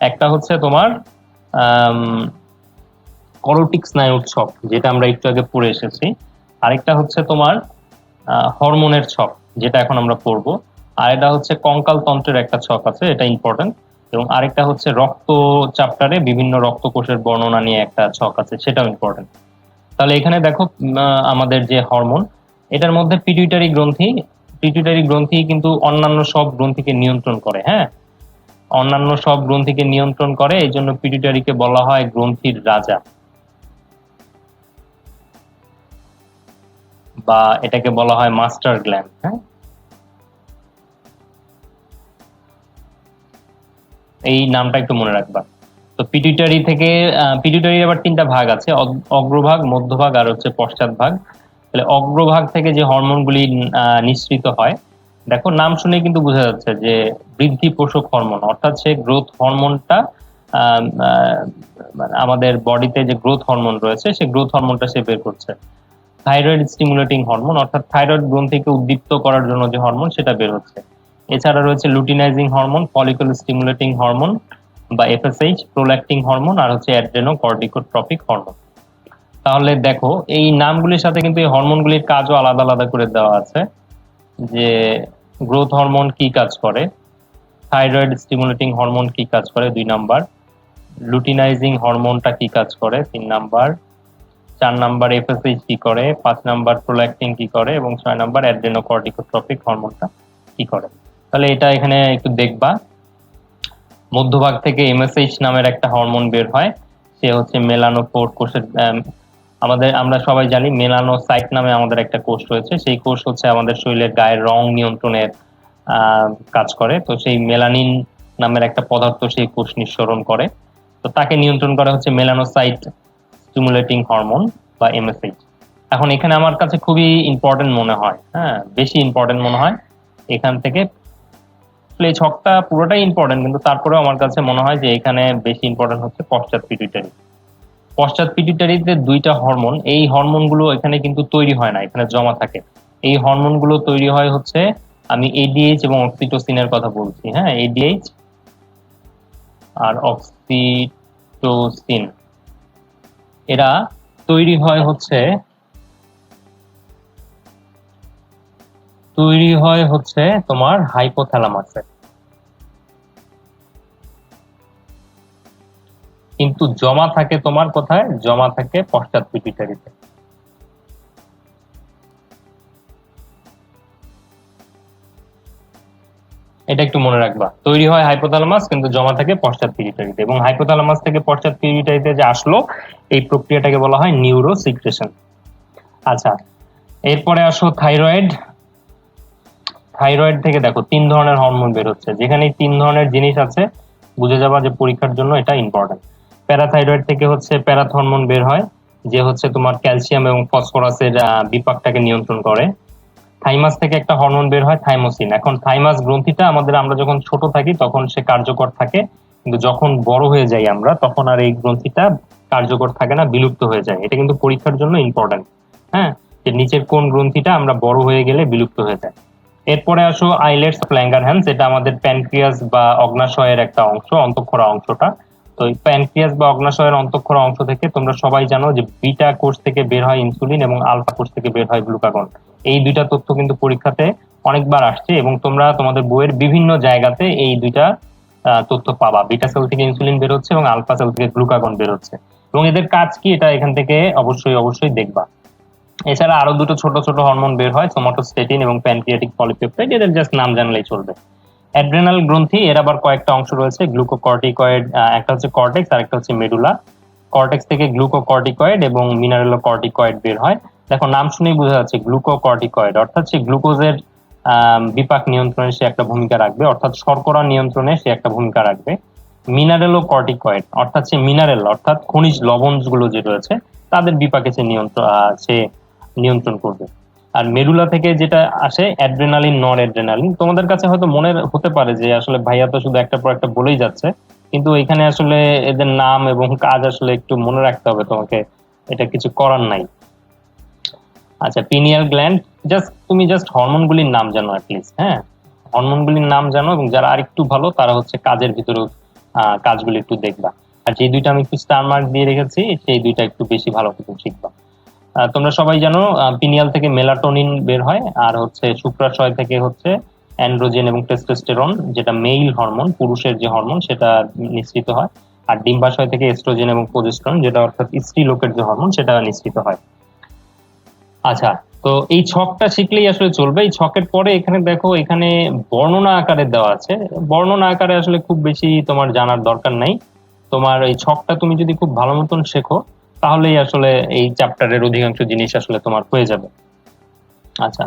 একটা হচ্ছে তোমার করোটিক স্নায়ুর ছক, যেটা আমরা একটু আগে পড়ে এসেছি। আরেকটা হচ্ছে তোমার হরমোনের ছক, যেটা এখন আমরা পড়বো। আর এটা হচ্ছে কঙ্কাল তন্ত্রের একটা ছক আছে, এটা ইম্পর্টেন্ট। এবং আরেকটা হচ্ছে রক্ত চ্যাপ্টারে বিভিন্ন রক্তকোষের বর্ণনা নিয়ে একটা ছক আছে, সেটাও ইম্পর্টেন্ট। তাহলে এখানে দেখো, আমাদের যে হরমোন, এটার মধ্যে পিটুইটারি গ্রন্থি, পিটুইটারি গ্রন্থি কিন্তু অন্যান্য সব গ্রন্থিকে নিয়ন্ত্রণ করে, হ্যাঁ। অন্যান্য সব গ্রন্থিকে নিয়ন্ত্রণ করে, এই জন্য পিটুইটারিকে বলা হয় গ্রন্থির রাজা, বা এটাকে বলা হয় মাস্টার গ্ল্যান্ড, হ্যাঁ। এই নামটা একটু মনে রাখবা। তো পিটুইটারি থেকে, পিটুইটারির আবার তিনটা ভাগ আছে, অগ্রভাগ, মধ্যভাগ আর হচ্ছে পশ্চাৎ ভাগ। তাহলে অগ্রভাগ থেকে যে হরমোনগুলি নিঃসৃত হয়, দেখো নাম শুনে কিন্তু বোঝা যাচ্ছে যে বৃদ্ধি পোষক হরমোন, অর্থাৎ সে গ্রোথ হরমোনটা মানে আমাদের বডিতে যে গ্রোথ হরমোন রয়েছে সেই গ্রোথ হরমোনটা সে বের করছে। থাইরয়েড স্টিমুলেটিং হরমোন, অর্থাৎ থাইরয়েড গ্রন্থিকে উদ্দীপ্ত করার জন্য যে হরমোন সেটা বের হচ্ছে। এছাড়া রয়েছে luteinising hormone, follicle stimulating hormone বা এফএসএইচ, প্রোল্যাক্টিং হরমোন, আর হচ্ছে অ্যাড্রেনোকর্টিকোট্রপিক হরমোন। তাহলে দেখো এই নামগুলির সাথে কিন্তু এই হরমোনগুলির কাজও আলাদা আলাদা করে দেওয়া আছে, যে গ্রোথ হরমোন কি কাজ করে, থাইরয়েড স্টিমুলেটিং হরমোন কি কাজ করে 2 নাম্বার, লুটিনাইজিং হরমোনটা কি কাজ করে 3 নাম্বার, 4 নাম্বার এফএসএইচ কি করে, 5 নাম্বার প্রোল্যাক্টিন কি করে, এবং 6 নাম্বার অ্যাড্রেনোকর্টিকোট্রপিক হরমোনটা কি করে। তাহলে এটা এখানে একটু দেখবা। মধ্যভাগ থেকে এমএসএইচ নামের একটা হরমোন বের হয়, সে হচ্ছে মেলানোপোর কোষের আমরা সবাই জানি মেলানোসাইট নামে আমাদের একটা কোষ রয়েছে, সেই কোষ হচ্ছে আমাদের শরীরের গায়ের রং নিয়ন্ত্রণের কাজ করে। তো সেই মেলানিন নামের একটা পদার্থ সেই কোষ নিঃসরণ করে, তো তাকে নিয়ন্ত্রণ করা হচ্ছে মেলানোসাইট স্টিমুলেটিং হরমোন বা এমএসএইচ। এখন এখানে আমার কাছে খুবই ইম্পর্টেন্ট মনে হয়, হ্যাঁ বেশি ইম্পর্টেন্ট মনে হয় এখান থেকে, এই ছকটা পুরোটাই ইম্পর্টেন্ট, কিন্তু তারপরেও আমার কাছে মনে হয় যে এখানে বেশি ইম্পর্টেন্ট হচ্ছে পশ্চাৎ পিটুইটারি। পশ্চাৎ পিটুইটারিতে দুইটা হরমোন, এই হরমোনগুলো এখানে কিন্তু তৈরি হয় না, এখানে জমা থাকে। এই হরমোনগুলো তৈরি হয় হচ্ছে, আমি এডিএইচ এবং অক্সিটোসিনের কথা বলছি, হ্যাঁ এডিএইচ আর অক্সিটোসিন, এরা তৈরি হয় হচ্ছে তোমার হাইপোথ্যালামাসে, কিন্তু জমা থাকে তোমার কোথায়, জমা থাকে পশ্চাৎ পিটুইটারিতে। এটা একটু মনে রাখবা, তৈরি হয় হাইপোথ্যালামাস কিন্তু জমা থাকে পশ্চাৎ পিটুইটারিতে, এবং হাইপোথ্যালামাস থেকে পশ্চাৎ পিটুইটারিতে যে আসলো, এই প্রক্রিয়াটাকে বলা হয় নিউরোসিক্রেশন। আচ্ছা, এরপরে আসো থাইরয়েড। থাইরয়েড থেকে দেখো 3 ধরনের হরমোন বের হচ্ছে, যেখানে 3 ধরনের জিনিস আছে বুঝে যাবা যে পরীক্ষার জন্য এটা ইম্পর্টেন্ট। প্যারাথাইরয়েড থেকে হচ্ছে প্যারাথ হরমোন বের হয়, যে হচ্ছে তোমার ক্যালসিয়াম এবং ফসফরাসের বিপাকটাকে নিয়ন্ত্রণ করে। থাইমাস থেকে একটা হরমোন বের হয় থাইমোসিন। এখন থাইমাস গ্রন্থিটা আমরা যখন ছোট থাকি তখন সে কার্যকর থাকে, কিন্তু যখন বড় হয়ে যাই আমরা তখন আর এই গ্রন্থিটা কার্যকর থাকে না, বিলুপ্ত হয়ে যায়। এটা কিন্তু পরীক্ষার জন্য ইম্পর্টেন্ট, হ্যাঁ, যে নিচের কোন গ্রন্থিটা আমরা বড় হয়ে গেলে বিলুপ্ত হয়ে যায়। এরপরে আসো আইলেটস অফ ল্যাঙ্গারহ্যান্স, এটা আমাদের প্যানক্রিয়াস বা অগ্নাশয়ের একটা অংশ, অন্তঃক্ষরা অংশটা। তো এই প্যানক্রিয়াস বা অগ্নাশয়ের অন্তঃক্ষরা অংশ থেকে তোমরা সবাই জানো যে বিটা কোষ থেকে বের হয় ইনসুলিন এবং আলফা কোষ থেকে বের হয় গ্লুকাগন। এই দুইটা তথ্য কিন্তু পরীক্ষাতে অনেকবার আসছে, এবং তোমরা তোমাদের বইয়ের বিভিন্ন জায়গাতে এই দুইটা তথ্য পাবা। বিটা সেল থেকে ইনসুলিন বের হচ্ছে এবং আলফা সেল থেকে গ্লুকাগন বের হচ্ছে, এবং এদের কাজ কি এটা এখান থেকে অবশ্যই অবশ্যই দেখবা। এছাড়া আরো দুটো ছোট ছোট হরমোন বের হয়, সোমাটোস্টেটিন এবং প্যানক্রিয়াটিক পলিপেপটাইড, এদের জাস্ট নাম জানলেই চলবে। অ্যাড্রেনাল গ্রন্থি, এর আবার কয়েকটা অংশ রয়েছে, গ্লুকোকর্টিকয়েড, একটা হচ্ছে কর্টেক্স আর একটা হচ্ছে মেডুলা। কর্টেক্স থেকে গ্লুকোকর্টিকয়েড এবং মিনারেলোকর্টিকয়েড বের হয়। দেখো নাম শুনেই বোঝা যাচ্ছে গ্লুকোকর্টিকয়েড অর্থাৎ সে গ্লুকোজের বিপাক নিয়ন্ত্রণে সে একটা ভূমিকা রাখবে, অর্থাৎ শর্করা নিয়ন্ত্রণে সে একটা ভূমিকা রাখবে। মিনারেলোকর্টিকয়েড অর্থাৎ সে মিনারেল অর্থাৎ খনিজ লবণগুলো যে রয়েছে তাদের বিপাকে সে নিয়ন্ত্রণ করবে। আর মেডুলা থেকে যেটা আসে অ্যাড্রেনালিন, নর অ্যাড্রেনালিন। তোমাদের কাছে হয়তো মনে হতে পারে যে আসলে ভাইয়া তো শুধু একটার পর একটা বলেই যাচ্ছে, কিন্তু এখানে আসলে এদের নাম এবং কাজ আসলে একটু মনে রাখতে হবে তোমাকে, এটা কিছু করার নাই। আচ্ছা, পিনিয়াল গ্ল্যান্ড, তুমি জাস্ট হরমোনগুলির নাম জানো অ্যাটলিস্ট, হ্যাঁ হরমোনগুলির নাম জানো, এবং যারা আরেকটু ভালো তারা হচ্ছে কাজের ভিতরে কাজগুলি একটু দেখবা। আর যে দুইটা আমি একটু স্টার মার্ক দিয়ে রেখেছি সেই দুইটা একটু বেশি ভালো করে শিখবা। তোমরা সবাই জানো পিনিয়াল থেকে মেলাটোনিন বের হয়, আর হচ্ছে শুক্রাশয় থেকে হচ্ছে অ্যান্ড্রোজেন এবং টেস্টোস্টেরন, যেটা মেইল হরমোন, পুরুষের যে হরমোন সেটা নিঃসৃত হয়। আর ডিম্বাশয় থেকে এস্ট্রোজেন এবং প্রোজেস্টেরন, যেটা অর্থাৎ স্ত্রী লোকের যে হরমোন সেটা নিঃসৃত হয়। আচ্ছা, তো এই ছকটা শিখলেই আসলে চলবে। এই ছকের পরে এখানে দেখো, এখানে বর্ণনা আকারে দেওয়া আছে। বর্ণনা আকারে আসলে খুব বেশি তোমার জানার দরকার নাই, তোমার এই ছকটা তুমি যদি খুব ভালো মতন শেখো তাহলেই আসলে এই চ্যাপ্টারের অধিকাংশ জিনিস আসলে তোমার হয়ে যাবে। আচ্ছা,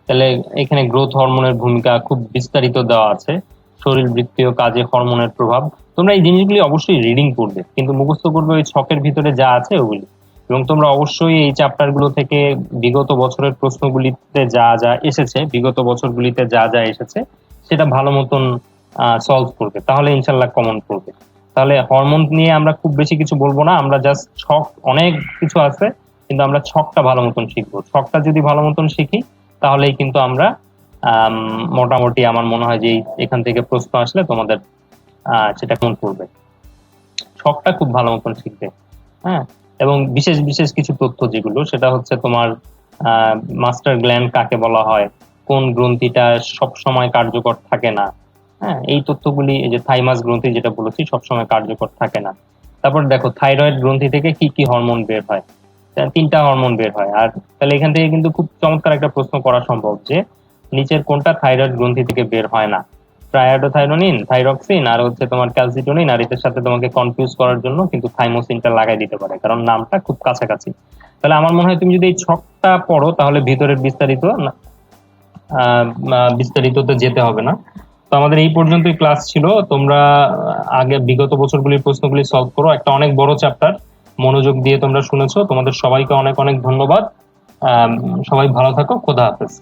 তাহলে এখানে গ্রোথ হরমোনের ভূমিকা খুব বিস্তারিত দেওয়া আছে, শরীরবৃত্তীয় কাজে হরমোনের প্রভাব। তোমরা এই জিনিসগুলি অবশ্যই রিডিং করবে, কিন্তু মুখস্থ করবে ওই ছকের ভিতরে যা আছে ওগুলি। এবং তোমরা অবশ্যই এই চ্যাপ্টার গুলো থেকে বিগত বছরের প্রশ্নগুলিতে যা যা এসেছে, বিগত বছরগুলিতে যা যা এসেছে সেটা ভালো মতন সলভ করবে, তাহলে ইনশাল্লাহ কমন পড়বে। তাহলে হরমোন নিয়ে আমরা খুব বেশি কিছু বলবো না, আমরা জাস্ট ছক, অনেক কিছু আছে কিন্তু আমরা ছকটা ভালো মতন শিখবো। ছকটা যদি ভালো মতন শিখি তাহলেই কিন্তু আমরা মোটামুটি আমার মনে হয় যে এখান থেকে প্রশ্ন আসলে তোমাদের সেটা কোন করবে। ছকটা খুব ভালো মতন শিখবে, হ্যাঁ। এবং বিশেষ বিশেষ কিছু তথ্য যেগুলো, সেটা হচ্ছে তোমার মাস্টার গ্ল্যান্ড কাকে বলা হয়, কোন গ্রন্থিটা সব সময় কার্যকর থাকে না, হ্যাঁ এই তথ্যগুলি, এই যে থাইমাস গ্রন্থি যেটা বলেছি সবসময় কার্যকর থাকে না। তারপর দেখো থাইরয়েড গ্রন্থি থেকে কি কি হরমোন বের হয়, 3টা হরমোন বের হয়। আর তাহলে এখান থেকে কিন্তু খুব চমৎকার একটা প্রশ্ন করা সম্ভব যে নিচের কোনটা থাইরয়েড গ্রন্থি থেকে বের হয় না। ট্রাইয়োডোথাইরোনিন, থাইরক্সিন, আর হচ্ছে তোমার ক্যালসিটোনিন। আর এটার সাথে তোমাকে কনফিউজ করার জন্য কিন্তু থাইমোসিনটা লাগাই দিতে পারে, কারণ নামটা খুব কাছাকাছি। তাহলে আমার মনে হয় তুমি যদি এই ছকটা পড়ো তাহলে ভিতরের বিস্তারিততে যেতে হবে না। তো আমাদের এই পর্যন্তই ক্লাস ছিল। তোমরা আগে বিগত বছরগুলির প্রশ্নগুলি সলভ করো, একটা অনেক বড় চ্যাপ্টার, মনোযোগ দিয়ে তোমরা শুনেছো। তোমাদের সবাইকে অনেক অনেক ধন্যবাদ। সবাই ভালো থাকো, খোদা হাফেজ।